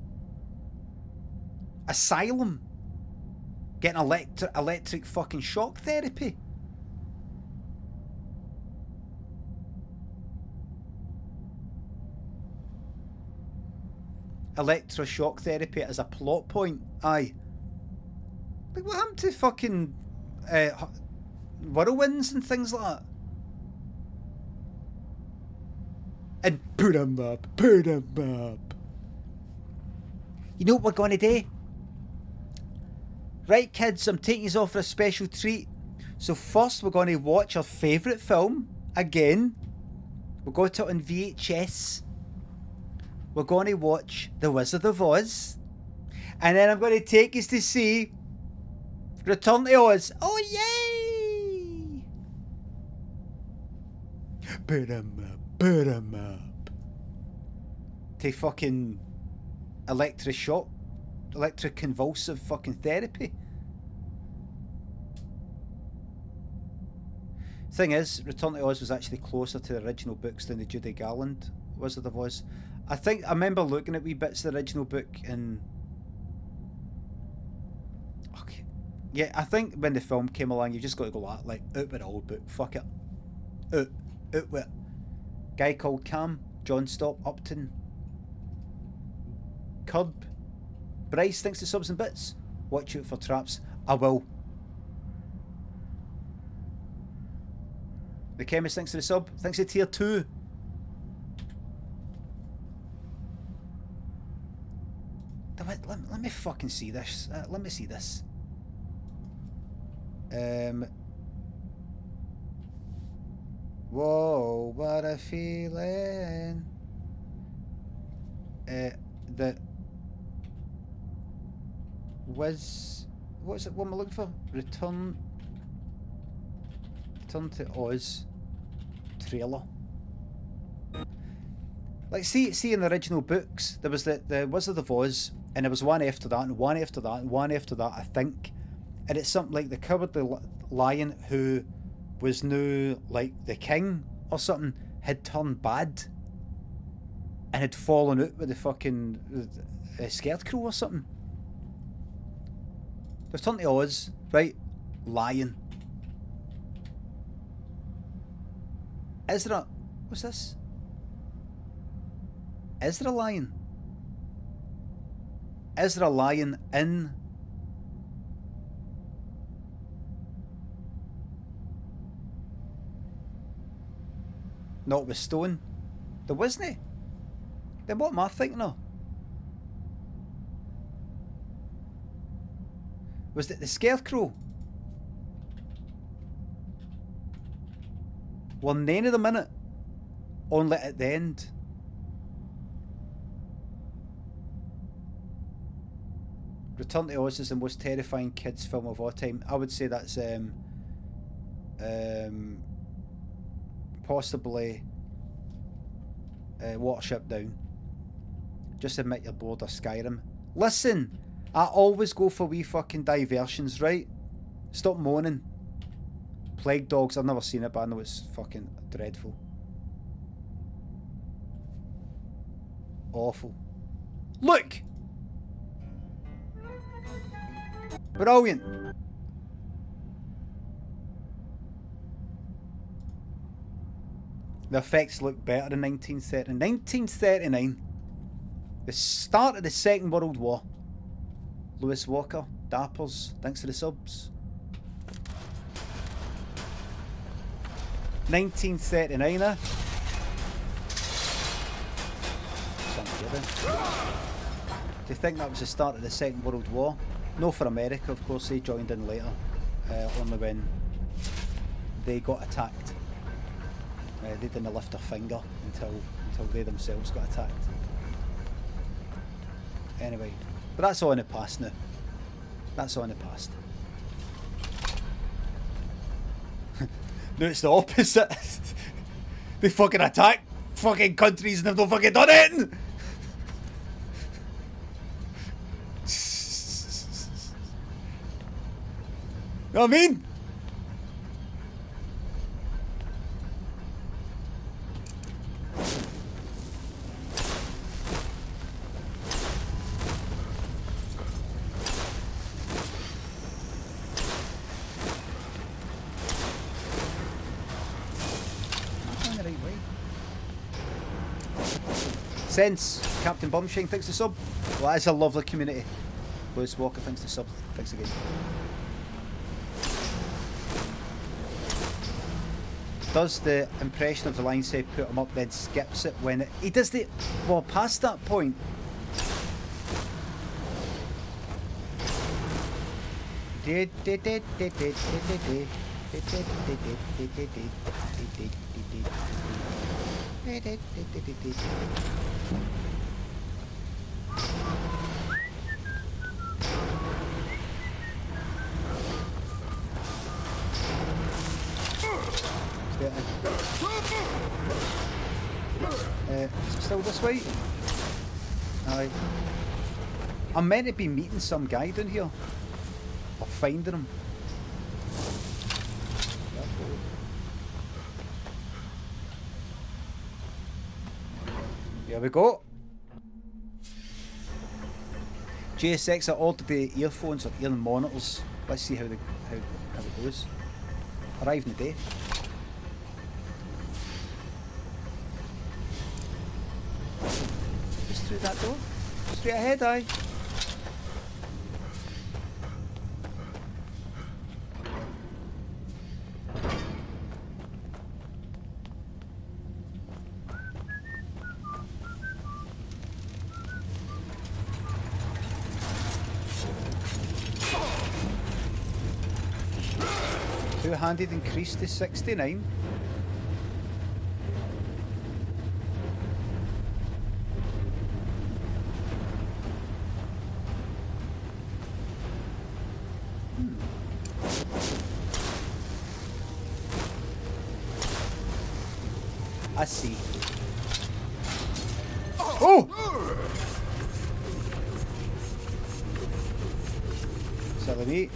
asylum, getting electric fucking shock therapy. Electroshock therapy as a plot point. Aye. Like, what happened to fucking whirlwinds and things like that? And put 'em up. You know what we're going to do? Right, kids, I'm taking you off for a special treat. So first we're going to watch our favourite film again. We'll go to it on VHS. We're going to watch The Wizard of Oz. And then I'm going to take us to see Return to Oz. Oh, yay! Put 'em up. To fucking electroconvulsive fucking therapy. Thing is, Return to Oz was actually closer to the original books than the Judy Garland Wizard of Oz. I think I remember looking at wee bits of the original book and okay, yeah, I think when the film came along, you just got to go like out with the old book, fuck it, out with it. Guy called Cam, John Stop, Upton, Curb, Bryce thinks the subs and bits. Watch out for traps. I will. The chemist thinks of the sub. Thinks of tier 2. Let me fucking see this. Let me see this. Whoa, what a feeling. What's it? What am I looking for? Return to Oz trailer. Like, see in the original books, there was the Wizard of Oz, and there was one after that, and one after that, and one after that, I think. And it's something like the Cowardly Lion, who was now like the king or something, had turned bad and had fallen out with the fucking Scarecrow or something. They've turned to Oz, right? Lion. Is there a... What's this? Is there a lion? Is there a lion in... Not with stone? There wasn't. Then what am I thinking of? Was it the Scarecrow? Well, none of them in it. Only at the end. Return to Oz is the most terrifying kids film of all time. I would say that's possibly Watership Down. Just admit you're bored of Skyrim. Listen, I always go for wee fucking diversions, right? Stop moaning. Plague Dogs, I've never seen it, but I know it's fucking dreadful. Awful. Look! Brilliant! The effects look better in 1930. 1939. The start of the Second World War. Lewis Walker, Dappers, thanks for the subs. 1939, eh? Do you think that was the start of the Second World War? No, for America, of course. They joined in later, only when they got attacked. They didn't lift a finger until they themselves got attacked. Anyway, but that's all in the past now. That's all in the past. No, it's the opposite. They fucking attack fucking countries and they've not fucking done it. You know what I mean? Sense, Captain Bumshine thanks the sub. Well, that is a lovely community. Lewis Walker thanks the sub. Thanks again. Does the impression of the line say put him up, then skips it when he does the... Well, past that point. Still this way? Aye. I'm meant to be meeting some guy down here. Or finding him. Here we go. JSX, I ordered the earphones or ear monitors. Let's see how it goes. Arrived in the day. Just through that door. Straight ahead, aye. Two-handed increased to 69. I see. Oh! Silly me.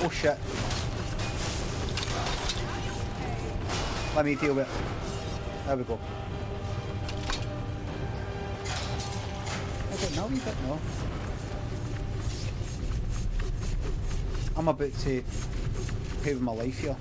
Oh shit. Let me deal with it. There we go. I don't know, you don't know. I'm about to pay with my life here.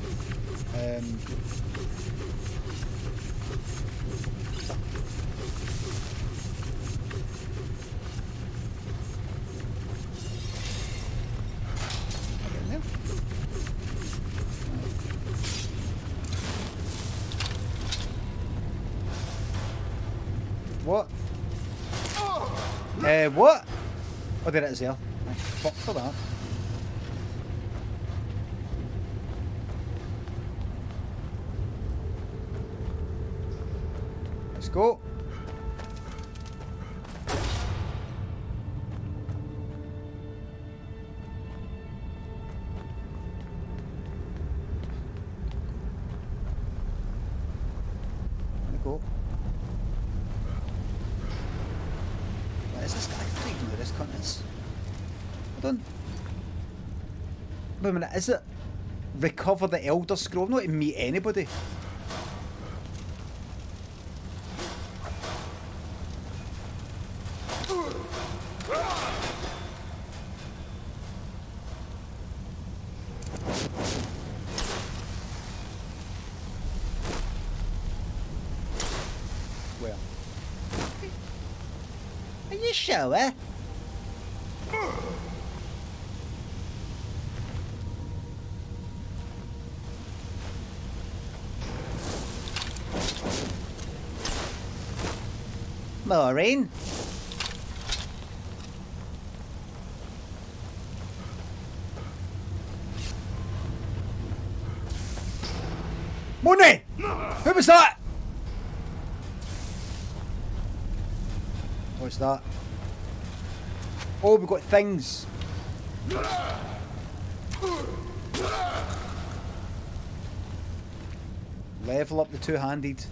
What? What? Oh, there it is there. Nice. Fuck for that. Let's go. Wait a minute, is it recover the Elder Scroll? I'm not to meet anybody. Well, are you sure? Maureen? Money! Who was that? What's that? Oh, we've got things. Level up the two-handed.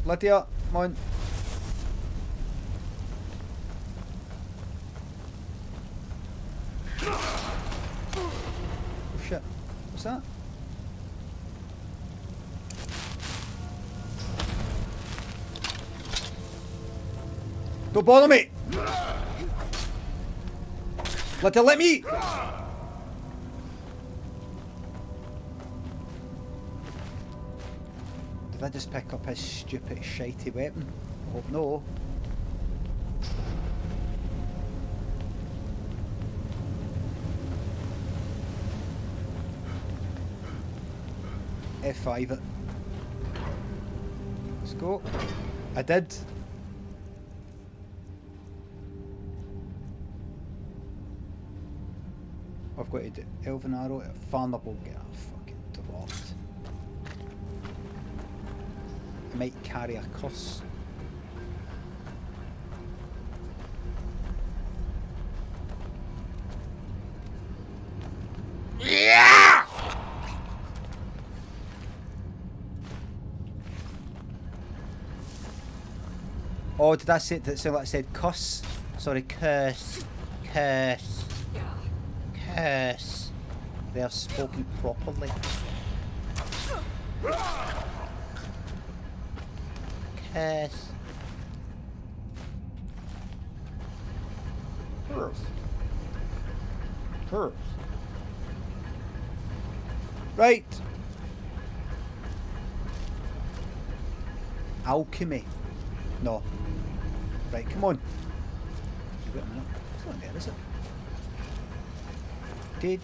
Lydia, come on. Oh shit. What's that? Don't bother me! Lydia, let me! Did I just pick up his stupid, shitey weapon? I hope no. F5 it. Let's go. I did. I've got to do Elven Arrow. Vulnerable, get a fucking dropped. I might carry a curse. Yeah! Oh, did I say that? Sound like I said cuss? Sorry, curse. Curse. Curse. They have spoken properly. Curse. Curse. Curse. Right. Alchemy. No. Right, come on. Wait a minute. It's not there, is it? Dee.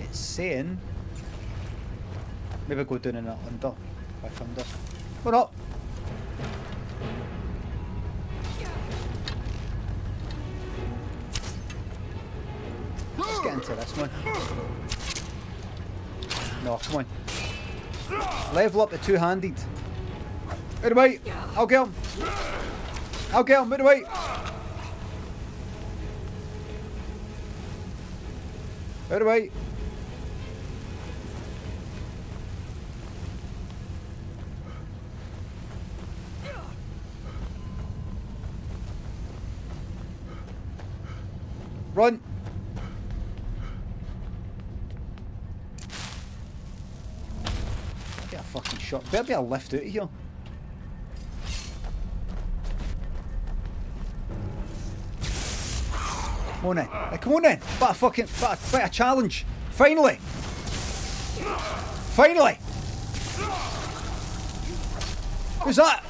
It's saying maybe go down in it under. Back under. What up? Let's get into this one. No, come on. Level up the two-handed. Out of the way. I'll get him. I'll get him. Out of the way. Out of the way. Run! I'll get a fucking shot. Better be a lift out of here. Come on then. Come on then. Bit a challenge. Finally! Finally! Who's that?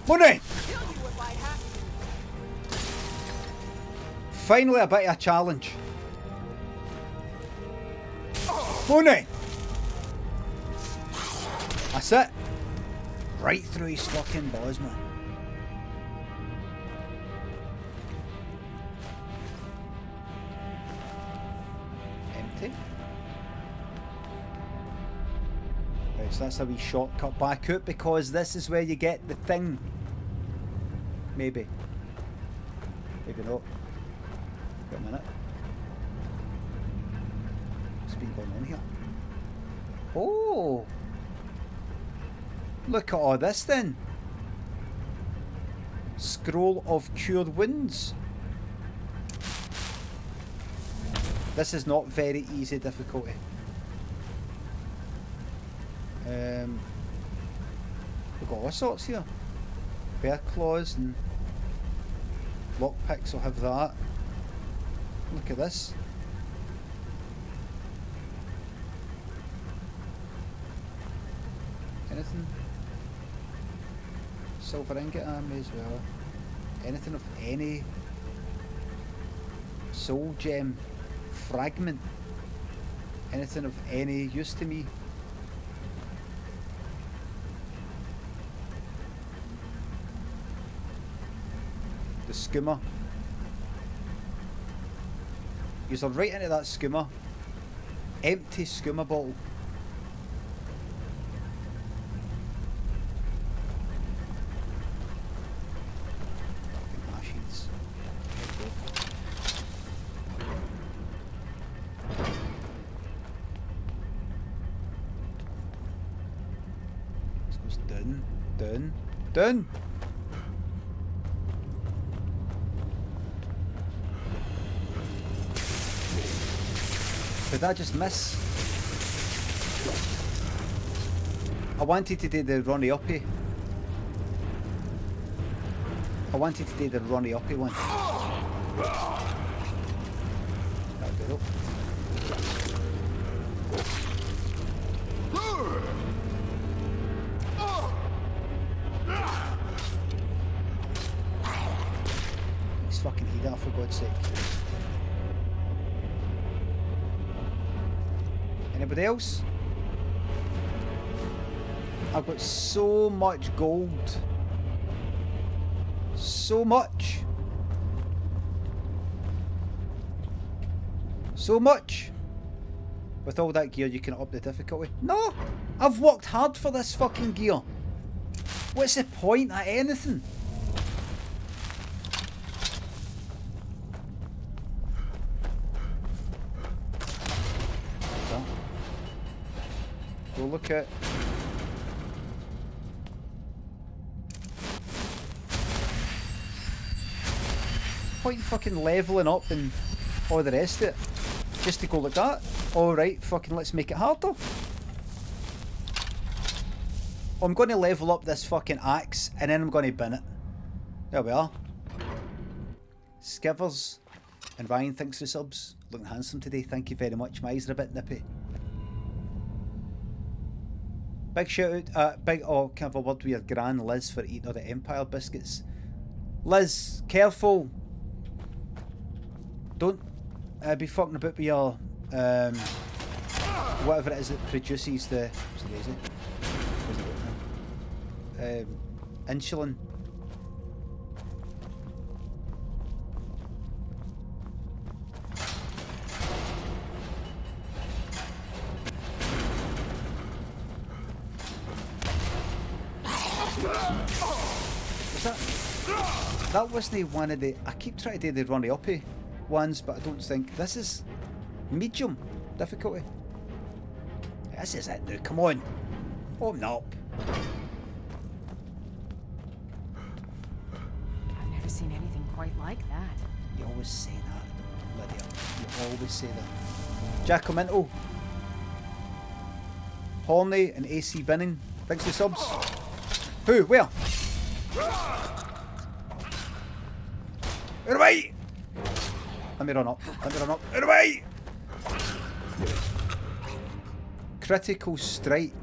Come on then. Finally a bit of a challenge. Come on then. That's it. Right through his fucking balls, man. Empty. Right, so that's a wee shortcut back out because this is where you get the thing. Maybe. Maybe not. Wait a minute. What's been going on here? Oh! Look at all this then. Scroll of Cured Wounds. This is not very easy difficulty. We've got all sorts here. Bear claws and lockpicks will have that. Look at this. Anything? Silver ingot army as well. Anything of any soul gem fragment. Anything of any use to me. The skimmer. Use them right into that skimmer. Empty skimmer bottle. Machines. This goes down, down, down. Did I just miss? I wanted to do the Ronnie Uppy. I wanted to do the Ronnie Uppy one. That'll do it. He's fucking heater, for God's sake. Anybody else? I've got so much gold. So much. So much. With all that gear you can up the difficulty. No! I've worked hard for this fucking gear. What's the point at anything? we'll look at... Point fucking levelling up and all the rest of it. Just to go like that. Alright, fucking let's make it harder. I'm going to level up this fucking axe and then I'm going to bin it. There we are. Skivers and Ryan, thanks for the subs. Looking handsome today, thank you very much. My eyes are a bit nippy. Big shout out, can I have a word with your gran Liz for eating all the Empire biscuits. Liz, careful. Don't be fucking about with your whatever it is that produces the insulin. That wasn't one of the... I keep trying to do the runny uppy ones, but I don't think... This is medium difficulty. This is it now, come on. Open up. I've never seen anything quite like that. You always say that, Lydia. You always say that. Jacominto. Horny and AC Binning. Thanks for the subs. Who? Where? Out of the way! Let me run up. Let me run up. Out of the way! Critical strike.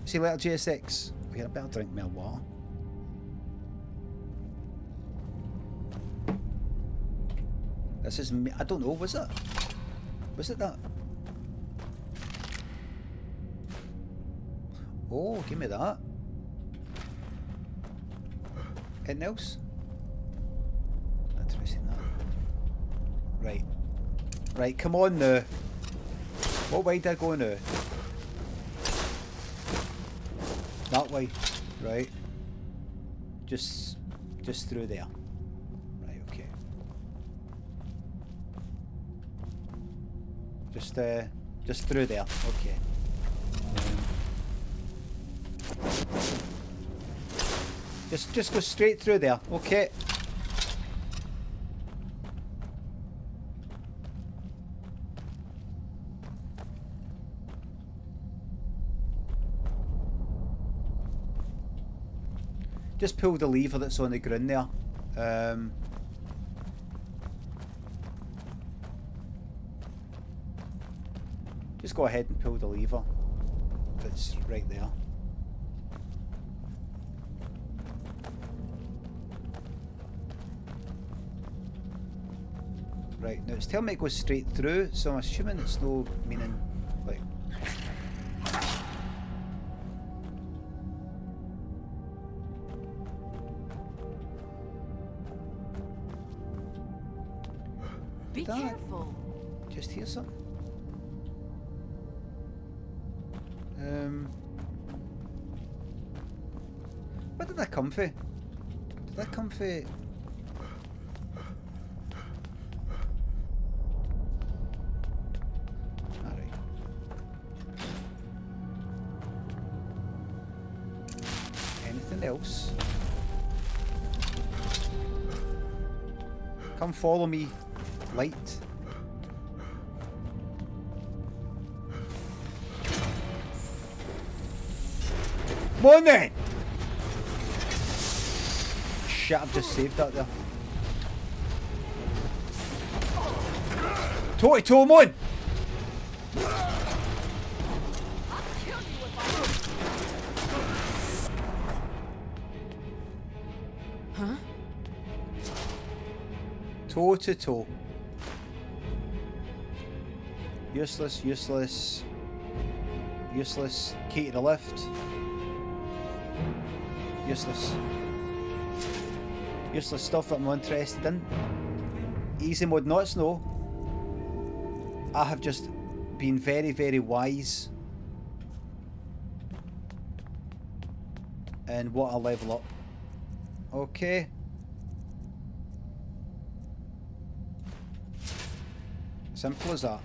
See you later, GSX. We had a better drink, more water. This is me. I don't know. Was it? Was it that? Oh, give me that. Anything else? Interesting that. Right. Right, come on now. What way did I go now? That way. Right. Just through there. Right, okay. Just through there. Okay. Just go straight through there. Okay. Just pull the lever that's on the ground there. Just go ahead and pull the lever that's right there. Right, now it's telling me it goes straight through, so I'm assuming it's no meaning, like... Be careful. Just hear something? Where did that come from? Did that come from... Alright. Anything else? Come follow me, light. Come on then! Shit, I've just saved that there. Toe, come on! Huh? Toe to toe. Useless, useless. Useless. Key to the left. Useless. Useless stuff that I'm not interested in. Easy mode not snow. I have just been very, very wise in what I level up. Okay. Simple as that.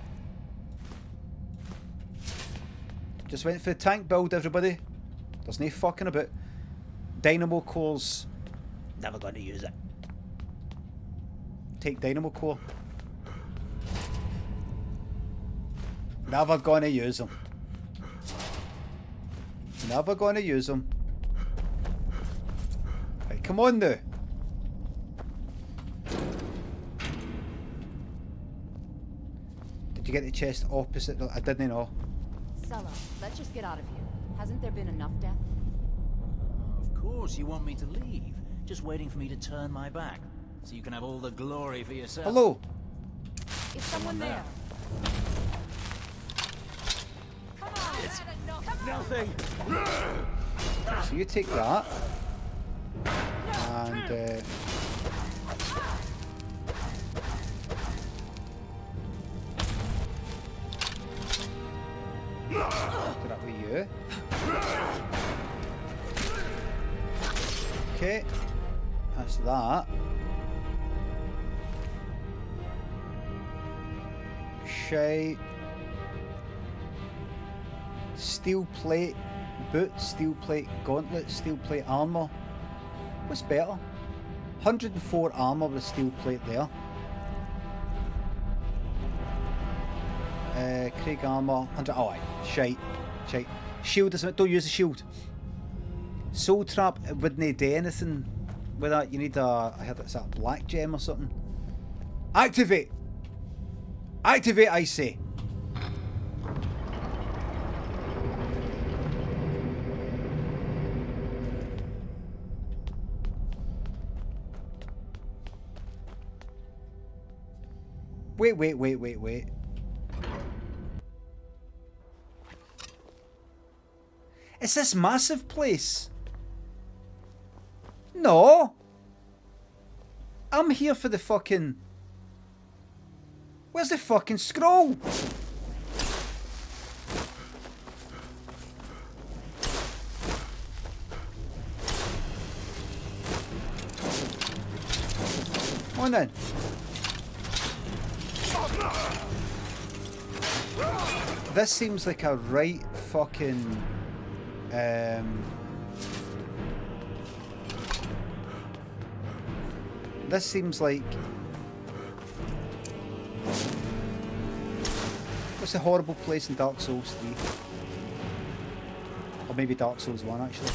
Just went for the tank build, everybody. There's no fucking about. Dynamo cores. Never going to use it. Take dynamo core. Never going to use them. Never going to use them. Right, come on now. Did you get the chest opposite? I didn't know. Sella, let's just get out of here. Hasn't there been enough death? Of course you want me to leave. Just waiting for me to turn my back. So you can have all the glory for yourself. Hello. Is someone there? Come on! Nothing! So you take that. And do that with you. Okay. That's that. Shite. Steel plate boot, steel plate gauntlet, steel plate armor. What's better? 104 armor with steel plate there. Craig armor, 100. Oh, shite. Shite. Shield isn't it? Don't use the shield. Soul trap wouldn't do anything with that. You need a. I heard it's a black gem or something. Activate! Activate, I say. Wait. Is this massive place? No. I'm here for the fucking... Where's the fucking scroll? Come on then. This seems like a right fucking... this seems like... What's the horrible place in Dark Souls 3? Or maybe Dark Souls 1 actually.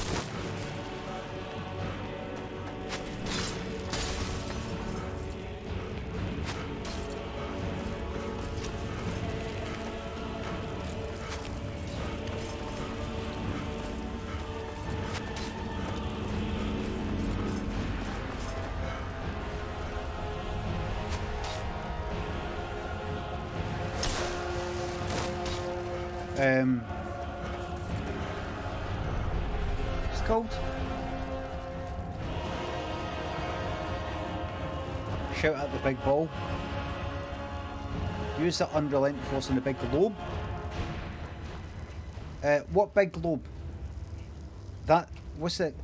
It's called shout at the big ball. Use the unrelenting force on the big globe. What big globe? That what's it?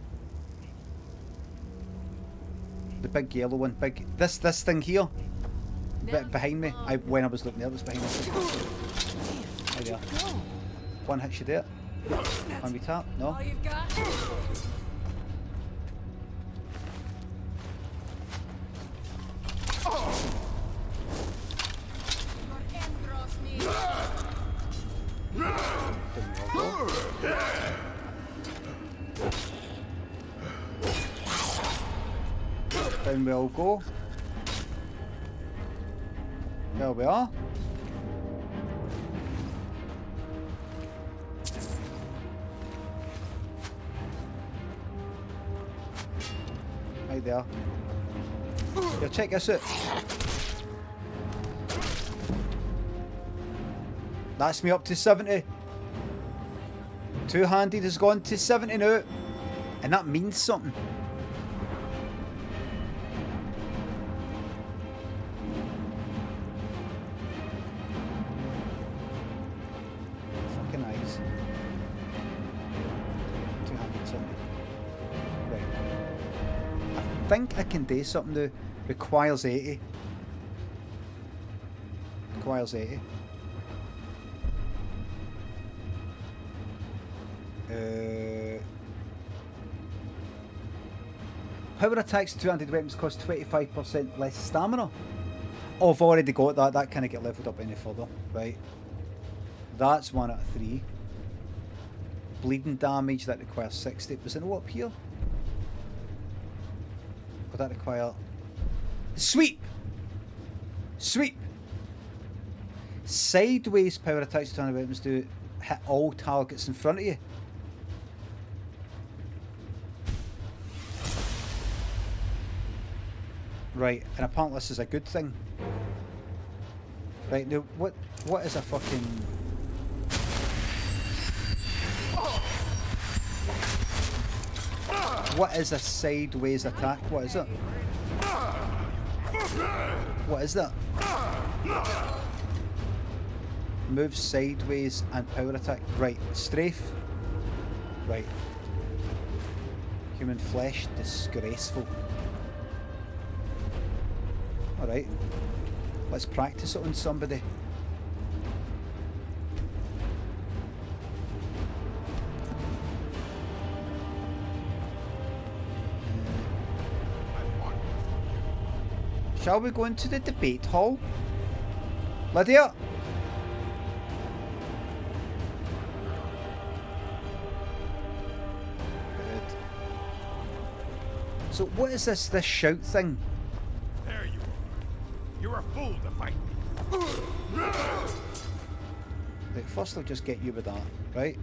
The big yellow one. Big this thing here. Behind me. When I was looking there, it was behind me. There you are. One hit you there. One we tap. No. All you've got? Down we all go. There we are. Right there. Here, check this out. That's me up to 70. Two-handed has gone to 70 now. And that means something. Fucking nice. Two-handed 70. Right. I think I can do something that requires 80. requires 80. Power attacks to two-handed weapons cost 25% less stamina. Oh, I've already got that. That can't get leveled up any further. Right. That's 1 out of 3. Bleeding damage, that requires 60. Was there no up here? Would that require... Sweep! Sweep! Sideways power attacks to two-handed weapons do hit all targets in front of you. Right, and apparently this is a good thing. Right, now what is a fucking... What is a sideways attack? What is it? What is that? Move sideways and power attack. Right, strafe. Right. Human flesh, disgraceful. Alright. Let's practice it on somebody. Shall we go into the debate hall? Lydia? Good. So what is this shout thing? There you are. You're a fool to fight me. Right, first I'll just get you with that, right?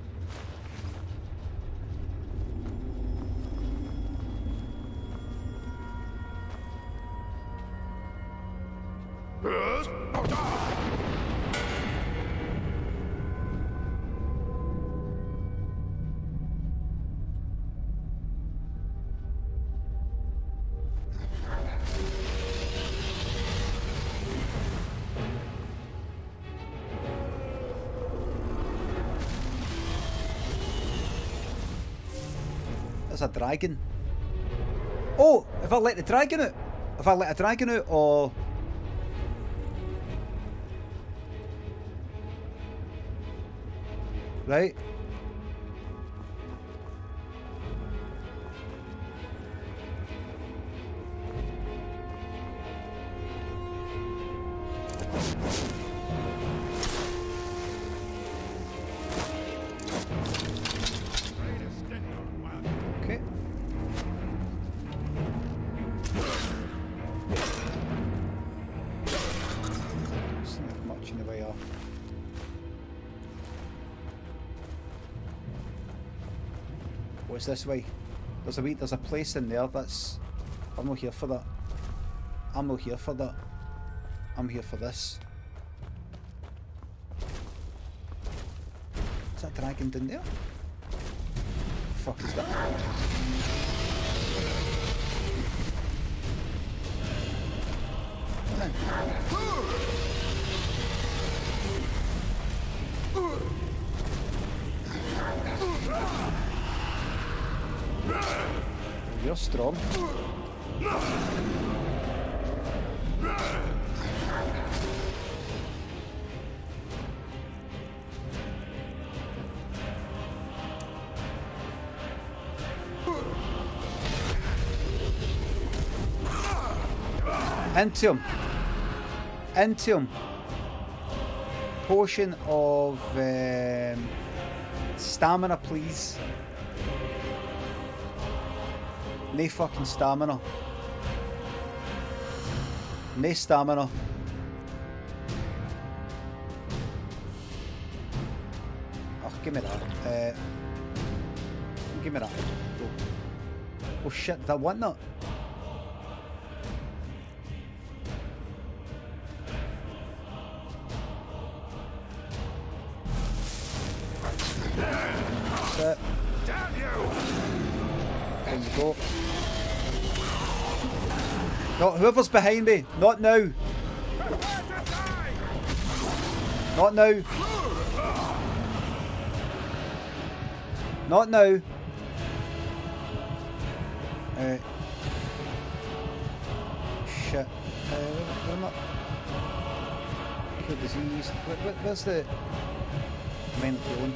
There's a dragon. Oh, if I let the dragon out? If I let a dragon out, or... Right. Okay. It's not much in the way off. What's this way? There's a place in there that's... I'm not here for that. I'm not here for that. I'm here for this. Is that dragon down there? The fuck is that? You're strong. Into him. Into him. Potion of stamina, please. No fucking stamina. No stamina. Oh, give me that. Give me that. Oh shit, did I want that? That's it. Damn you! There you go. No, whoever's behind me, not now. Not now. Not now. Shit. Where am I? Cure disease. Where's the mental healing?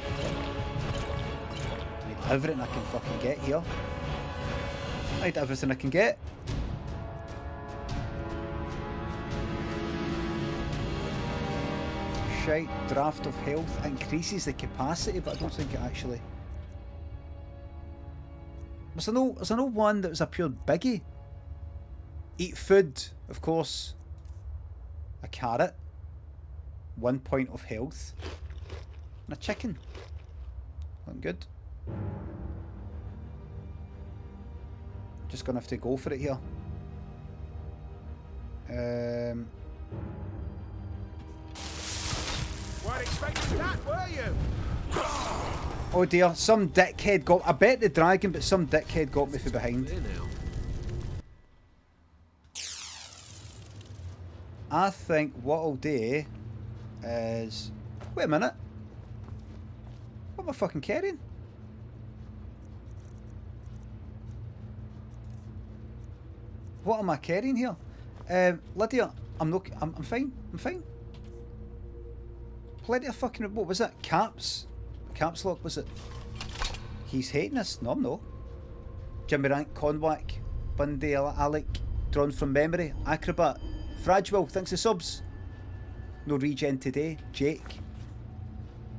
I need everything I can fucking get here. I need everything I can get. Shite. Draft of health increases the capacity, but I don't think it actually. Was there no one that was a pure biggie? Eat food, of course. A carrot. 1 point of health. And a chicken. Looking good. Just gonna have to go for it here. Weren't expecting that, were you? Oh dear, some dickhead got... I bet the dragon, but some dickhead got me from behind. I think what I'll do is... Wait a minute. What am I fucking carrying? What am I carrying here? Lydia, I'm fine. I'm fine. Plenty of fucking... What was it? Caps lock, was it? He's hating us. No, I'm not. Jimmy Rank, Conwack, Bundy, Alec, drawn from memory, Acrobat, Fragile, thanks to subs. No regen today. Jake,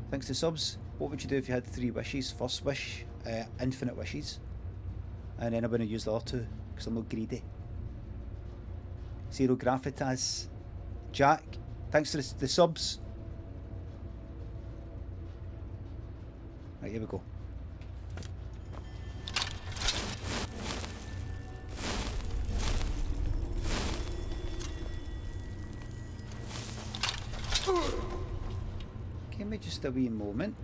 thanks to subs. What would you do if you had 3 wishes? First wish, infinite wishes. And then I'm going to use the other 2, because I'm not greedy. Zero Graphitas, Jack, thanks to the subs. Right, here we go. Give me just a wee moment.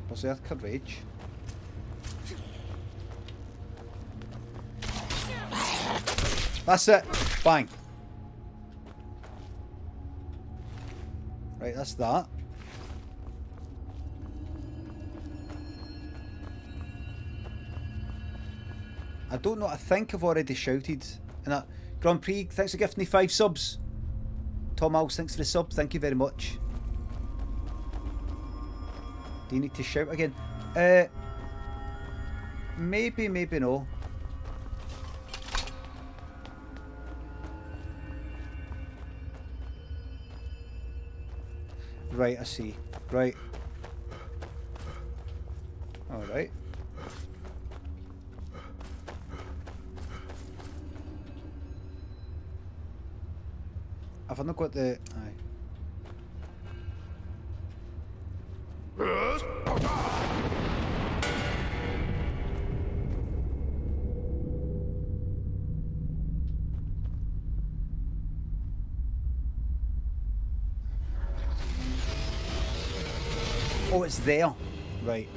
Berserker Rage. That's it. Bang. Right, that's that. I don't know. I think I've already shouted. And that Grand Prix, thanks for gifting me 5 subs. Tom Alls, thanks for the sub. Thank you very much. Do you need to shout again? Maybe, maybe no. Right, I see. Right. Alright. Have I not got the... Aye. Oh, it's there. Right.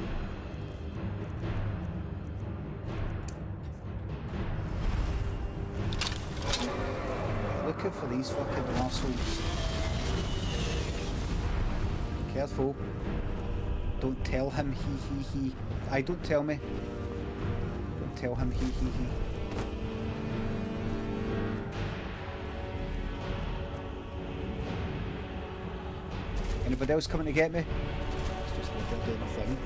Looking for these fucking assholes. Careful. Don't tell him he. I don't tell me. Don't tell him he. Anybody else coming to get me? It's just like they're doing a thing.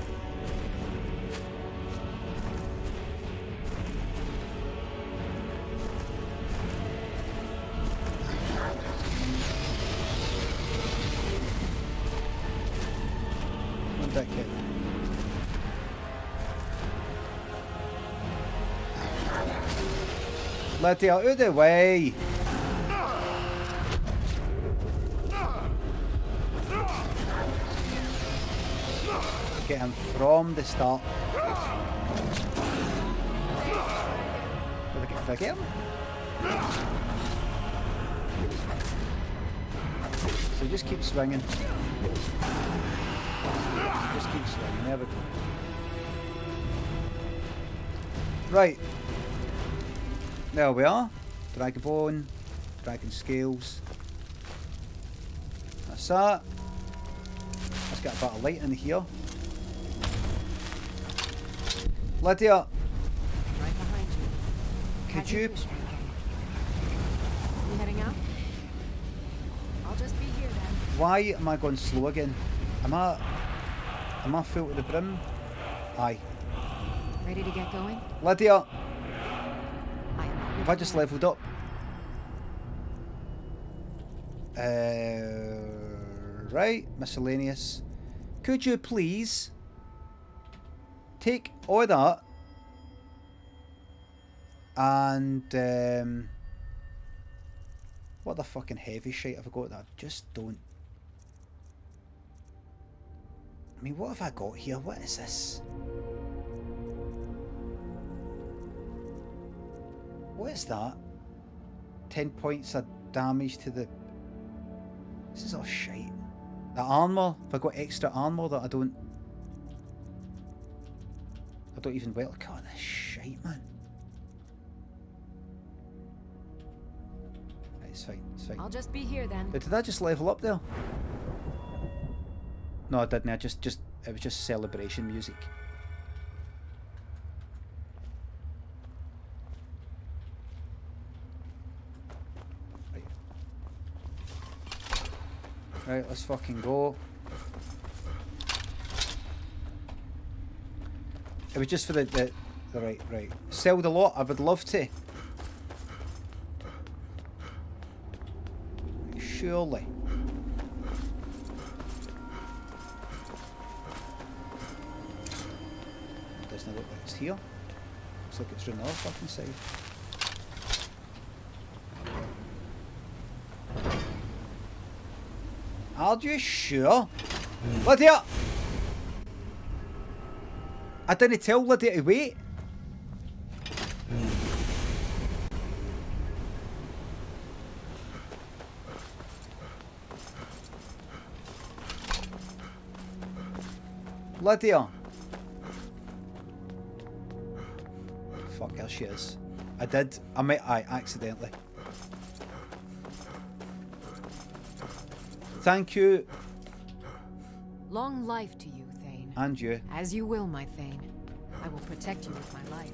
One that kid. Lydia, out of the way! Get him from the start. Did I get him? So just keep swinging. Just keep swinging. There we go. Right. There we are. Dragon Bone. Dragon Scales. That's that. Let's get a bit of light in here. Lydia. Right behind you. Could As you you? wish, my friend. You heading out? I'll just be here then. Why am I going slow again? Am I full to the brim? Aye. Ready to get going? Lydia, I am have I just leveled up? Right, miscellaneous. Could you please take all that and what the fucking heavy shit have I got that I just don't. I mean, what have I got here? What is this? What is that? 10 points of damage to the... This is all shite. The armour, if I got extra armour that I don't even well cut this shite, man. Right, it's fine, it's fine. I'll just be here then. Did I just level up there? No, I didn't. It was just celebration music. Right, let's fucking go. It was just for the right. Sell the lot, I would love to. Surely. Doesn't look like it's here. Looks like it's round the other fucking side. Are you sure? Lydia! I didn't tell Lydia to wait. Lydia! Fuck, there she is. I accidentally. Thank you. Long life to you, Thane. And you. As you will, my Thane. I will protect you with my life.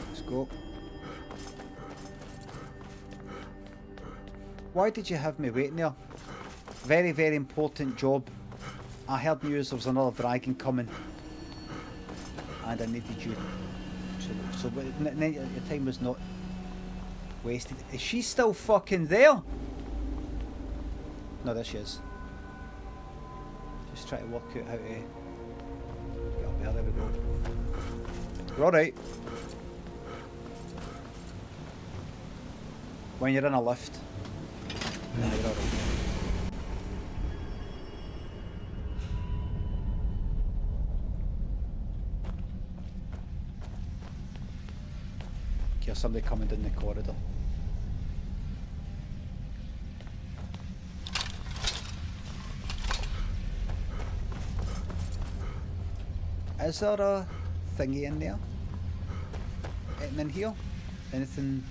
Let's go. Why did you have me waiting there? Very, very important job. I heard news there was another dragon coming. And I needed you. So your time was not wasted. Is she still fucking there? No, there she is. Just try to work out how to get up there. There we go. We're alright. When you're in a lift, you're alright. Here's somebody coming down the corridor. Is there a thingy in there? Anything in here? Anything?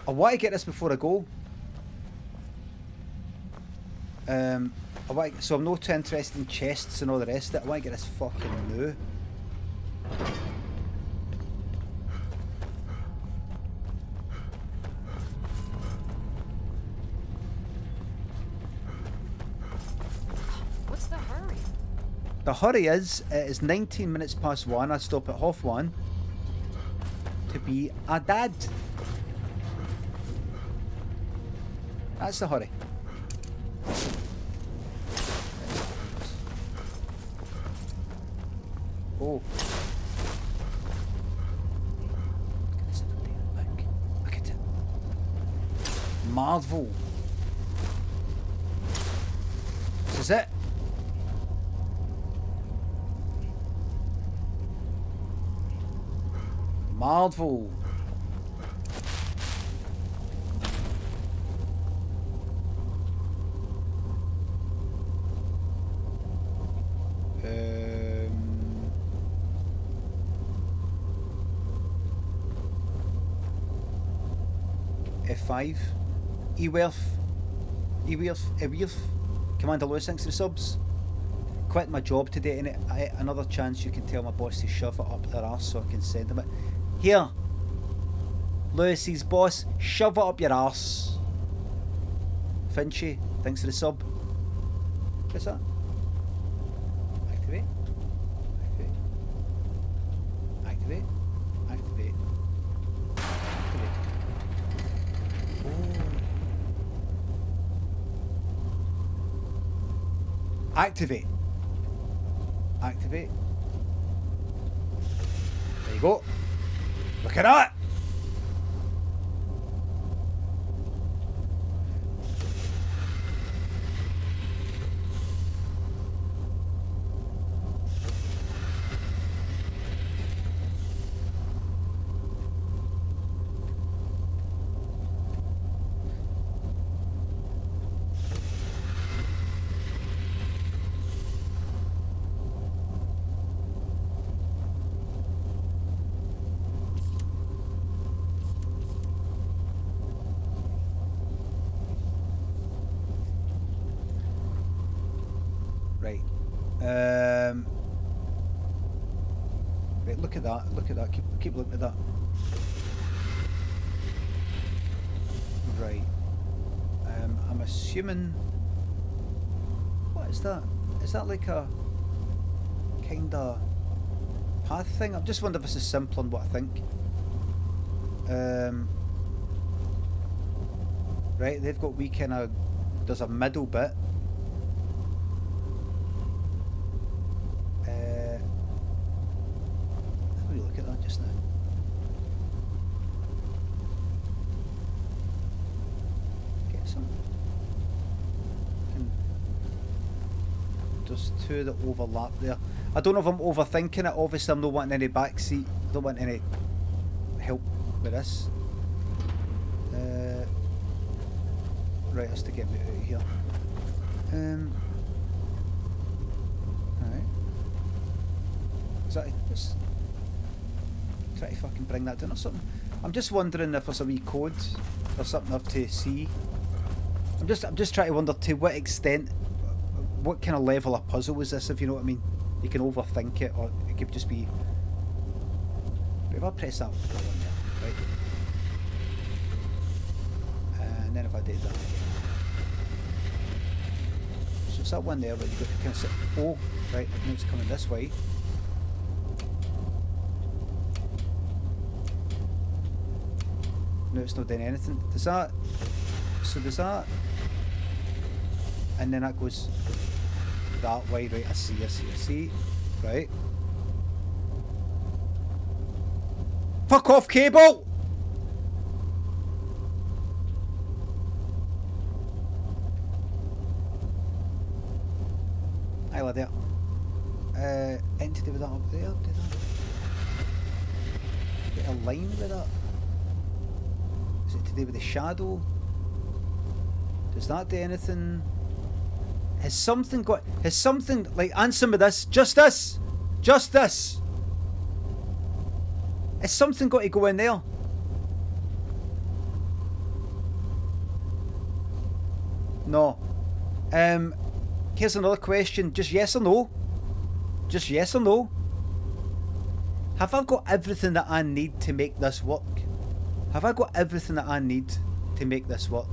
I want to get this before I go. So I'm not too interested in chests and all the rest of it. I want to get this fucking new. What's the hurry? The hurry is, it is 19 minutes past 1. I stop at 1:30 to be a dad. That's the hurry. Oh. Look at it. Marvel. This is it. Marvel. F5. Ewerth. Commander Lewis, thanks for the subs. quit my job today, and another chance you can tell my boss to shove it up their arse so I can send him it. Here, Lewis's boss, shove it up your arse. Finchy, thanks for the sub. What's that? Activate. Activate. Activate. Activate. Activate. Oh. Activate. Activate. There you go. Look at that! Right. Right, look at that. Look at that. Keep looking at that. Right. I'm assuming... What is that? Is that like a kinda path thing? I'm just wondering if this is simpler than what I think. Right, they've got wee kinda... There's a middle bit. Have a look at that just now. Get some. And there's two that overlap there. I don't know if I'm overthinking it. Obviously, I'm not wanting any backseat. I don't want any help with this. Right, has to get me out of here. Alright. Is that just try to fucking bring that down or something? I'm just wondering if there's a wee code or something I have to see. I'm just trying to wonder to what extent, what kind of level of puzzle is this, if you know what I mean? You can overthink it, or it could just be. But if I press that one there, right? And then if I did that again. So it's that one there, but you've got to kind of sit. Oh, right, now it's coming this way. No, it's not doing anything. Does that? So does that? And then that goes that way, right? I see. Right. Fuck off, cable! Hi, lad there. Anything to do with that up there? Did that? Get a line with that? Is it to do with the shadow? Does that do anything? Has something like, answer me this, just this. Has something got to go in there? No. Here's another question, just yes or no. Just yes or no. Have I got everything that I need to make this work? Have I got everything that I need to make this work?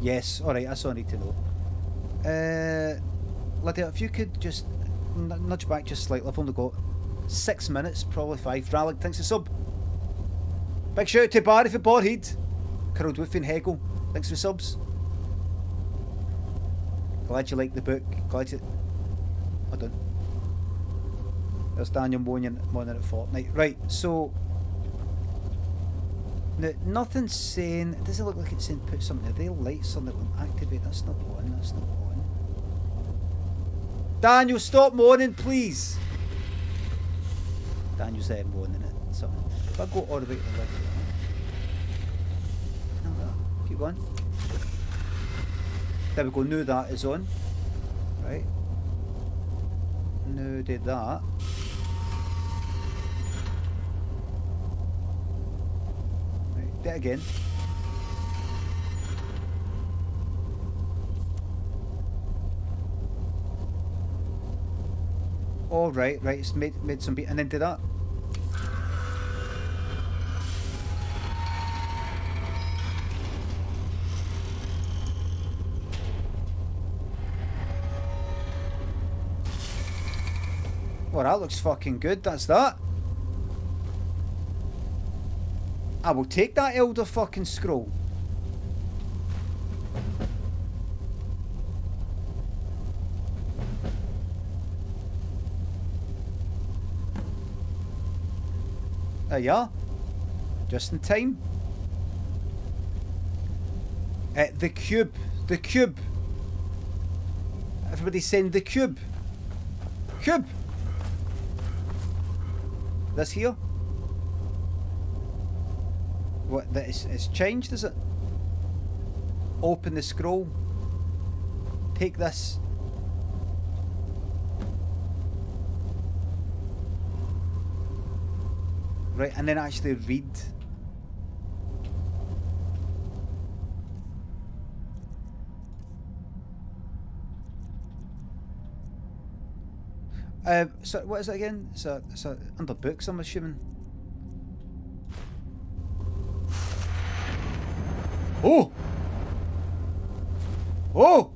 Yes, alright, that's all I need to know. Lydia, if you could just nudge back just slightly. I've only got 6 minutes, probably 5. Rallick, thanks for sub. Big shout out to Barry for Borhead. Carol Dwiffin Hegel, thanks for subs. Glad you liked the book. Glad you... Hold on. There's Daniel moaning at Fortnite. Right, so... Now, nothing's saying... It doesn't look like it's saying put something there. The lights on that will activate. That's not on. That's not on. Daniel, stop moaning, please. Daniel's there moaning it. So, if I go all the way to the left... Keep going. There we go. Now that is on. Right. Now did that. Right. Do it again. Oh, right, it's made some beat, and then did that. Well, that looks fucking good. That's that. I will take that Elder fucking Scroll. There you are. Just in time. The cube. The cube. Everybody send the cube. Cube. This here. What? It's changed, is it? Open the scroll. Take this. Right, and then actually read. So what is it again? So under books, I'm assuming. Oh! Oh!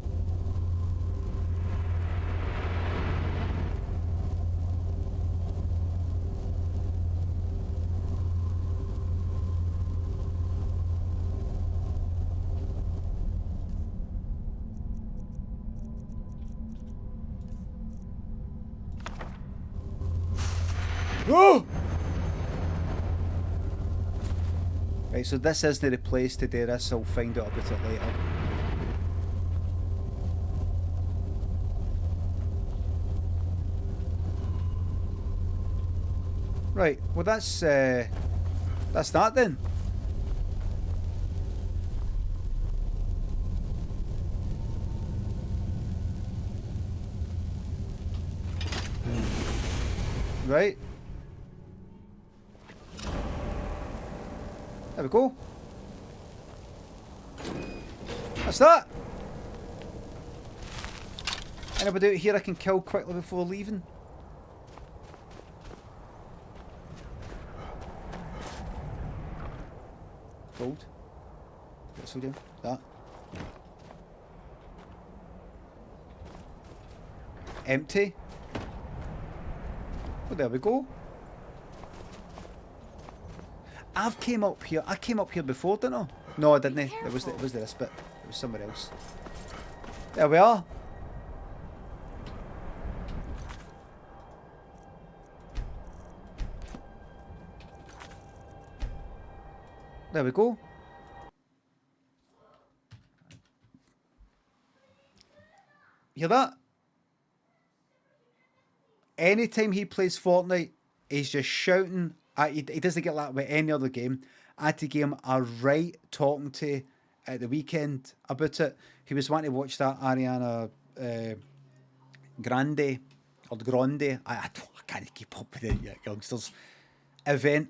Oh! Right, so this isn't the place to do this, I'll find out about it later. Right, well that's that then. Right. There we go. That's that. Anybody out here I can kill quickly before leaving? Gold. What's we doing? That. Empty. Well, there we go. I came up here before, didn't I? No, I didn't. It was this bit. It was somewhere else. There we are. There we go. Hear that? Anytime he plays Fortnite, he's just shouting. He doesn't get that with any other game. I had to give him a right talking to at the weekend about it. He was wanting to watch that Ariana Grande or Grande. I can't keep up with the youngsters event.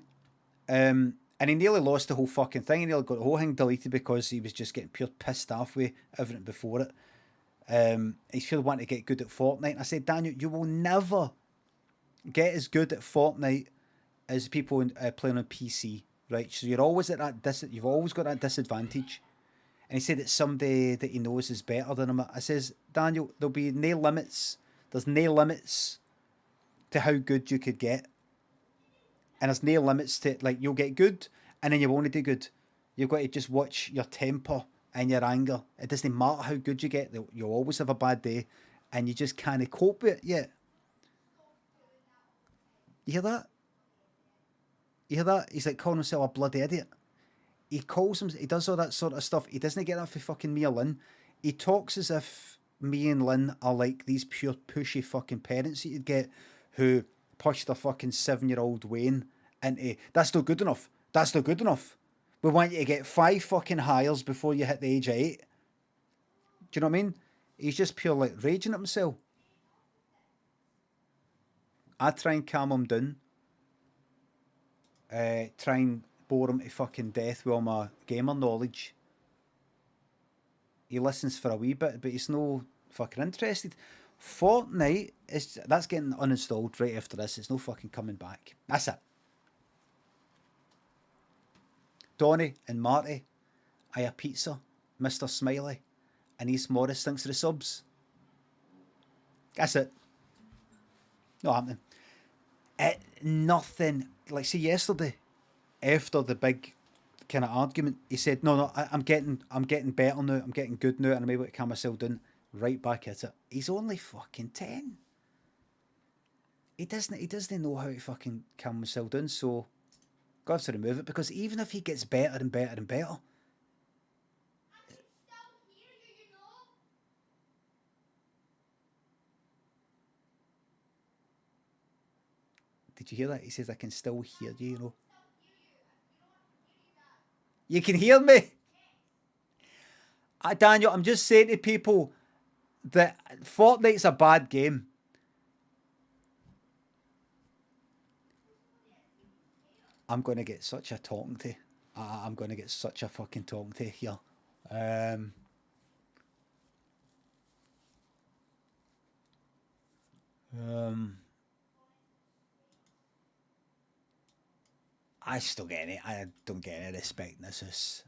And he nearly lost the whole fucking thing. He nearly got the whole thing deleted because he was just getting pure pissed off with everything before it. He's still wanting to get good at Fortnite. And I said, Daniel, you will never get as good at Fortnite as people playing on PC, right? So you're always at that you've always got that disadvantage. And he said it's somebody that he knows is better than him. I says, Daniel, there'll be no limits. There's no limits to how good you could get. And there's no limits to, like, you'll get good and then you won't do good. You've got to just watch your temper and your anger. It doesn't matter how good you get. You'll always have a bad day and you just can't cope with it yet. You hear that? You hear that? He's like calling himself a bloody idiot. He does all that sort of stuff. He doesn't get that for fucking me or Lynn. He talks as if me and Lynn are like these pure pushy fucking parents that you'd get who push their fucking 7-year-old Wayne into, that's not good enough. That's not good enough. We want you to get 5 fucking hires before you hit the age of 8. Do you know what I mean? He's just pure like raging at himself. I try and calm him down. Try and bore him to fucking death with all my gamer knowledge. He listens for a wee bit, but he's no fucking interested. Fortnite that's getting uninstalled right after this. It's no fucking coming back. That's it. Donny and Marty, I a pizza. Mr. Smiley and East Morris, thanks for the subs. That's it. Not happening. Nothing. Like, see, yesterday, after the big kind of argument, he said, no, I'm getting better now. I'm getting good now, and I'm able to calm myself down. Right back at it. He's only fucking 10. He doesn't know how to fucking calm himself down, so got to remove it, because even if he gets better and better and better, did you hear that? He says, I can still hear you, you know. You can hear me? Daniel, I'm just saying to people that Fortnite's a bad game. I'm going to get such a talking to. I'm going to get such a fucking talking to here. I still get it. I don't get any respect in this house.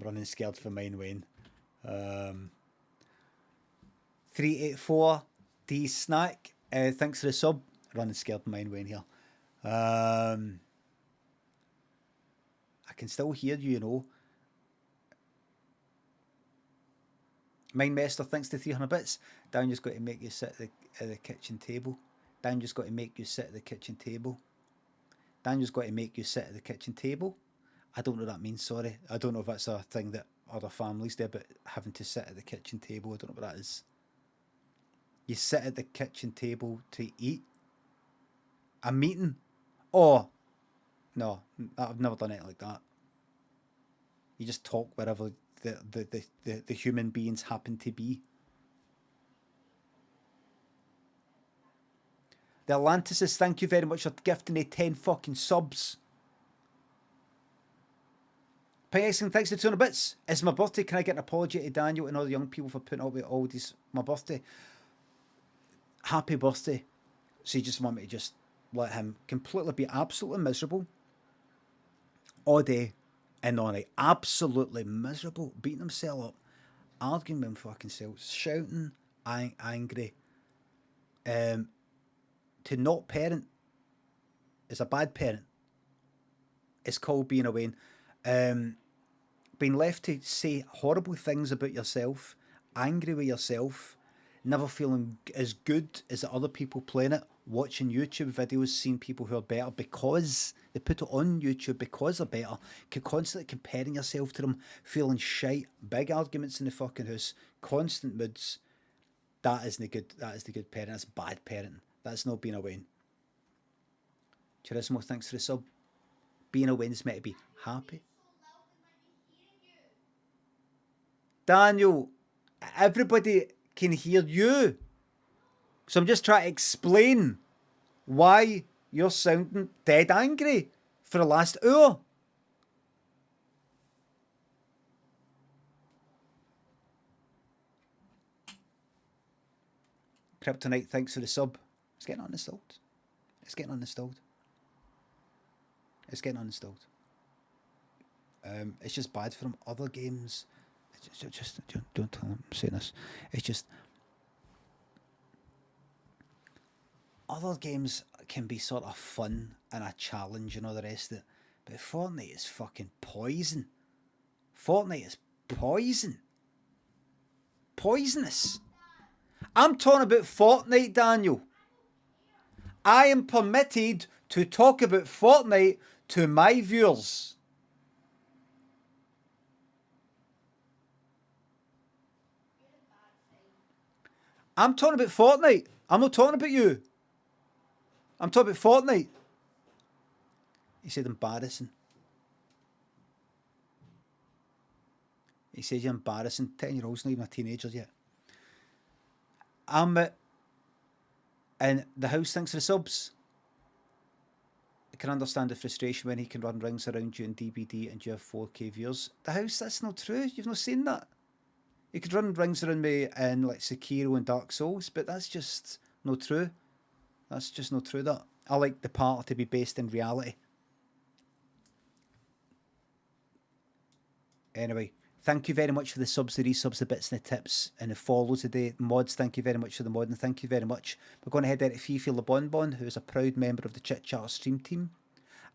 Running scared for mine, Wayne. 384 D Snack. Thanks for the sub. Running scared for mine, Wayne here. I can still hear you, you know. Mindmaster, thanks to 300 bits. Dan just got to make you sit at the kitchen table. Dan just got to make you sit at the kitchen table. Daniel's got to make you sit at the kitchen table. I don't know what that means, sorry. I don't know if that's a thing that other families do, but having to sit at the kitchen table, I don't know what that is. You sit at the kitchen table to eat? A meeting? Oh, no, I've never done it like that. You just talk wherever the human beings happen to be. The Atlantises, thank you very much for gifting me 10 fucking subs. Payson, thanks for 200 bits. It's my birthday. Can I get an apology to Daniel and all the young people for putting up with all these? My birthday. Happy birthday. So you just want me to just let him completely be absolutely miserable all day and all night. Absolutely miserable. Beating himself up. Arguing with him fucking self. Shouting. Angry. To not parent is a bad parent. It's called being a Wayne. Being left to say horrible things about yourself, angry with yourself, never feeling as good as the other people playing it, watching YouTube videos, seeing people who are better because they put it on YouTube because they're better, constantly comparing yourself to them, feeling shite, big arguments in the fucking house, constant moods. That isn't good. That is the good parent. That's bad parenting. That's not being a Wayne. Charismo, thanks for the sub. Being a Wayne's meant to be happy. Daniel, everybody can hear you. So I'm just trying to explain why you're sounding dead angry for the last hour. Kryptonite, thanks for the sub. It's getting uninstalled. It's getting uninstalled. It's getting uninstalled. It's just bad for them. Other games, just don't tell them I'm saying this. It's just other games can be sort of fun and a challenge and all the rest of it, but Fortnite is fucking poison. Fortnite is poison. Poisonous. I'm talking about Fortnite, Daniel. I am permitted to talk about Fortnite to my viewers. I'm talking about Fortnite. I'm not talking about you. I'm talking about Fortnite. He said embarrassing. He said you're embarrassing. 10-year-olds, not even a teenager yet. I'm and the house thinks for the subs. I can understand the frustration when he can run rings around you in DBD and you have 4K viewers. The house, that's not true. You've not seen that. You could run rings around me in like Sekiro and Dark Souls, but that's just no true. That's just not true. That I like the part to be based in reality. Anyway, thank you very much for the subs, the resubs, the bits and the tips, and the follows today. Mods, thank you very much for the mod, and thank you very much. We're going to head out to Fifi Le Bon Bon, who is a proud member of the Chit-chat stream team.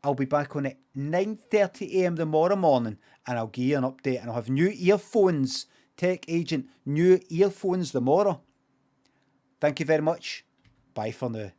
I'll be back on at 9:30 AM tomorrow morning, and I'll give you an update, and I'll have new earphones. Tech Agent, new earphones tomorrow. Thank you very much. Bye for now.